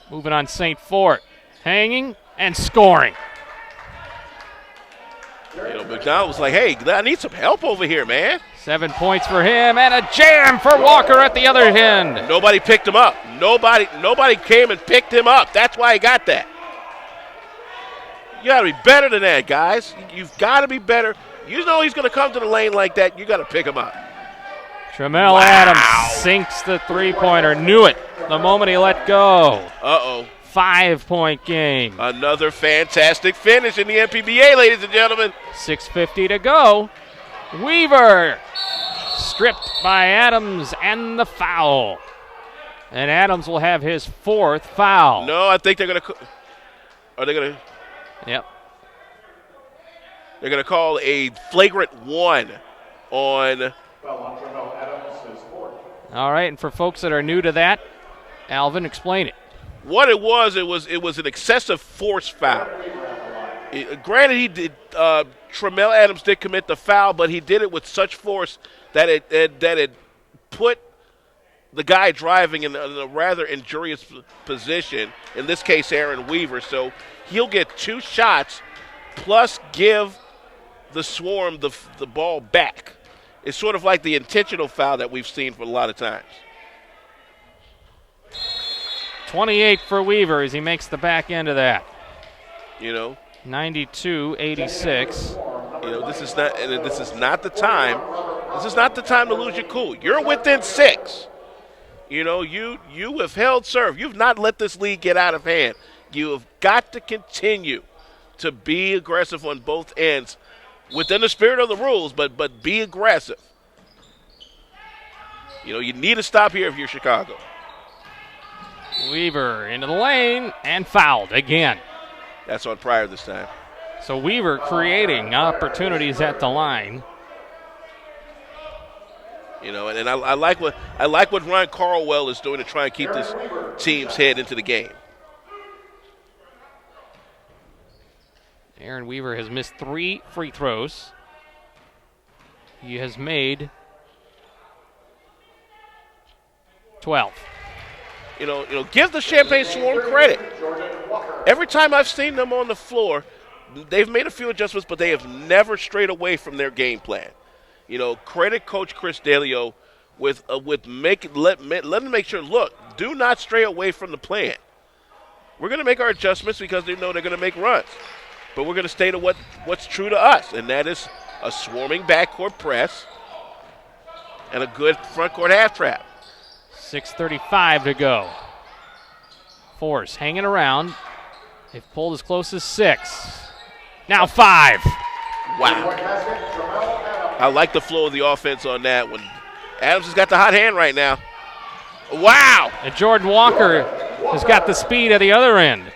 Moving on St. Fort. Hanging and scoring. McDonald was like, hey, I need some help over here, man. 7 points for him and a jam for Walker at the other end. Nobody picked him up. Nobody came and picked him up. That's why he got that. You got to be better than that, guys. You've got to be better. He's going to come to the lane like that. You got to pick him up. Tramel Adams sinks the three-pointer. Knew it the moment he let go. Uh-oh. 5-point game. Another fantastic finish in the MPBA, ladies and gentlemen. 6:50 to go. Weaver stripped by Adams and the foul. And Adams will have his 4th foul. No, I think they're going to. Are they going to? Yep. They're going to call a flagrant 1 on. All right, and for folks that are new to that, Alvin, explain it. What it was an excessive force foul. Granted, he did. Tramel Adams did commit the foul, but he did it with such force that it put the guy driving in a rather injurious position. In this case, Aaron Weaver. So he'll get 2 shots, plus give the Swarm the ball back. It's sort of like the intentional foul that we've seen for a lot of times. 28 for Weaver as he makes the back end of that. 92-86. This is not the time. This is not the time to lose your cool. You're within 6. You have held serve. You've not let this league get out of hand. You have got to continue to be aggressive on both ends within the spirit of the rules, but be aggressive. You need to stop here if you're Chicago. Weaver into the lane and fouled again. That's on Pryor this time. So Weaver creating opportunities at the line. And I like what Ryan Carlwell is doing to try and keep this team's head into the game. Aaron Weaver has missed 3 free throws. He has made 12. Give the Champaign Swarm credit. Every time I've seen them on the floor, they've made a few adjustments, but they have never strayed away from their game plan. Credit Coach Chris Delio with letting them make sure, look, do not stray away from the plan. We're going to make our adjustments because they know they're going to make runs. But we're going to stay to what's true to us, and that is a swarming backcourt press and a good front court half trap. 6:35 to go. Force hanging around. They've pulled as close as 6. Now 5. Wow. I like the flow of the offense on that one. Adams has got the hot hand right now. Wow. And Jordan Walker has got the speed at the other end.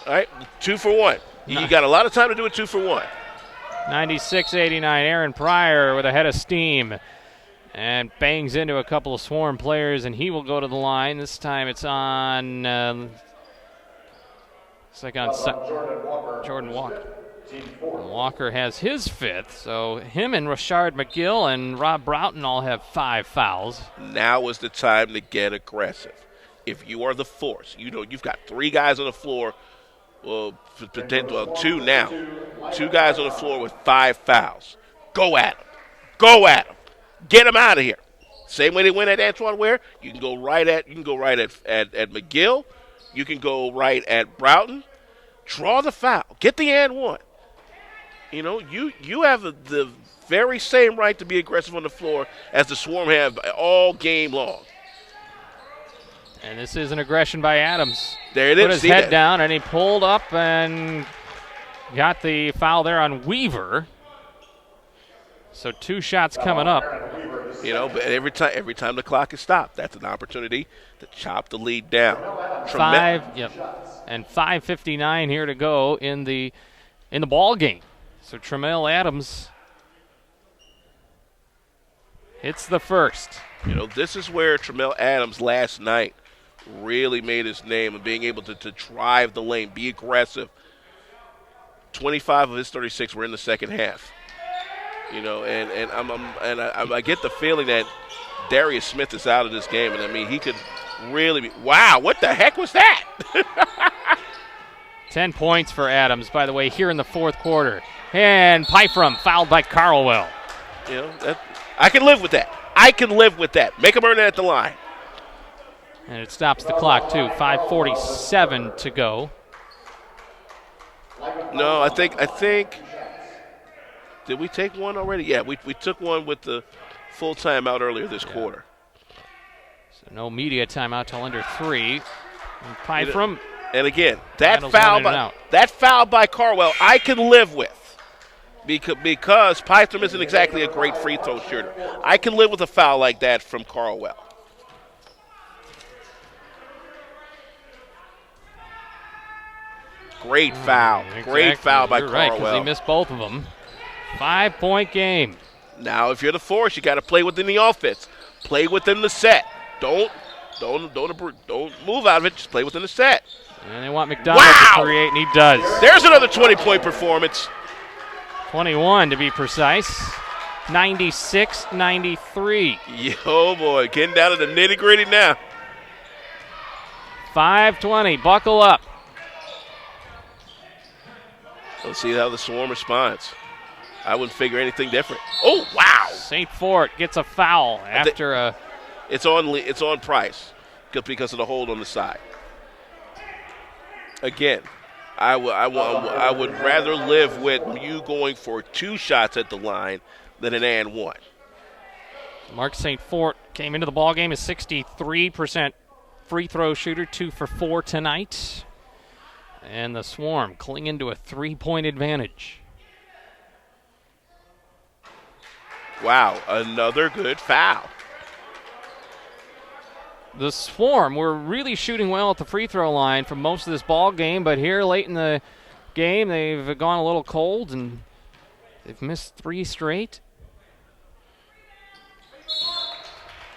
All right, 2 for 1. You got a lot of time to do it 2 for 1. 96-89. Aaron Pryor with a head of steam. And bangs into a couple of Swarm players, and he will go to the line. This time it's on Jordan Walker. Walker has his 5th, so him and Rashard McGill and Rob Broughton all have 5 fouls. Now is the time to get aggressive. If you are the Force, you've got 3 guys on the floor, 2 now. 2 guys on the floor with 5 fouls. Go at them. Go at them. Get them out of here. Same way they went at Antoine Ware, you can go right at McGill. You can go right at Broughton. Draw the foul. Get the and one. You have the very same right to be aggressive on the floor as the Swarm have all game long. And this is an aggression by Adams. There it is. Put his head down, and he pulled up and got the foul there on Weaver. So 2 shots coming up. But every time the clock is stopped, that's an opportunity to chop the lead down. 5:59 here to go in the ball game. So Tramel Adams hits the first. This is where Tramel Adams last night really made his name of being able to drive the lane, be aggressive. 25 of his 36 were in the second half. I get the feeling that Darius Smith is out of this game, and he could really be. Wow, what the heck was that? 10 points for Adams, by the way, here in the 4th quarter. And Pyfrom fouled by Carlwell. I can live with that. Make him earn it at the line. And it stops the clock, too. 5:47 to go. No, I think. Did we take one already? Yeah, we took one with the full timeout earlier this quarter. So no media timeout till under 3. And Pyfrom. And again, that foul by Carwell, I can live with. Because Python isn't exactly a great free throw shooter. I can live with a foul like that from Carwell. Great foul. Exactly. Great foul by You're right, 'cause Carwell. he missed both of them. 5-point game. Now, if you're the Force, you got to play within the offense. Play within the set. Don't move out of it. Just play within the set. And they want McDonald to create, and he does. There's another 20-point performance. 21 to be precise. 96-93. Oh, boy. Getting down to the nitty-gritty now. 5:20. Buckle up. Let's see how the Swarm responds. I wouldn't figure anything different. Oh, wow. St. Fort gets a foul after a... It's on Price because of the hold on the side. Again, I would rather live with you going for 2 shots at the line than an and 1. Mark St. Fort came into the ballgame as 63% free throw shooter, 2 for 4 tonight. And the Swarm clinging to a 3-point advantage. Wow, another good foul. The Swarm were really shooting well at the free throw line for most of this ball game, but here late in the game they've gone a little cold and they've missed 3 straight.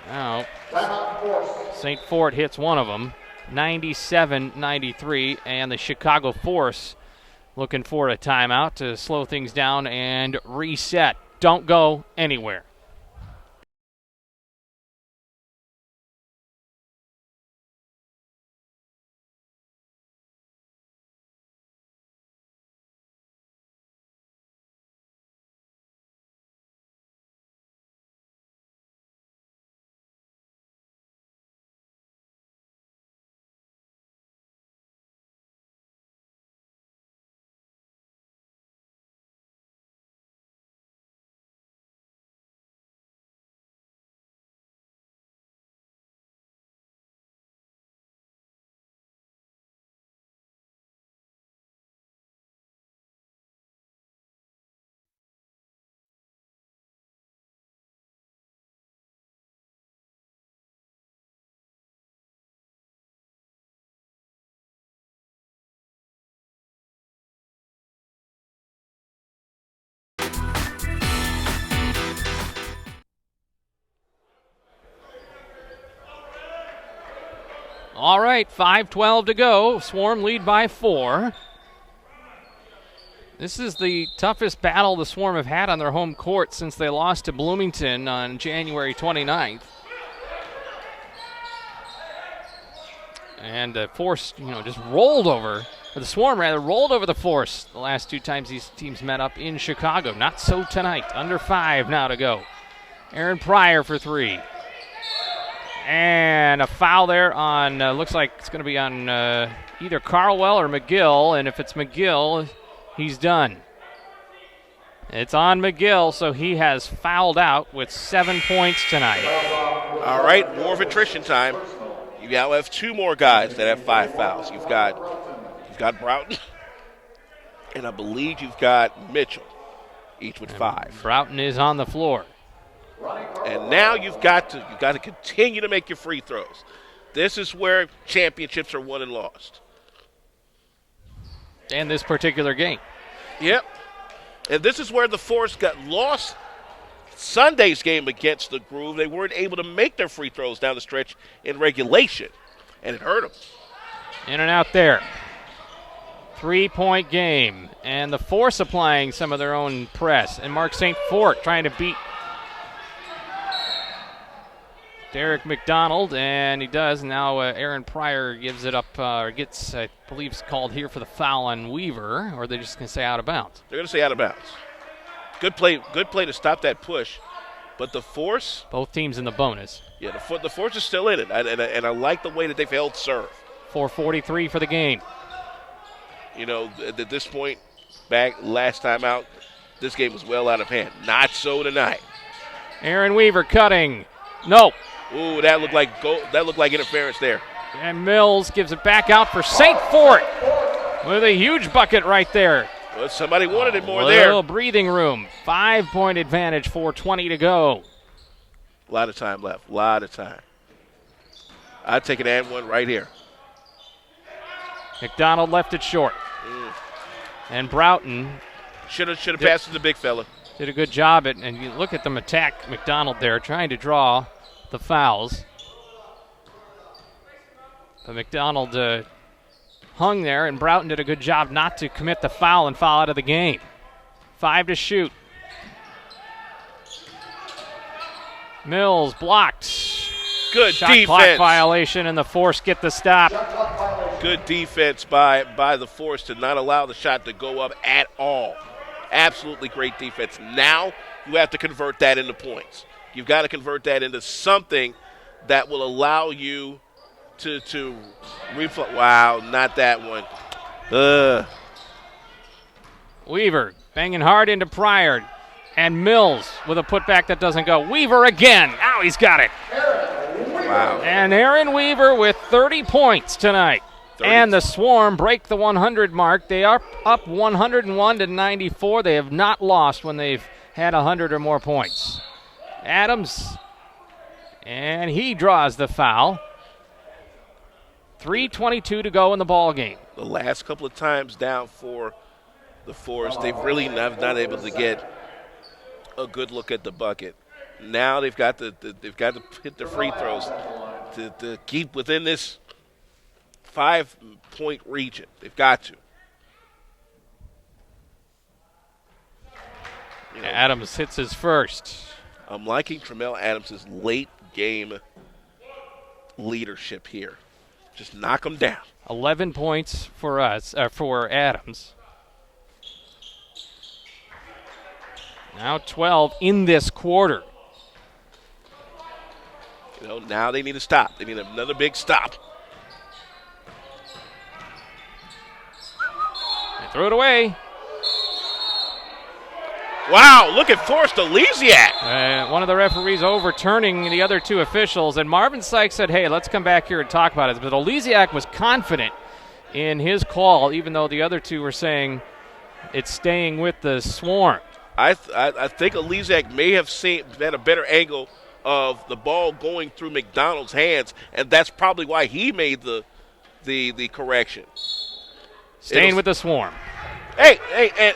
Now, St. Fort hits one of them, 97-93, and the Chicago Force looking for a timeout to slow things down and reset. Don't go anywhere. All right, 5:12 to go. Swarm lead by 4. This is the toughest battle the Swarm have had on their home court since they lost to Bloomington on January 29th. And the Force, just rolled over, or the Swarm rather, rolled over the Force the last 2 times these teams met up in Chicago. Not so tonight. Under 5 now to go. Aaron Pryor for 3. And a foul there on, looks like it's going to be on either Carwell or McGill. And if it's McGill, he's done. It's on McGill, so he has fouled out with 7 points tonight. All right, more of attrition time. You now have 2 more guys that have 5 fouls. You've got Broughton, and I believe you've got Mitchell, each with 5. Broughton is on the floor. And now you've got to continue to make your free throws. This is where championships are won and lost. And this particular game. Yep. And this is where the Force got lost Sunday's game against the Groove. They weren't able to make their free throws down the stretch in regulation, and it hurt them. In and out there. 3-point game. And the Force applying some of their own press. And Mark St. Fort trying to beat Derek McDonald, and he does. Now Aaron Pryor gives it up, or gets, I believe, called here for the foul on Weaver, or they're just going to say out of bounds. They're going to say out of bounds. Good play to stop that push. But the Force, both teams in the bonus. Yeah, the Force is still in it, and I like the way that they've held serve. 4:43 for the game. At this point, back last time out, this game was well out of hand. Not so tonight. Aaron Weaver cutting. No. Ooh, that looked like interference there. And Mills gives it back out for St. Fort with a huge bucket right there. Well, somebody wanted it more there. Little breathing room. 5-point advantage, 4:20 to go. A lot of time left. A lot of time. I'd take an and 1 right here. McDonald left it short. And Broughton should have passed to the big fella. Did a good job and you look at them attack McDonald there, trying to draw the fouls. But McDonald hung there, and Broughton did a good job not to commit the foul and foul out of the game. 5 to shoot. Mills blocked. Good Shot defense. clock violation, and the Force get the stop. Good defense by the Force to not allow the shot to go up at all. Absolutely great defense. Now you have to convert that into points. You've got to convert that into something that will allow you to reflect. Wow, not that one. Weaver banging hard into Pryor. And Mills with a putback that doesn't go. Weaver again. Now he's got it. Wow. And Aaron Weaver with 30 points tonight. 30. And the Swarm break the 100 mark. They are up 101 to 94. They have not lost when they've had 100 or more points. Adams, and he draws the foul. 3:22 to go in the ball game. The last couple of times down for the Force, they've really not able to get a good look at the bucket. Now they've got to hit the free throws to keep within this 5-point region. They've got to. Adams hits his first. I'm liking Tramel Adams' late game leadership here. Just knock him down. 11 points for Adams. Now 12 in this quarter. Now they need to stop. They need another big stop. They threw it away. Wow, look at Forrest Elysiak. One of the referees overturning the other two officials, and Marvin Sykes said, hey, let's come back here and talk about it. But Elysiak was confident in his call, even though the other two were saying it's staying with the Swarm. I think Elysiak may have had a better angle of the ball going through McDonald's hands, and that's probably why he made the correction. Staying with the Swarm. Hey,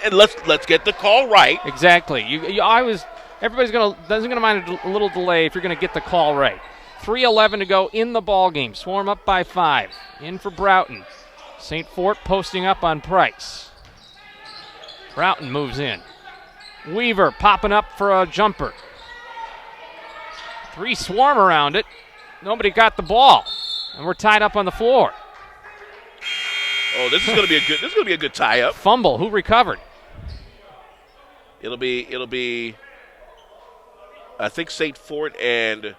and let's get the call right. Exactly. Everybody's doesn't mind a little delay if you're gonna get the call right. 3:11 to go in the ball game. Swarm up by 5. In for Broughton. St. Fort posting up on Price. Broughton moves in. Weaver popping up for a jumper. 3 Swarm around it. Nobody got the ball, and we're tied up on the floor. Oh, this is going to be a good tie-up. Fumble. Who recovered? It'll be. I think St. Fort and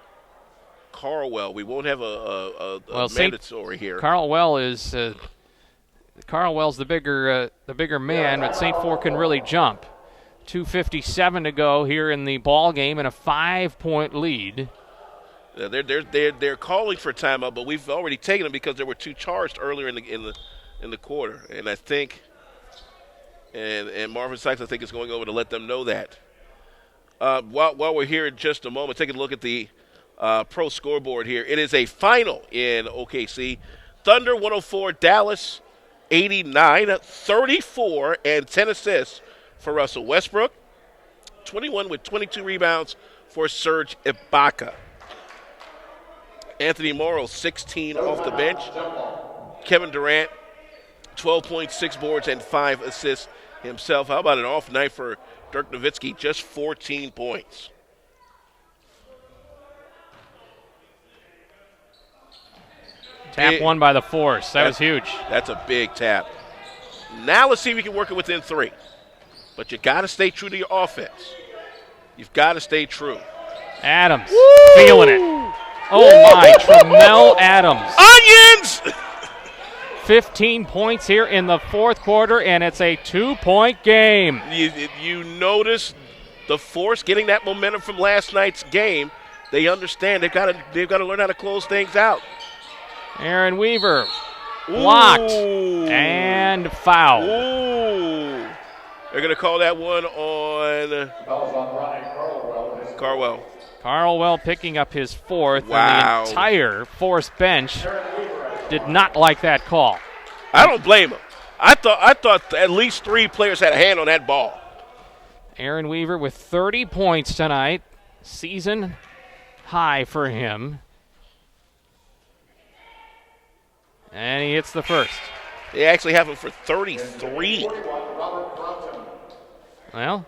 Carlwell. We won't have a mandatory here. Carlwell's the bigger man, but St. Fort can really jump. 2:57 to go here in the ball game, and a 5-point lead. They're calling for timeout, but we've already taken them because there were 2 charged earlier in the quarter, and I think, and Marvin Sykes I think is going over to let them know that. While we're here in just a moment, take a look at the pro scoreboard here. It is a final in OKC. Thunder 104, Dallas 89, 34, and 10 assists for Russell Westbrook. 21 with 22 rebounds for Serge Ibaka. Anthony Morrow, 16 off the bench. Kevin Durant, 12 points, 6 boards, and 5 assists himself. How about an off night for Dirk Nowitzki? Just 14 points. Tap one by the Force. That was huge. That's a big tap. Now let's see if we can work it within 3. But you got to stay true to your offense. You've got to stay true. Adams feeling it. Oh, my. Tramel Adams. Onions! 15 points here in the fourth quarter, and it's a 2-point game. You notice the Force getting that momentum from last night's game. They understand they've got to learn how to close things out. Aaron Weaver blocked and fouled. Ooh. They're going to call that one on Carwell. Carlwell picking up his 4th. Wow. And the entire Force bench did not like that call. I don't blame him. I thought at least 3 players had a hand on that ball. Aaron Weaver with 30 points tonight. Season high for him. And he hits the first. They actually have him for 33. Well,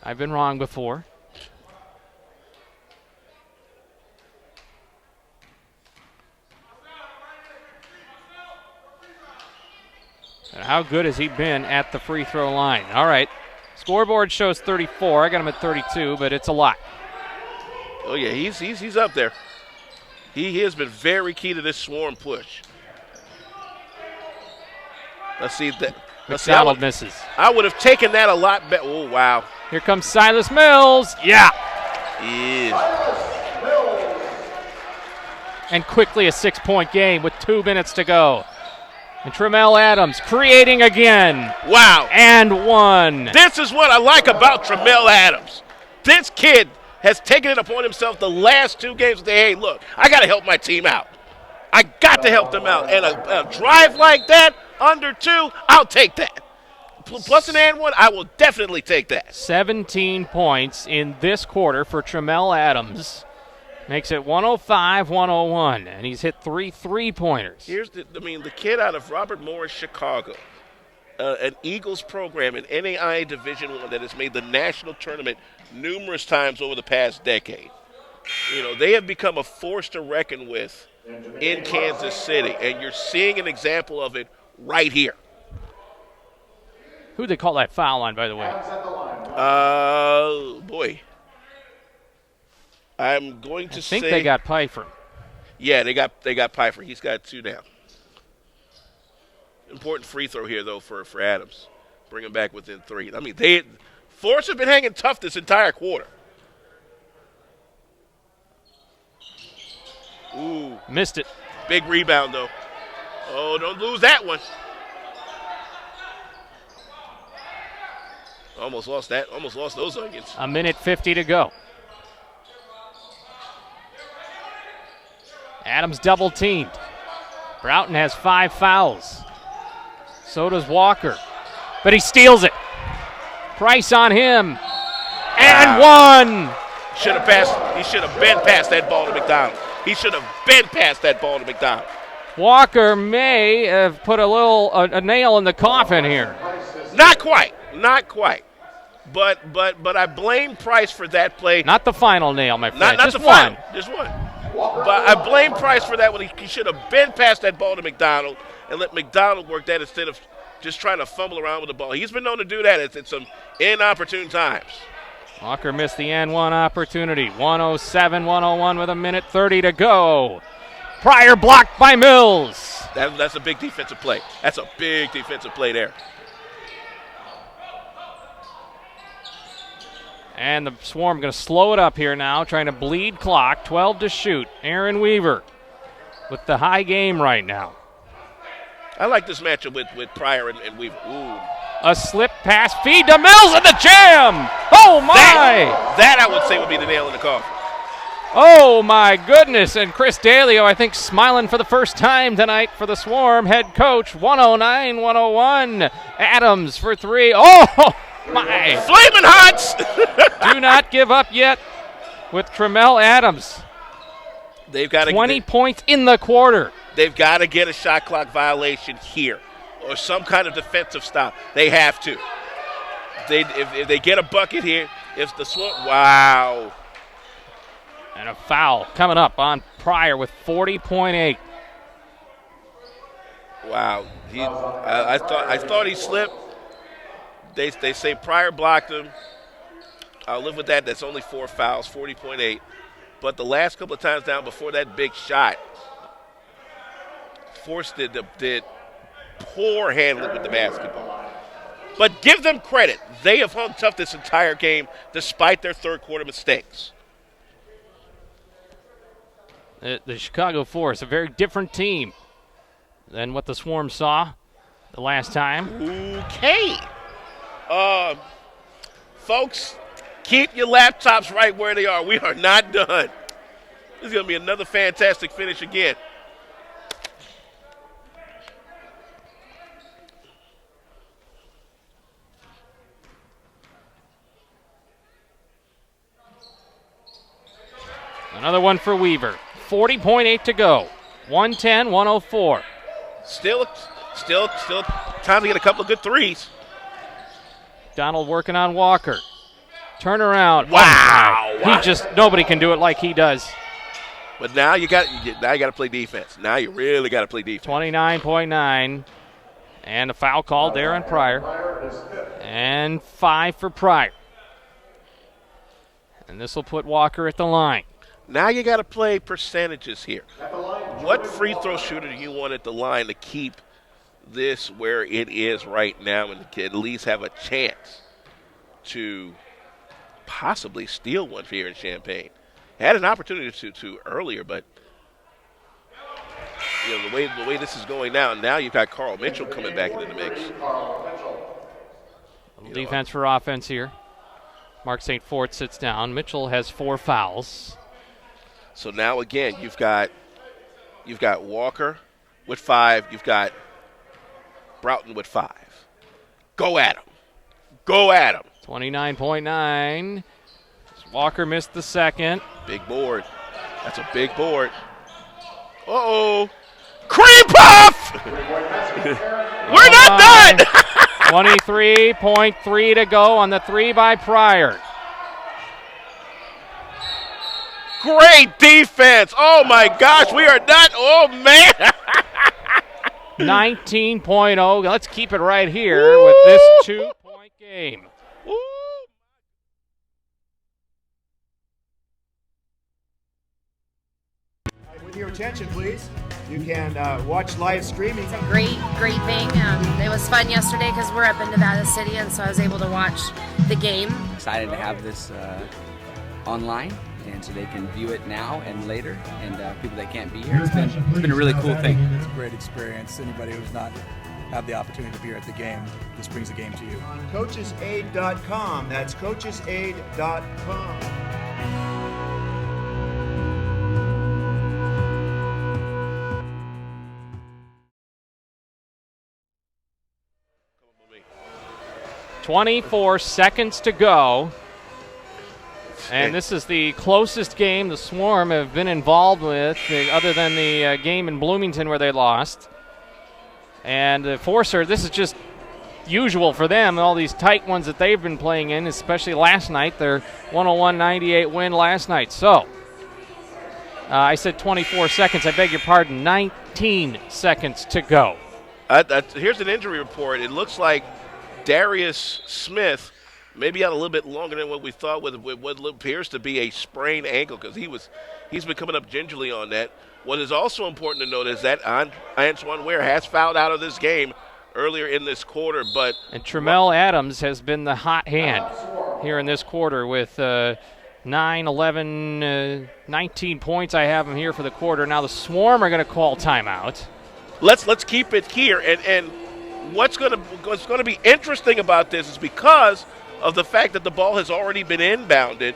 I've been wrong before. And how good has he been at the free throw line? All right. Scoreboard shows 34. I got him at 32, but it's a lot. Oh, yeah, he's up there. He has been very key to this Swarm push. Let's see that. McDonald misses. I would have taken that a lot better. Oh, wow. Here comes Silas Mills. Yeah. Yeah. And quickly a 6-point game with 2 minutes to go. And Tramel Adams creating again. Wow. And 1. This is what I like about Tramel Adams. This kid has taken it upon himself the last 2 games to say, hey, look, I got to help my team out. I got to help them out. And a drive like that, under 2, I'll take that. Plus an and 1, I will definitely take that. 17 points in this quarter for Tramel Adams. Makes it 105-101, and he's hit 3 3-pointers. The kid out of Robert Morris, Chicago, an Eagles program in NAIA Division I that has made the national tournament numerous times over the past decade. You know, they have become a force to reckon with in Kansas City, and you're seeing an example of it right here. Who'd they call that foul on, by the way? Boy. I'm going to say. I think they got Pfeiffer. Yeah, they got Pfeiffer. He's got 2 now. Important free throw here, though, for Adams. Bring him back within 3. I mean, Force have been hanging tough this entire quarter. Ooh. Missed it. Big rebound, though. Oh, don't lose that one. Almost lost that. Almost lost those onions. 1:50 to go. Adams double teamed. Broughton has 5 fouls. So does Walker. But he steals it. Price on him. And 1. Should have passed. He should have been past that ball to McDonald. He should have been past that ball to McDonald. Walker may have put a nail in the coffin here. Not quite. But I blame Price for that play. Not the final nail, my friend. Not just the one. Final. Just one. But I blame Price for that when he should have been past that ball to McDonald and let McDonald work that instead of just trying to fumble around with the ball. He's been known to do that at some inopportune times. Walker missed the N1 opportunity. 107-101 with 1:30 to go. Pryor blocked by Mills. That's a big defensive play. That's a big defensive play there. And the Swarm going to slow it up here now, trying to bleed clock. 12 to shoot. Aaron Weaver with the high game right now. I like this matchup with Pryor and Weaver. Ooh. A slip pass feed to Mills and the jam. Oh, my. That I would say would be the nail in the coffin. Oh, my goodness. And Chris D'Aleo, I think, smiling for the first time tonight for the Swarm. Head coach, 109-101. Adams for 3. Oh, my. Flaming Hots. Do not give up yet with Tramel Adams. They've got 20 points in the quarter. They've got to get a shot clock violation here or some kind of defensive stop. They have to. If they get a bucket here, if the Swarm, wow. And a foul coming up on Pryor with 40.8. Wow. I thought he slipped. They say Pryor blocked him. I'll live with that. That's only 4 fouls, 40.8. But the last couple of times down before that big shot, Force did poor handling with the basketball. But give them credit. They have hung tough this entire game despite their third quarter mistakes. The Chicago Force, a very different team than what the Swarm saw the last time. Okay. Folks, keep your laptops right where they are. We are not done. This is going to be another fantastic finish again. Another one for Weaver. 40.8 to go. 110-104. Still time to get a couple of good threes. Donald working on Walker. Turnaround. Wow. Nobody can do it like he does. But now you got to play defense. Now you really got to play defense. 29.9. And a foul called there on Pryor. And 5 for Pryor. And this will put Walker at the line. Now you got to play percentages here. What free throw shooter do you want at the line to keep this where it is right now and at least have a chance to possibly steal one here in Champaign? Had an opportunity to earlier, but the way this is going now you've got Carl Mitchell coming back into the mix. Defense for offense here. Mark St. Fort sits down. Mitchell has 4 fouls. So now again, you've got Walker with 5. You've got Broughton with 5. Go at him. 29.9. Walker missed the second. Big board. That's a big board. Uh-oh. Cream puff! We're not done! 23.3 to go on the 3 by Pryor. Great defense. Oh, my gosh. We are not. Oh, man. 19.0. Let's keep it right here with this 2-point game. With your attention, please. You can watch live streaming. It's a great thing. It was fun yesterday because we're up in Nevada City, and so I was able to watch the game. Excited to have this online, and so they can view it now and later, and people that can't be here. It's been a really cool thing. It's a great experience. Anybody who's not had the opportunity to be here at the game, this brings the game to you. On coachesaid.com. That's coachesaid.com. .24 seconds to go. And this is the closest game the Swarm have been involved with, other than the game in Bloomington where they lost. And the Forcer, this is just usual for them, all these tight ones that they've been playing in, especially last night, their 101-98 win last night. So, I said 24 seconds. I beg your pardon, 19 seconds to go. Here's an injury report. It looks like Darius Smith maybe out a little bit longer than what we thought with what appears to be a sprained ankle, because he's been coming up gingerly on that. What is also important to note is that Antoine Ware has fouled out of this game earlier in this quarter. And Tremel Adams has been the hot hand here in this quarter with 9, 11, 19 points. I have him here for the quarter. Now the Swarm are going to call timeout. Let's keep it here. And what's going to be interesting about this is because of the fact that the ball has already been inbounded,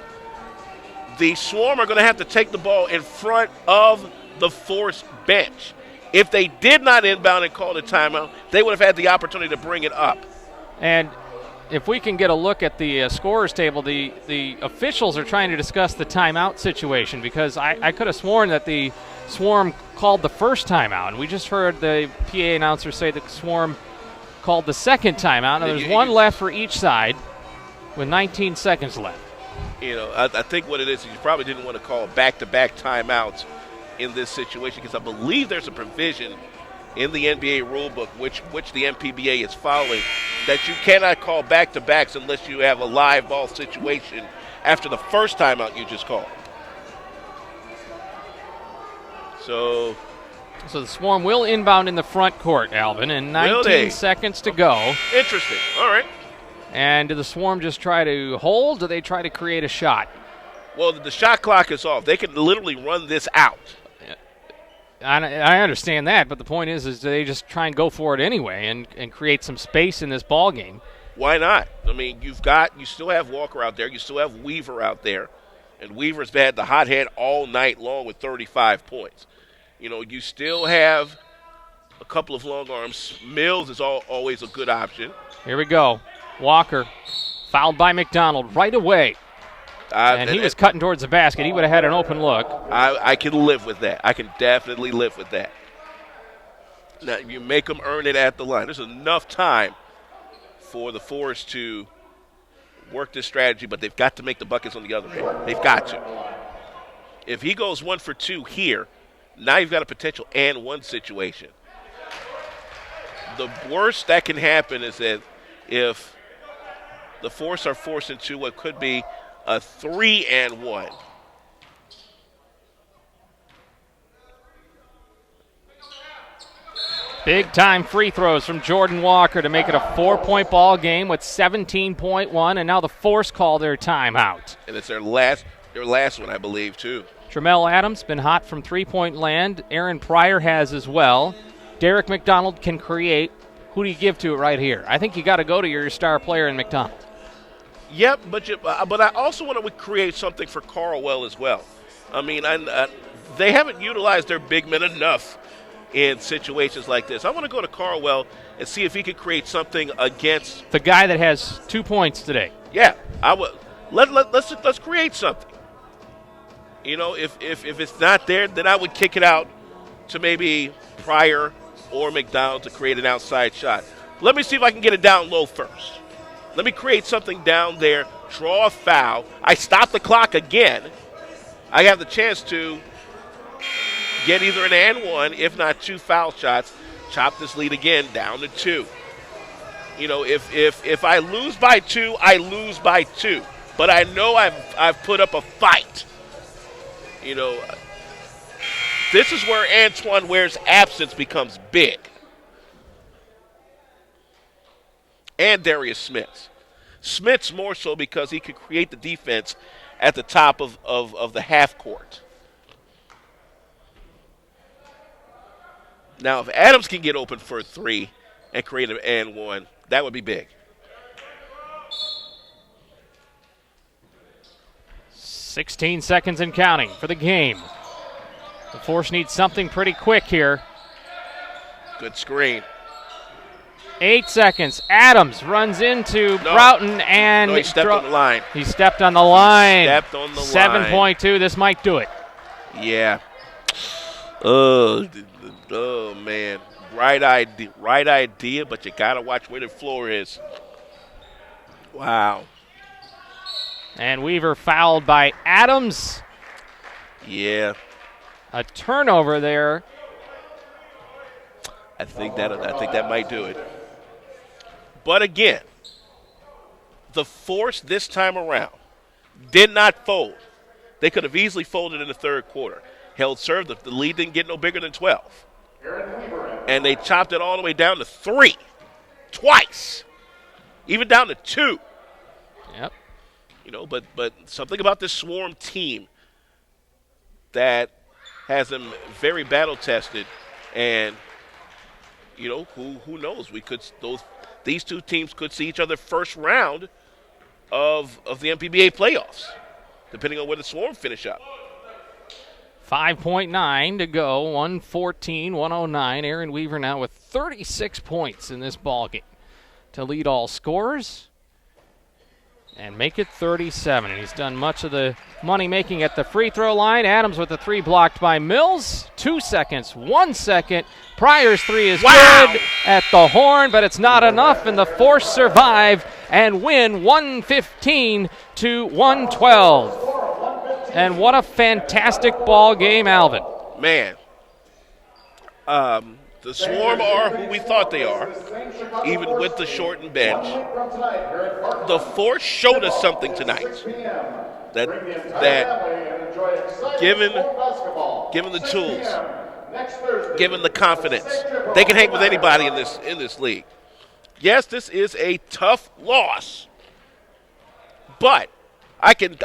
the Swarm are going to have to take the ball in front of the Force bench. If they did not inbound and call the timeout, they would have had the opportunity to bring it up. And if we can get a look at the scorers table, the officials are trying to discuss the timeout situation, because I could have sworn that the Swarm called the first timeout, and we just heard the PA announcer say the Swarm called the second timeout. Now there's one left for each side with 19 seconds left. I think what it is you probably didn't want to call back-to-back timeouts in this situation, because I believe there's a provision in the NBA rulebook, which the MPBA is following, that you cannot call back-to-backs unless you have a live ball situation after the first timeout you just called. So the Swarm will inbound in the front court, Alvin, and 19 seconds to go. Interesting. All right. And do the Swarm just try to hold, or do they try to create a shot? Well, the shot clock is off. They can literally run this out. I understand that, but the point is they just try and go for it anyway and create some space in this ball game. Why not? I mean, you still have Walker out there. You still have Weaver out there. And Weaver's had the hot hand all night long with 35 points. You still have a couple of long arms. Mills is always a good option. Here we go. Walker fouled by McDonald right away. And he was cutting towards the basket. He would have had an open look. I can live with that. I can definitely live with that. Now, you make them earn it at the line. There's enough time for the Force to work this strategy, but they've got to make the buckets on the other end. They've got to. If he goes 1 for 2 here, now you've got a potential and one situation. The worst that can happen is that if the Force are forced into what could be a 3-and-1. Big-time free throws from Jordan Walker to make it a 4-point ball game with 17.1, and now the Force call their timeout. And it's their last one, I believe, too. Tramel Adams been hot from three-point land. Aaron Pryor has as well. Derek McDonald can create. Who do you give to it right here? I think you got to go to your star player in McDonald. Yep, but I also want to create something for Carlwell as well. I mean, they haven't utilized their big men enough in situations like this. I want to go to Carlwell and see if he could create something against the guy that has 2 points today. Yeah, I would. Let's create something. You know, if it's not there, then I would kick it out to maybe Pryor or McDonald to create an outside shot. Let me see if I can get it down low first. Let me create something down there, draw a foul. I stop the clock again. I have the chance to get either an and one, if not 2 foul shots, chop this lead again down to 2. You know, if I lose by 2, I lose by 2. But I know I've put up a fight. You know, this is where Antoine Ware's absence becomes big. And Darius Smith's. Smith's more so because he could create the defense at the top of the half court. Now, if Adams can get open for a 3 and create an and one, that would be big. 16 seconds and counting for the game. The Force needs something pretty quick here. Good screen. 8 seconds. Adams runs into Broughton and he stepped on the line. He stepped on the line. Stepped on the line. 7.2. This might do it. Yeah. Oh man. Right idea, but you gotta watch where the floor is. Wow. And Weaver fouled by Adams. Yeah. A turnover there. I think that might do it. But again, the Force this time around did not fold. They could have easily folded in the third quarter. Held serve. The lead didn't get no bigger than 12. And they chopped it all the way down to 3. Twice. Even down to 2. Yep. You know, but something about this Swarm team that has them very battle tested, and you know, who knows? These two teams could see each other first round of the MPBA playoffs, depending on where the Swarm finish up. 5.9 to go, 114-109. Aaron Weaver now with 36 points in this ballgame to lead all scorers and make it 37. And he's done much of the money making at the free throw line. Adams with the 3 blocked by Mills. 2 seconds, 1 second. Pryor's 3 is good at the horn, but it's not enough, and the Force survive and win 115-112. And what a fantastic ball game, Alvin. Man, the Swarm are who we thought they are, even with the shortened bench. The Force showed us something tonight. That given the tools, given the confidence, they can hang with anybody in this league. Yes, this is a tough loss, but I can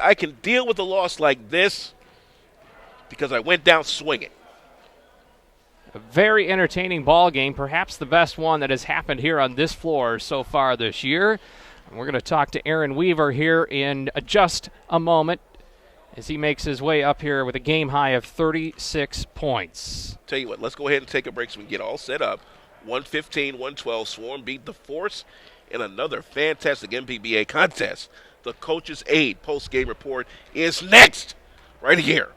deal with a loss like this because I went down swinging. A very entertaining ball game, perhaps the best one that has happened here on this floor so far this year. And we're going to talk to Aaron Weaver here in just a moment as he makes his way up here with a game high of 36 points. Tell you what, let's go ahead and take a break so we can get all set up. 115-112, Swarm beat the Force in another fantastic MPBA contest. The Coach's Aid post-game report is next, right here.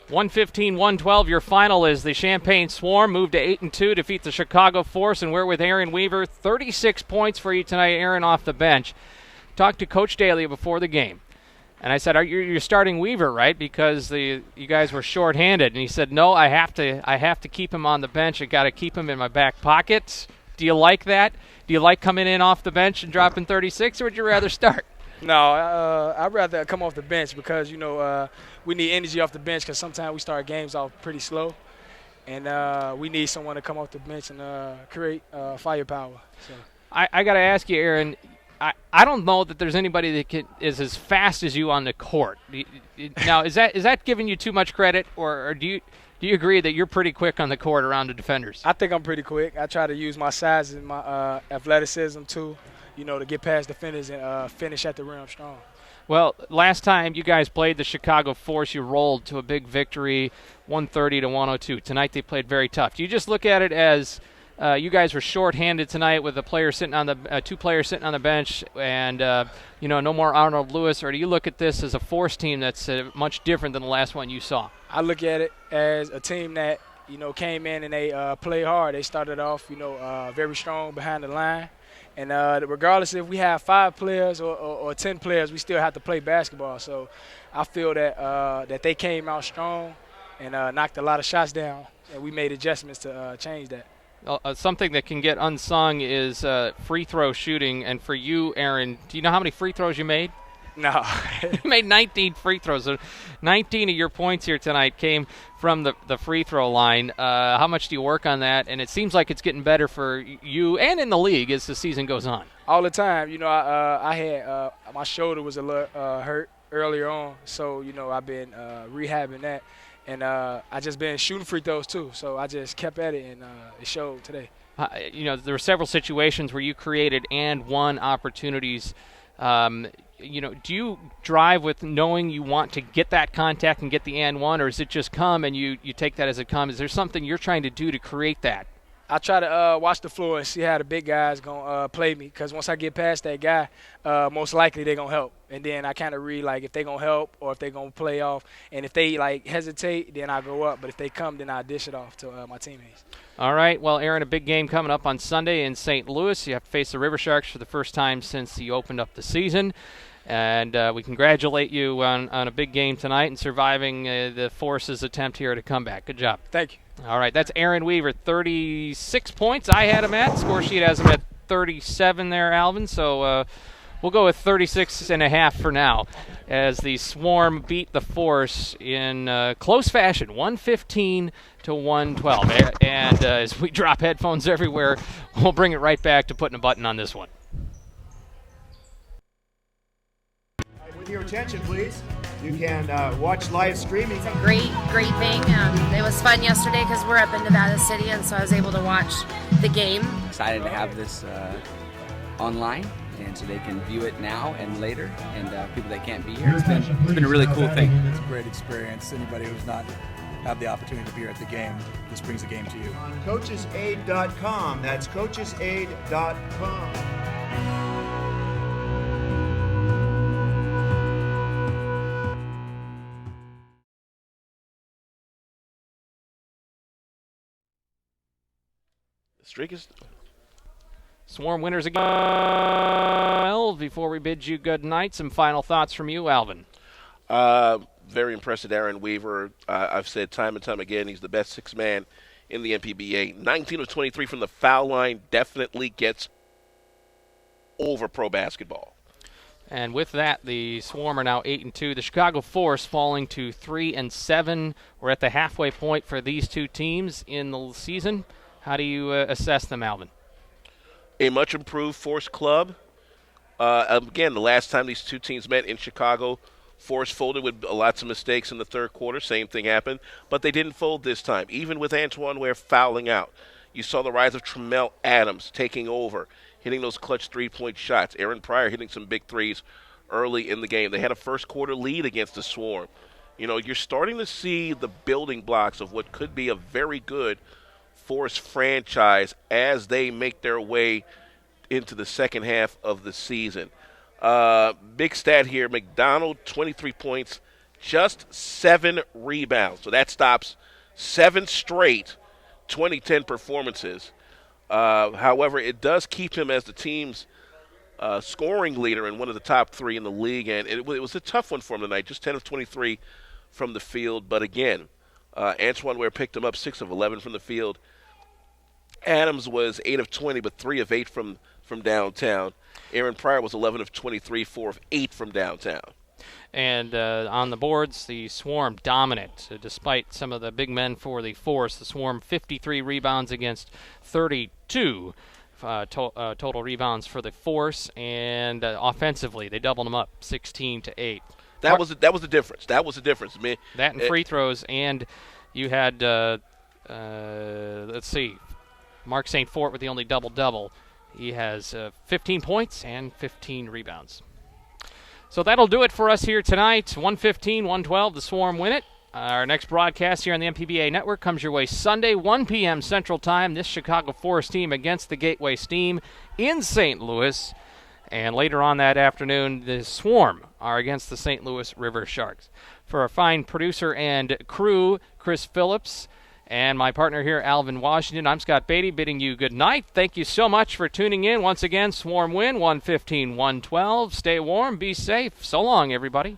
(115-112) your final is the Champaign Swarm moved to 8-2, defeat the Chicago Force, and we're with Aaron Weaver. 36 points for you tonight, Aaron, off the bench. Talked to Coach Daly before the game, and I said, you're starting Weaver, right? Because you guys were shorthanded, and he said, no, I have to keep him on the bench. I got to keep him in my back pocket. Do you like that? Do you like coming in off the bench and dropping 36, or would you rather start? No, I'd rather come off the bench because, we need energy off the bench because sometimes we start games off pretty slow. And we need someone to come off the bench and create firepower. So. I got to ask you, Aaron, I don't know that there's anybody that is as fast as you on the court. Now, is that giving you too much credit, or do you agree that you're pretty quick on the court around the defenders? I think I'm pretty quick. I try to use my size and my athleticism too, to get past defenders and finish at the rim strong. Well, last time you guys played the Chicago Force, you rolled to a big victory, 130-102. Tonight they played very tough. Do you just look at it as you guys were shorthanded tonight with a player sitting on the two players sitting on the bench, and no more Arnold Lewis, or do you look at this as a Force team that's much different than the last one you saw? I look at it as a team that came in and they played hard. They started off very strong behind the line. And regardless if we have 5 players or 10 players, we still have to play basketball. So I feel that they came out strong and knocked a lot of shots down, and we made adjustments to change that. Something that can get unsung is free throw shooting. And for you, Aaron, do you know how many free throws you made? No. You made 19 free throws. So 19 of your points here tonight came from the free throw line. How much do you work on that? And it seems like it's getting better for you and in the league as the season goes on. All the time. I had my shoulder was a little hurt earlier on, so I've been rehabbing that, and I just been shooting free throws too. So I just kept at it, and it showed today. There were several situations where you created and won opportunities. Do you drive with knowing you want to get that contact and get the and one, or is it just come and you take that as it comes? Is there something you're trying to do to create that? I try to watch the floor and see how the big guys going to play me, because once I get past that guy, most likely they're going to help. And then I kind of read, if they're going to help or if they're going to play off. And if they, hesitate, then I go up. But if they come, then I dish it off to my teammates. All right. Well, Aaron, a big game coming up on Sunday in St. Louis. You have to face the River Sharks for the first time since you opened up the season. And we congratulate you on a big game tonight and surviving the Force's attempt here at a comeback. Good job. Thank you. All right, that's Aaron Weaver, 36 points. I had him at. Score sheet has him at 37 there, Alvin. So we'll go with 36 and a half for now as the Swarm beat the Force in close fashion, 115-112. And as we drop headphones everywhere, we'll bring it right back to putting a button on this one. With your attention, please. You can watch live streaming. It's a great thing. It was fun yesterday because we're up in Nevada City, and so I was able to watch the game. Excited to have this online, and so they can view it now and later, and people that can't be here. It's been a really cool thing. It's a great experience. Anybody who's not had the opportunity to be here at the game, this brings the game to you. On coachesaid.com. That's coachesaid.com. The streak is. Swarm winners again. Well, before we bid you good night, some final thoughts from you, Alvin. Very impressed with Aaron Weaver. I've said time and time again, he's the best sixth man in the MPBA. 19 of 23 from the foul line definitely gets over pro basketball. And with that, the Swarm are now 8-2. The Chicago Force falling to 3-7. We're at the halfway point for these two teams in the season. How do you assess them, Alvin? A much improved Force club. Again, the last time these two teams met in Chicago, Force folded with lots of mistakes in the third quarter. Same thing happened, but they didn't fold this time, even with Antoine Ware fouling out. You saw the rise of Tremel Adams taking over, hitting those clutch three-point shots. Aaron Pryor hitting some big threes early in the game. They had a first-quarter lead against the Swarm. You know, you're starting to see the building blocks of what could be a very good Force franchise as they make their way into the second half of the season. Big stat here, McDonald, 23 points, just 7 rebounds. So that stops 7 straight 2010 performances. However, it does keep him as the team's scoring leader and one of the top 3 in the league. And it was a tough one for him tonight, just 10 of 23 from the field. But again, Antoine Ware picked him up 6 of 11 from the field. Adams was 8 of 20, but 3 of 8 from downtown. Aaron Pryor was 11 of 23, 4 of 8 from downtown. And on the boards, the Swarm dominant. Despite some of the big men for the Force, the Swarm 53 rebounds against 32 total rebounds for the Force. And offensively, they doubled them up 16-8. That was the difference. That was the difference. I mean, that and free throws. And you had, let's see, Mark St. Fort with the only double-double. He has 15 points and 15 rebounds. So that'll do it for us here tonight. 115-112, the Swarm win it. Our next broadcast here on the MPBA Network comes your way Sunday, 1 p.m. Central Time. This Chicago Force team against the Gateway Steam in St. Louis. And later on that afternoon, the Swarm are against the St. Louis River Sharks. For our fine producer and crew, Chris Phillips, and my partner here, Alvin Washington, I'm Scott Beatty, bidding you good night. Thank you so much for tuning in. Once again, Swarm win, 115-112. Stay warm, be safe. So long, everybody.